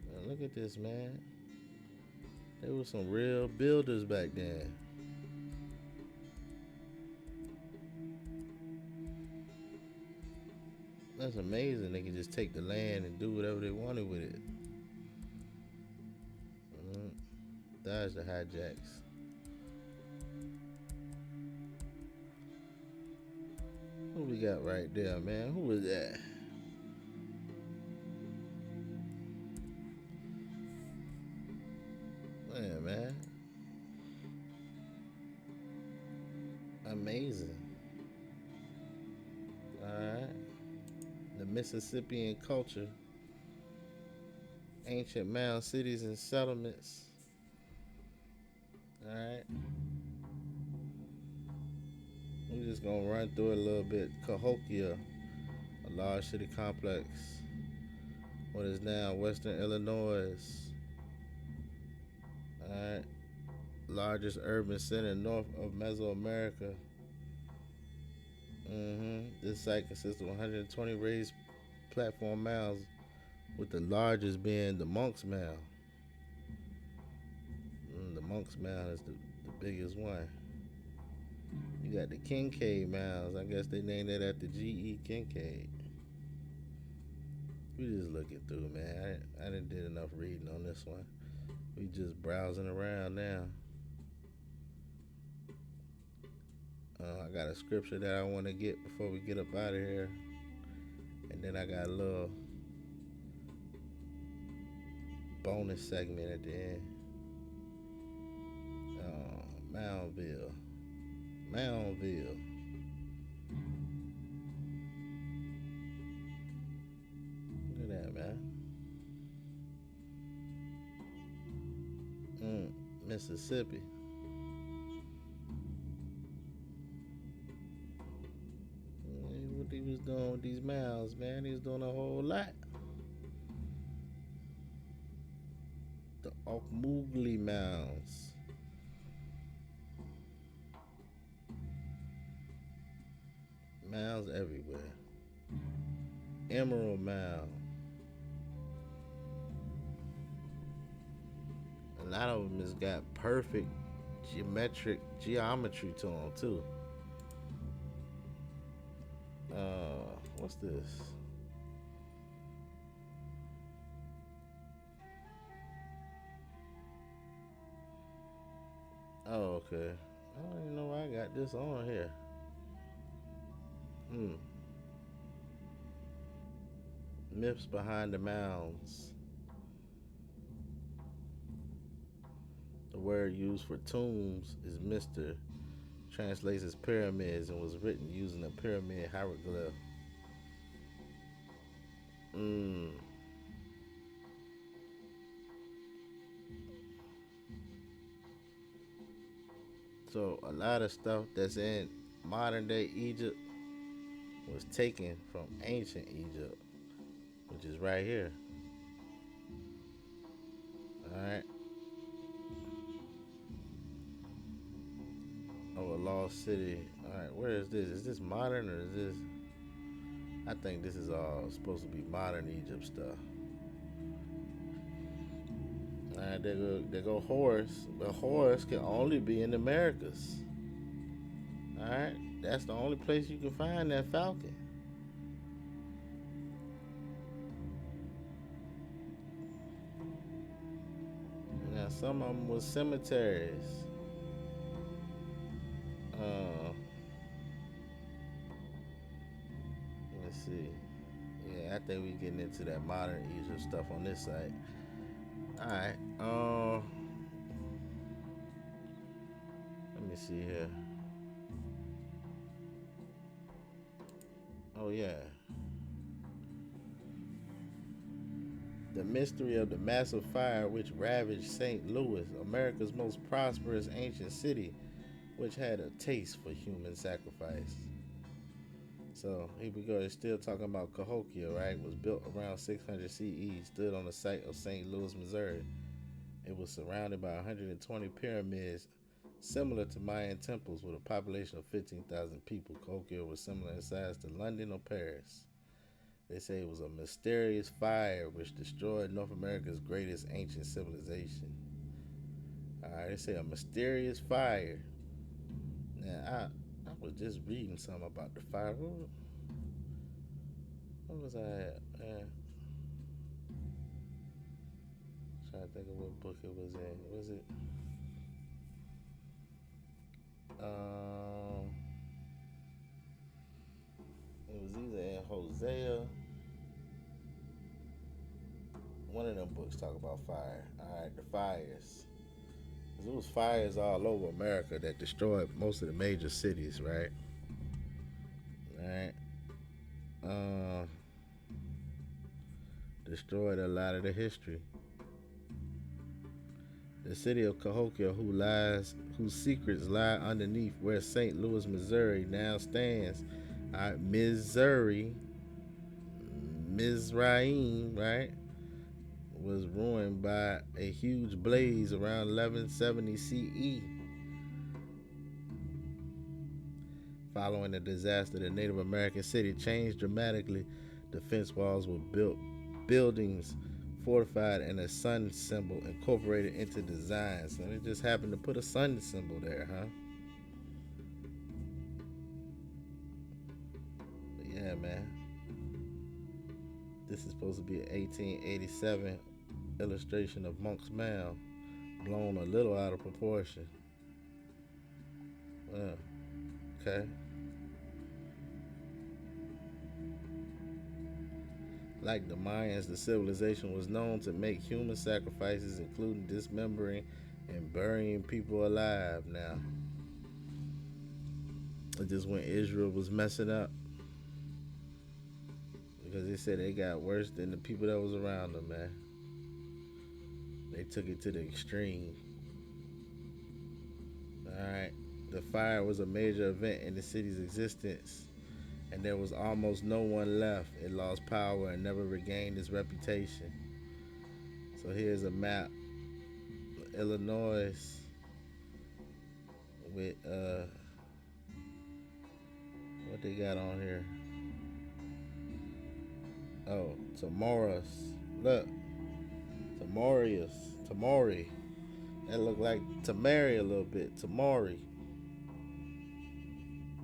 Now look at this, man. There were some real builders back then. That's amazing. They can just take the land and do whatever they wanted with it. dodge the hijacks. Who we got right there, man? Who was that? Man. Amazing. Alright. The Mississippian culture, ancient mound cities and settlements. Alright. We're just gonna run through it a little bit. Cahokia, a large city complex, what is now Western Illinois. Alright. Largest urban center north of Mesoamerica. This site consists of 120 raised platform mounds, with the largest being the Monk's Mound. The Monk's Mound is the biggest one. You got the Kincaid Mounds. I guess they named that after G.E. Kincaid. We just looking through, man. I didn't did enough reading on this one. We just browsing around now. I got a scripture that I want to get before we get up out of here. And then I got a little bonus segment at the end. Moundville. Look at that, man. Mississippi. What he was doing with these mounds, man. He was doing a whole lot. The Okmulgee Mounds. Mounds everywhere. Emerald Mound. A lot of them has got perfect geometry to them too. What's this? Oh, okay. I don't even know why I got this on here. Myths behind the mounds. The word used for tombs is Mister, translates as pyramids, and was written using a pyramid hieroglyph. So a lot of stuff that's in modern day Egypt was taken from ancient Egypt, which is right here. Alright. Oh, a lost city. Alright, where is this? Is this modern or is this? I think this is all supposed to be modern Egypt stuff. Alright, there go Horus. But Horus can only be in the Americas. Alright, that's the only place you can find that falcon. Now, some of them was cemeteries. Let's see. Yeah, I think we getting into that modern Egypt stuff on this site. Alright. Let me see here. Oh yeah. The mystery of the massive fire which ravaged St. Louis, America's most prosperous ancient city, which had a taste for human sacrifice. So here we go. It's still talking about Cahokia, right? It was built around 600 CE, stood on the site of St. Louis, Missouri. It was surrounded by 120 pyramids, similar to Mayan temples, with a population of 15,000 people. Cahokia was similar in size to London or Paris. They say it was a mysterious fire which destroyed North America's greatest ancient civilization. Alright, they say a mysterious fire. Now, I was just reading something about the fire. What was I at? Trying to think of what book it was in. Was it? Um, it was either in Hosea. One of them books talk about fire. All right, the fires. 'Cause it was fires all over America that destroyed most of the major cities, right? Right. Uh, destroyed a lot of the history. The city of Cahokia, whose secrets lie underneath where St. Louis, Missouri now stands. All right, Missouri, Mizraim, right, was ruined by a huge blaze around 1170 CE. Following the disaster, the Native American city changed dramatically. The fence walls were built, buildings fortified, and a sun symbol incorporated into designs. So they just happened to put a sun symbol there, huh? But yeah, man. This is supposed to be an 1887 illustration of Monk's Mound, blown a little out of proportion. Yeah, okay. Like the Mayans, the civilization was known to make human sacrifices, including dismembering and burying people alive. Now, it's just when Israel was messing up because they said they got worse than the people that was around them, man. They took it to the extreme. All right. The fire was a major event in the city's existence, and there was almost no one left. It lost power and never regained its reputation. So here's a map of Illinois with what they got on here. Oh, Tamoras. Look, Tamorius. Tamori. That look like Tamari a little bit. Tamori.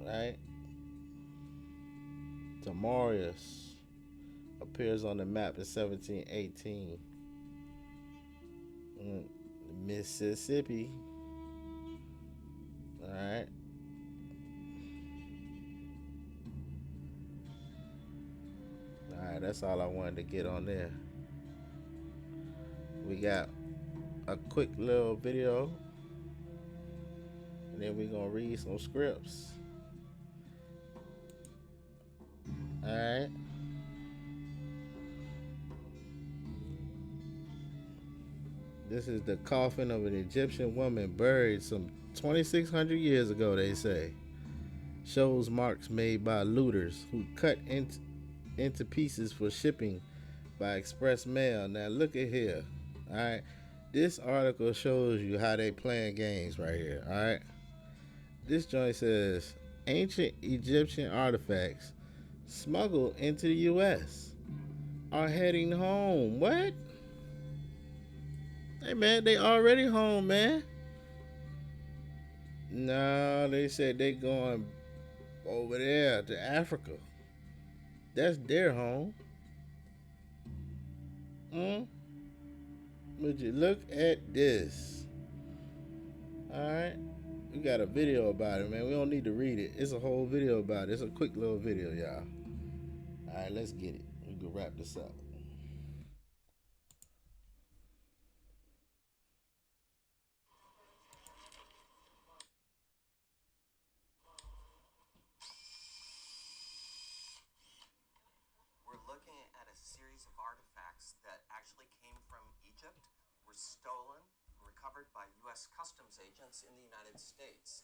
Right? Tamorius appears on the map in 1718. Mm, Mississippi. Alright. Alright, that's all I wanted to get on there. We got a quick little video, and then we're gonna read some scripts. Alright. This is the coffin of an Egyptian woman buried some 2,600 years ago, they say. Shows marks made by looters who cut into pieces for shipping by express mail. Now, look at here. All right. This article shows you how they playing games right here. All right. This joint says ancient Egyptian artifacts smuggled into the U.S. are heading home. What? Hey, man, they already home, man. No, they said they going over there to Africa. That's their home. Mm? Would you look at this? Alright. We got a video about it, man. We don't need to read it. It's a whole video about it. It's a quick little video, y'all. Alright, let's get it. We can wrap this up. We're looking at a series of artifacts that actually came from Egypt, were stolen, recovered by U.S. customs agents in the United States.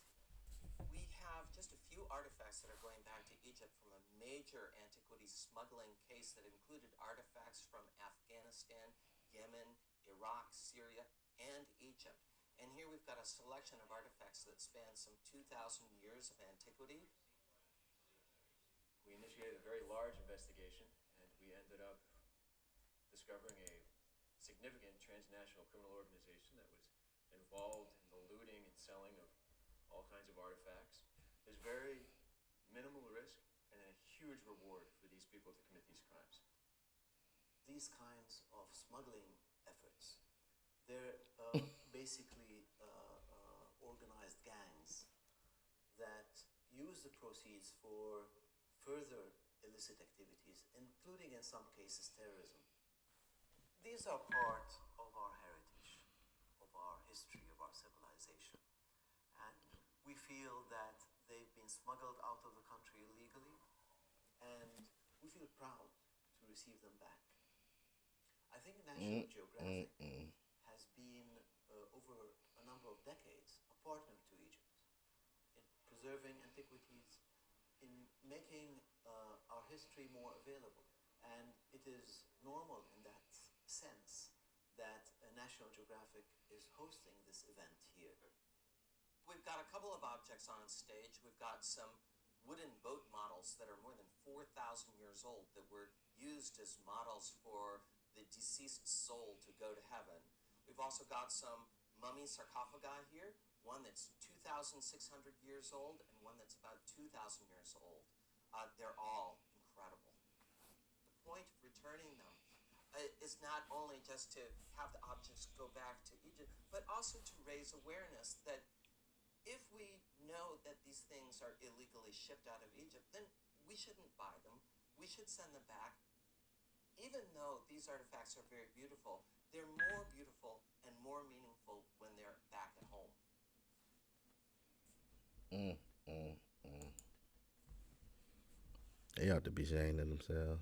We have just a few artifacts that are going back to Egypt from a major antiquities smuggling case that included artifacts from Afghanistan, Yemen, Iraq, Syria, and Egypt. And here we've got a selection of artifacts that span some 2,000 years of antiquity. We initiated a very large investigation, and we ended up discovering a significant transnational criminal organization that was involved in the looting and selling of all kinds of artifacts. There's very minimal risk and a huge reward for these people to commit these crimes. These kinds of smuggling efforts, they're basically organized gangs use the proceeds for further illicit activities, including in some cases terrorism. These are part of our heritage, of our history, of our civilization. And we feel that they've been smuggled out of the country illegally, and we feel proud to receive them back. I think National Geographic has been, over a number of decades, a partner to Egypt in preserving antiquities, in making our history more available. And it is normal in that sense that National Geographic is hosting this event here. We've got a couple of objects on stage. We've got some wooden boat models that are more than 4,000 years old that were used as models for the deceased soul to go to heaven. We've also got some mummy sarcophagi here, one that's 2,600 years old and one that's about 2,000 years old. They're all incredible. The point of returning them is not only just to have the objects go back to Egypt, but also to raise awareness that if we know that these things are illegally shipped out of Egypt, then we shouldn't buy them. We should send them back. Even though these artifacts are very beautiful, they're more beautiful and more meaningful when they're back at home. They ought to be ashamed of themselves.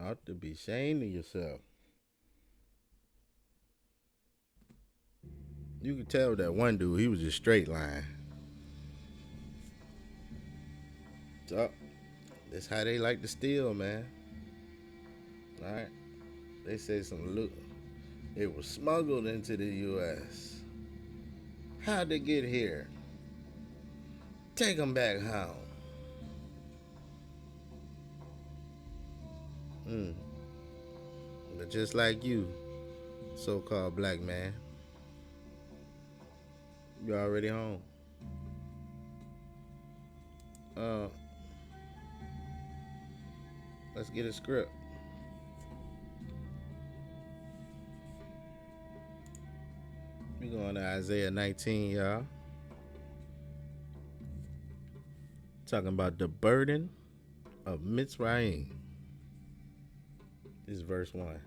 Ought to be ashamed of yourself. You could tell that one dude, he was just straight line. So, that's how they like to steal, man. Alright? They say some loot. It was smuggled into the U.S. How'd they get here? Take them back home. But just like you, so-called black man, you're already home. Let's get a script. We going to Isaiah 19, y'all. Talking about the burden of Mizraim. This is verse 1.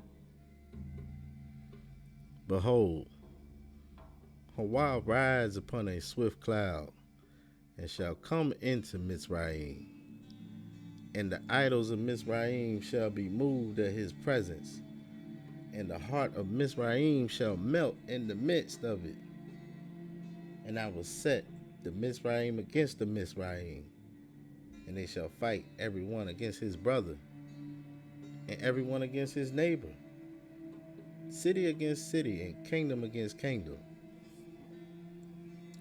Behold, Hawa rides upon a swift cloud, and shall come into Mizraim. And the idols of Mizraim shall be moved at his presence, and the heart of Mizraim shall melt in the midst of it. And I will set the Mizraim against the Mizraim, and they shall fight every one against his brother, and every one against his neighbor, city against city, and kingdom against kingdom.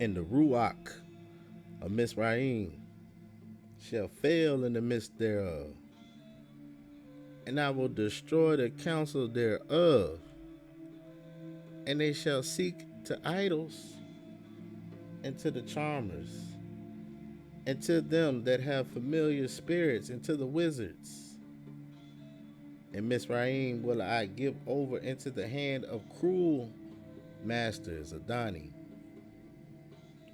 And the Ruach of Mizraim shall fail in the midst thereof, and I will destroy the counsel thereof, and they shall seek to idols, and to the charmers, and to them that have familiar spirits, and to the wizards. And Mizraim will I give over into the hand of cruel masters, Adani,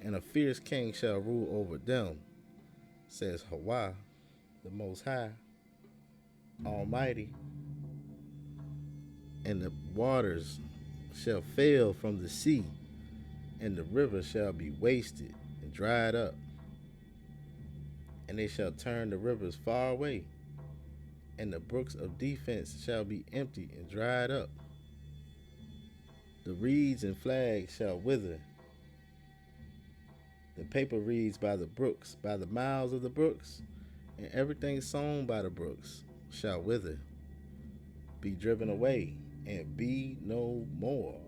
and a fierce king shall rule over them, says Hawa, the Most High, Almighty. And the waters shall fail from the sea, and the river shall be wasted and dried up, and they shall turn the rivers far away, and the brooks of defense shall be empty and dried up. The reeds and flags shall wither, the paper reeds by the brooks, by the mouths of the brooks, and everything sown by the brooks shall wither, be driven away, and be no more.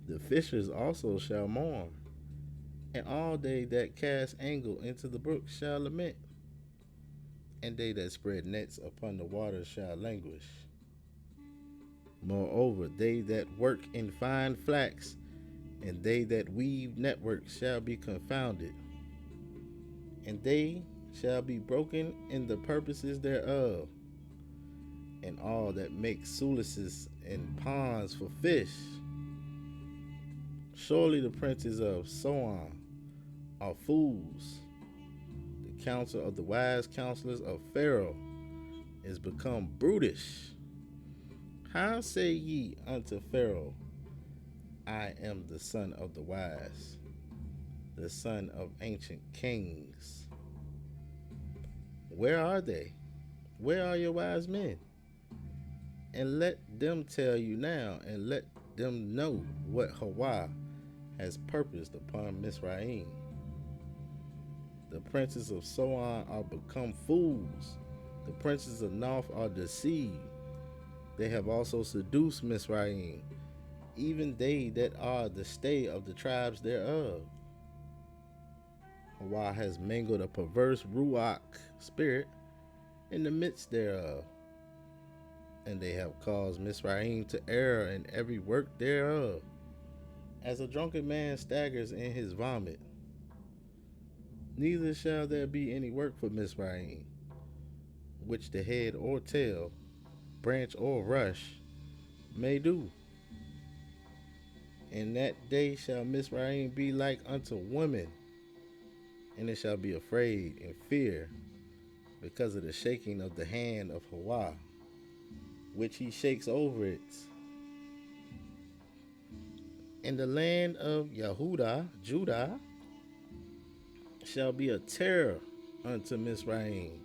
The fishers also shall mourn, and all they that cast angle into the brook shall lament, and they that spread nets upon the waters shall languish. Moreover, they that work in fine flax, and they that weave network shall be confounded, and they shall be broken in the purposes thereof, and all that make sluices and ponds for fish Surely the princes of Soan are fools. The counsel of the wise counselors of Pharaoh is become brutish. How say ye unto Pharaoh, I am the son of the wise, the son of ancient kings? Where are they? Where are your wise men? And let them tell you now, and let them know what Hawa has purposed upon Mizraim. The princes of Soan are become fools. The princes of North are deceived. They have also seduced Mizraim, even they that are the stay of the tribes thereof. Hawa has mingled a perverse Ruach spirit in the midst thereof, and they have caused Mizraim to err in every work thereof. As a drunken man staggers in his vomit, neither shall there be any work for Mizraim, which the head or tail, branch or rush, may do. In that day shall Mizraim be like unto women, and it shall be afraid and fear because of the shaking of the hand of Hawa, which he shakes over it. In the land of Yehudah, Judah, shall be a terror unto Mizraim.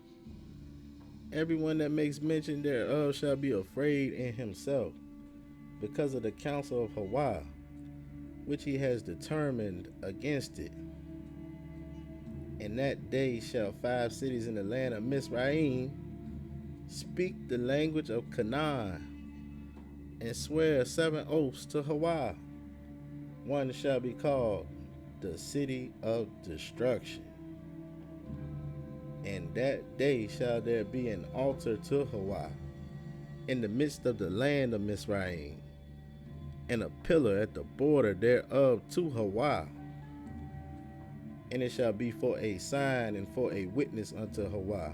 Everyone that makes mention thereof shall be afraid in himself, because of the counsel of Hawa, which he has determined against it. In that day shall 5 cities in the land of Mizraim speak the language of Canaan, and swear 7 oaths to Hawa. One shall be called the city of destruction. In that day shall there be an altar to Hawa in the midst of the land of Mizraim, and a pillar at the border thereof to Hawa. And it shall be for a sign and for a witness unto Hawa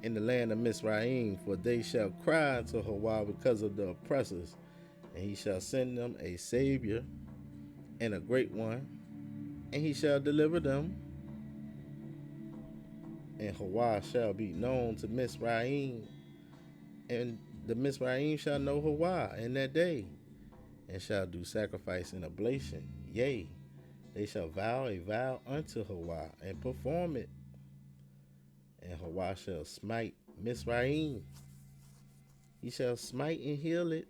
in the land of Mizraim, for they shall cry unto Hawa because of the oppressors, and he shall send them a Savior and a great one, and he shall deliver them. And Hawa shall be known to Mizraim, and the Mizraim shall know Hawa in that day, and shall do sacrifice and oblation. Yea, they shall vow a vow unto Hawa and perform it. And Hawa shall smite Mizraim. He shall smite and heal it,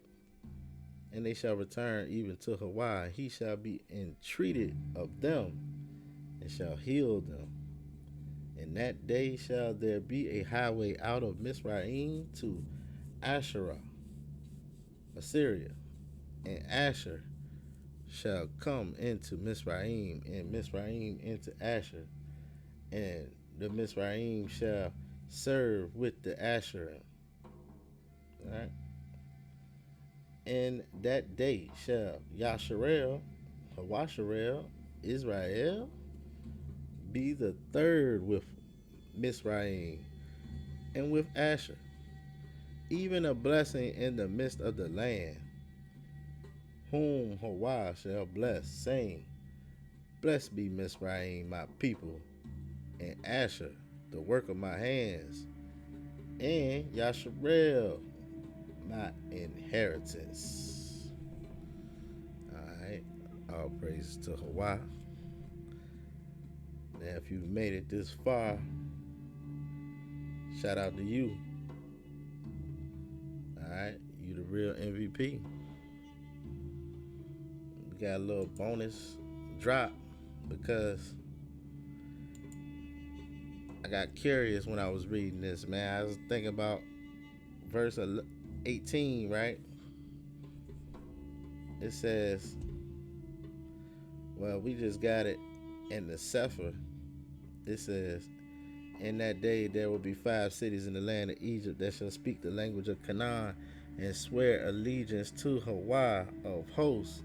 and they shall return even to Hawa. He shall be entreated of them, and shall heal them. In that day shall there be a highway out of Mizraim to Asherah, Assyria, and Asher shall come into Mizraim, and Mizraim into Asher, and the Mizraim shall serve with the Asher. All right. In that day shall Yasharel, Hawasharel, Israel, be the third with Mizraim and with Asher, even a blessing in the midst of the land, whom Hawa shall bless, saying, Blessed be Mizraim, my people, and Asher, the work of my hands, and Yasharel, my inheritance. Alright, all praises to Hawa. Now, if you've made it this far, shout out to you. Alright, you the real MVP. We got a little bonus drop because I got curious when I was reading this, man. I was thinking about verse 18, right? It says, well, we just got it in the Sefer. It says, in that day there will be 5 cities in the land of Egypt that shall speak the language of Canaan and swear allegiance to Hawa of hosts.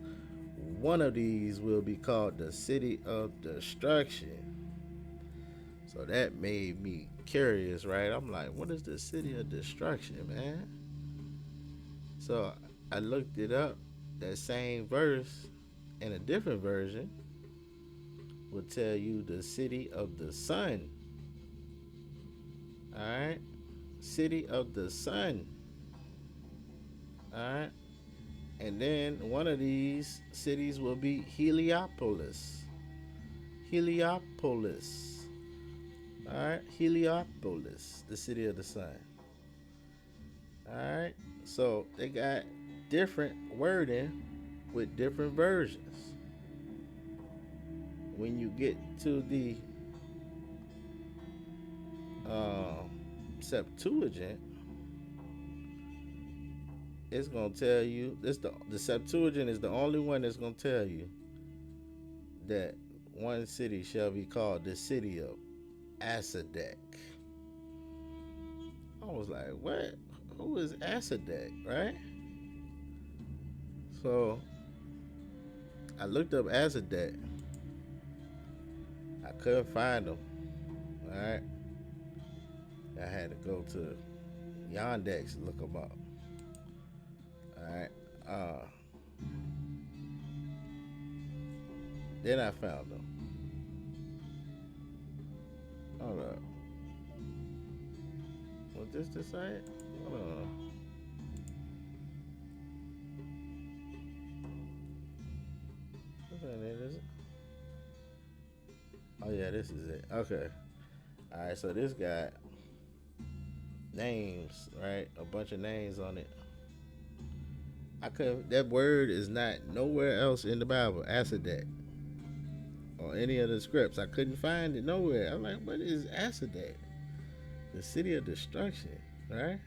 One of these will be called the city of destruction. So that made me curious, right? I'm like, what is the city of destruction, man? So I looked it up, that same verse, And a different version will tell you the city of the sun. All right, city of the sun. All right, and then one of these cities will be Heliopolis. Heliopolis. All right, Heliopolis, the city of the sun. All right, so they got different wording with different versions. When you get to the uh, Septuagint, it's gonna tell you this. The Septuagint is the only one that's gonna tell you that one city shall be called the city of Asadek. I was like, what? Who is Asadek, right? So I looked up Asadek. I couldn't find him. All right, I had to go to Yandex to look him up. All right. Then I found him. Hold up. Was this the site? Hold on. What's that name, is it? Oh yeah, this is it. Okay. Alright, so this got names, right? A bunch of names on it. I couldn't that word is not nowhere else in the Bible, Asadek. Or any of the scripts. I couldn't find it nowhere. I'm like, what is Asadek? The city of destruction, right?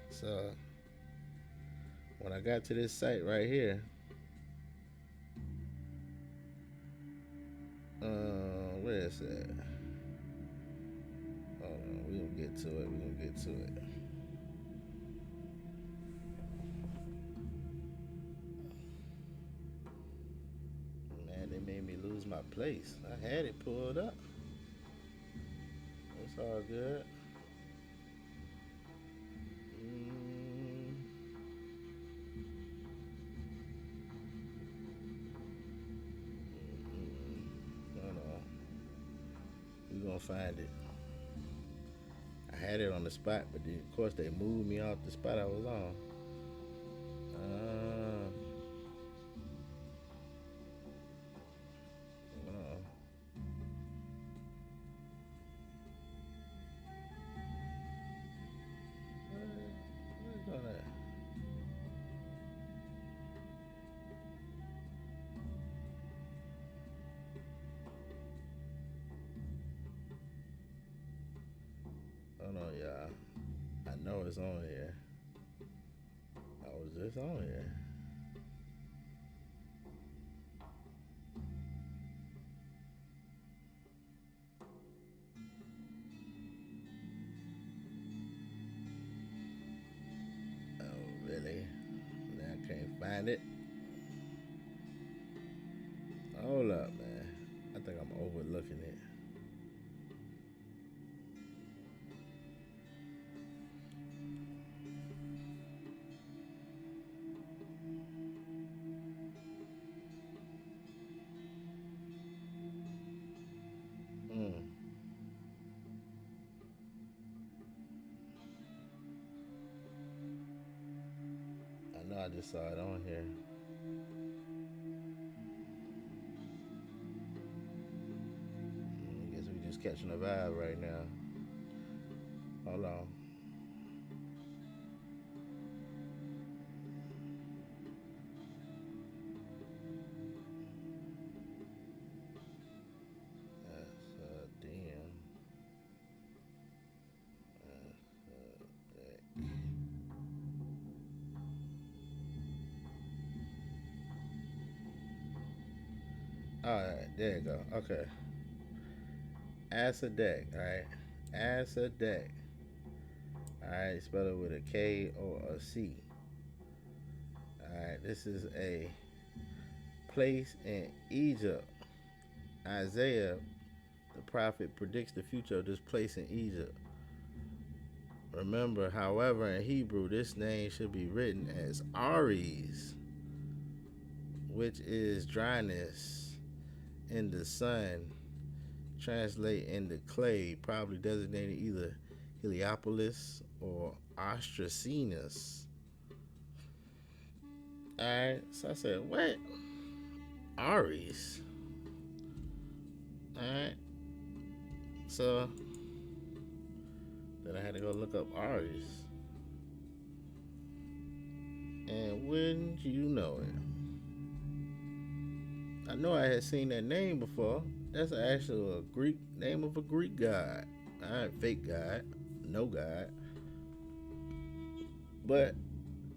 So when I got to this site right here, where is that? Hold on, we gonna get to it. We gonna get to it. Man, they made me lose my place. I had it pulled up. It's all good. Hold on. We gonna find it. I had it on the spot, but then, of course they moved me off the spot I was on. Hold on. Where's all that? Hold on, y'all. I know it's on here. I was just on here. Oh, really? Now I can't find it. Hold up, man. I think I'm overlooking it. I know I just saw it on here. I guess we just catching a vibe right now. Hold on. Damn. All right, there you go. Okay. Asadek, all right. Asadek. All right, spell it with a K or a C. All right, this is a place in Egypt. Isaiah, the prophet, predicts the future of this place in Egypt. Remember, however, in Hebrew, this name should be written as Aries. which is dryness in the sun, translate into clay, probably designated either Heliopolis or Ostracenus. Alright, so I said, what? Aries. Alright, so then I had to go look up Aries. And wouldn't you know it? I know I had seen that name before. That's actually a Greek name of a Greek god. Alright, fake god, no god. But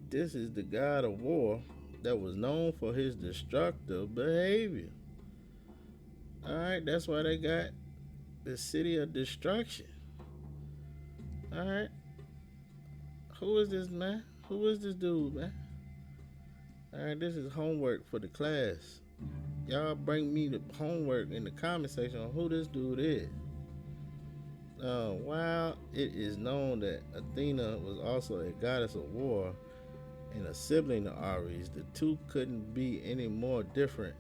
this is the god of war that was known for his destructive behavior. Alright, that's why they got the city of destruction. Alright. Who is this man? Who is this dude, man? Alright, this is homework for the class. Y'all bring me the homework in the comment section on who this dude is. While it is known that Athena was also a goddess of war and a sibling of Ares, the two couldn't be any more different.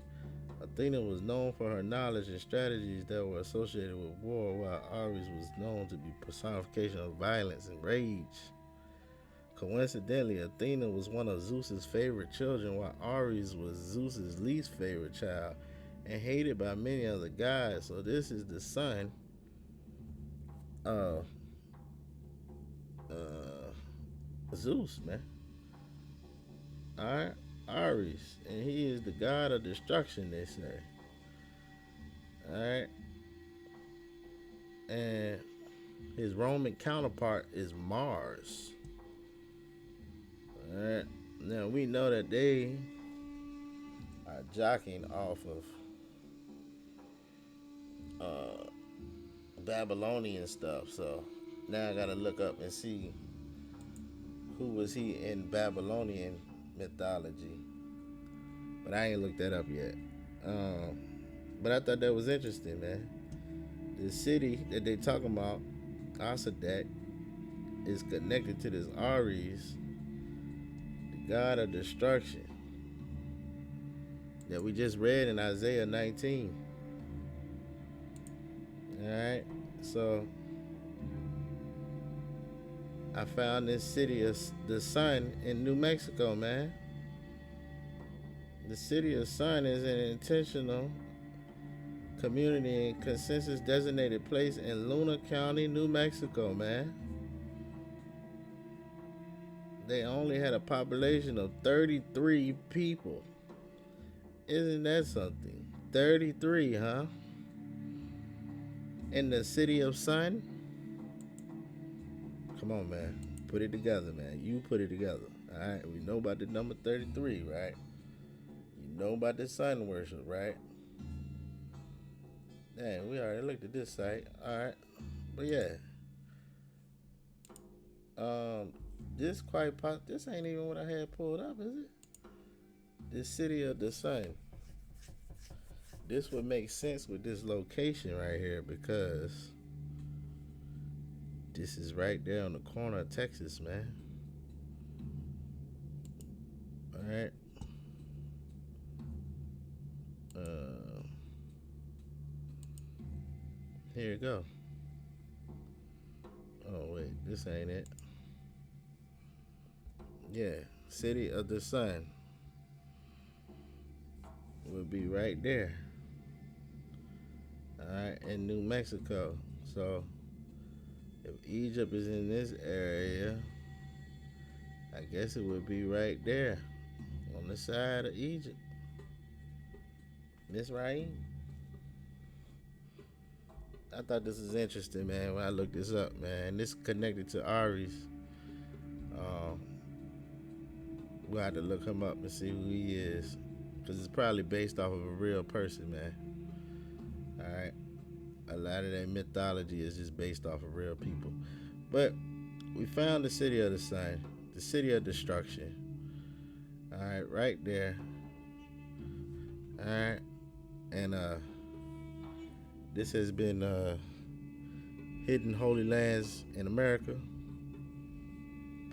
Athena was known for her knowledge and strategies that were associated with war, while Ares was known to be personification of violence and rage. Coincidentally, Athena was one of Zeus's favorite children, while Ares was Zeus's least favorite child and hated by many other gods. So this is the son of Zeus, man. Alright, Ares, and he is the god of destruction, they say. Alright, and his Roman counterpart is Mars. Alright, now we know that they are jockeying off of Babylonian stuff, so now I gotta look up and see who was he in Babylonian mythology, but I ain't looked that up yet. But I thought that was interesting, man. The city that they talking about, Asadak, is connected to this Ares, the god of destruction, that we just read in Isaiah 19. Alright, so I found this city of the sun in New Mexico, man. The city of sun is an intentional community and consensus designated place in Luna County, New Mexico, man. They only had a population of 33 people. Isn't that something? 33, huh? In the city of sun? Come on, man. Put it together, man. You put it together. Alright, we know about the number 33, right? You know about the sun worship, right? Dang, we already looked at this site. Alright. But yeah. This ain't even what I had pulled up, is it? The city of the sun. This would make sense with this location right here, because this is right there on the corner of Texas, man. Alright. Here you go. Oh wait, this ain't it. Yeah, city of the sun would be right there. Alright, in New Mexico. So if Egypt is in this area, I guess it would be right there on the side of Egypt. Mizraim. I thought this was interesting, man, when I looked this up, man. This connected to Ares. We'll have to look him up and see who he is, because it's probably based off of a real person, man. Alright. A lot of that mythology is just based off of real people. But we found the city of the sun, the city of destruction. Alright, right there. Alright. And this has been Hidden Holy Lands in America,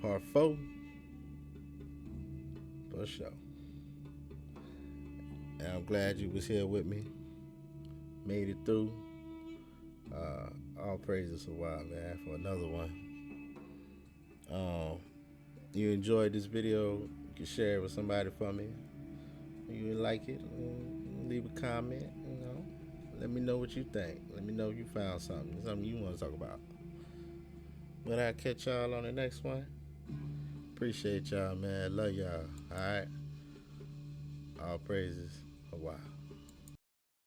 Part 4. For sure. And I'm glad you was here with me. Made it through. All praises a while, man, for another one. Um, you enjoyed this video, you can share it with somebody for me. You like it, leave a comment, Let me know what you think. Let me know if you found something you want to talk about. But I'll catch y'all on the next one. Appreciate y'all, man. Love y'all. All right. All praises. A while.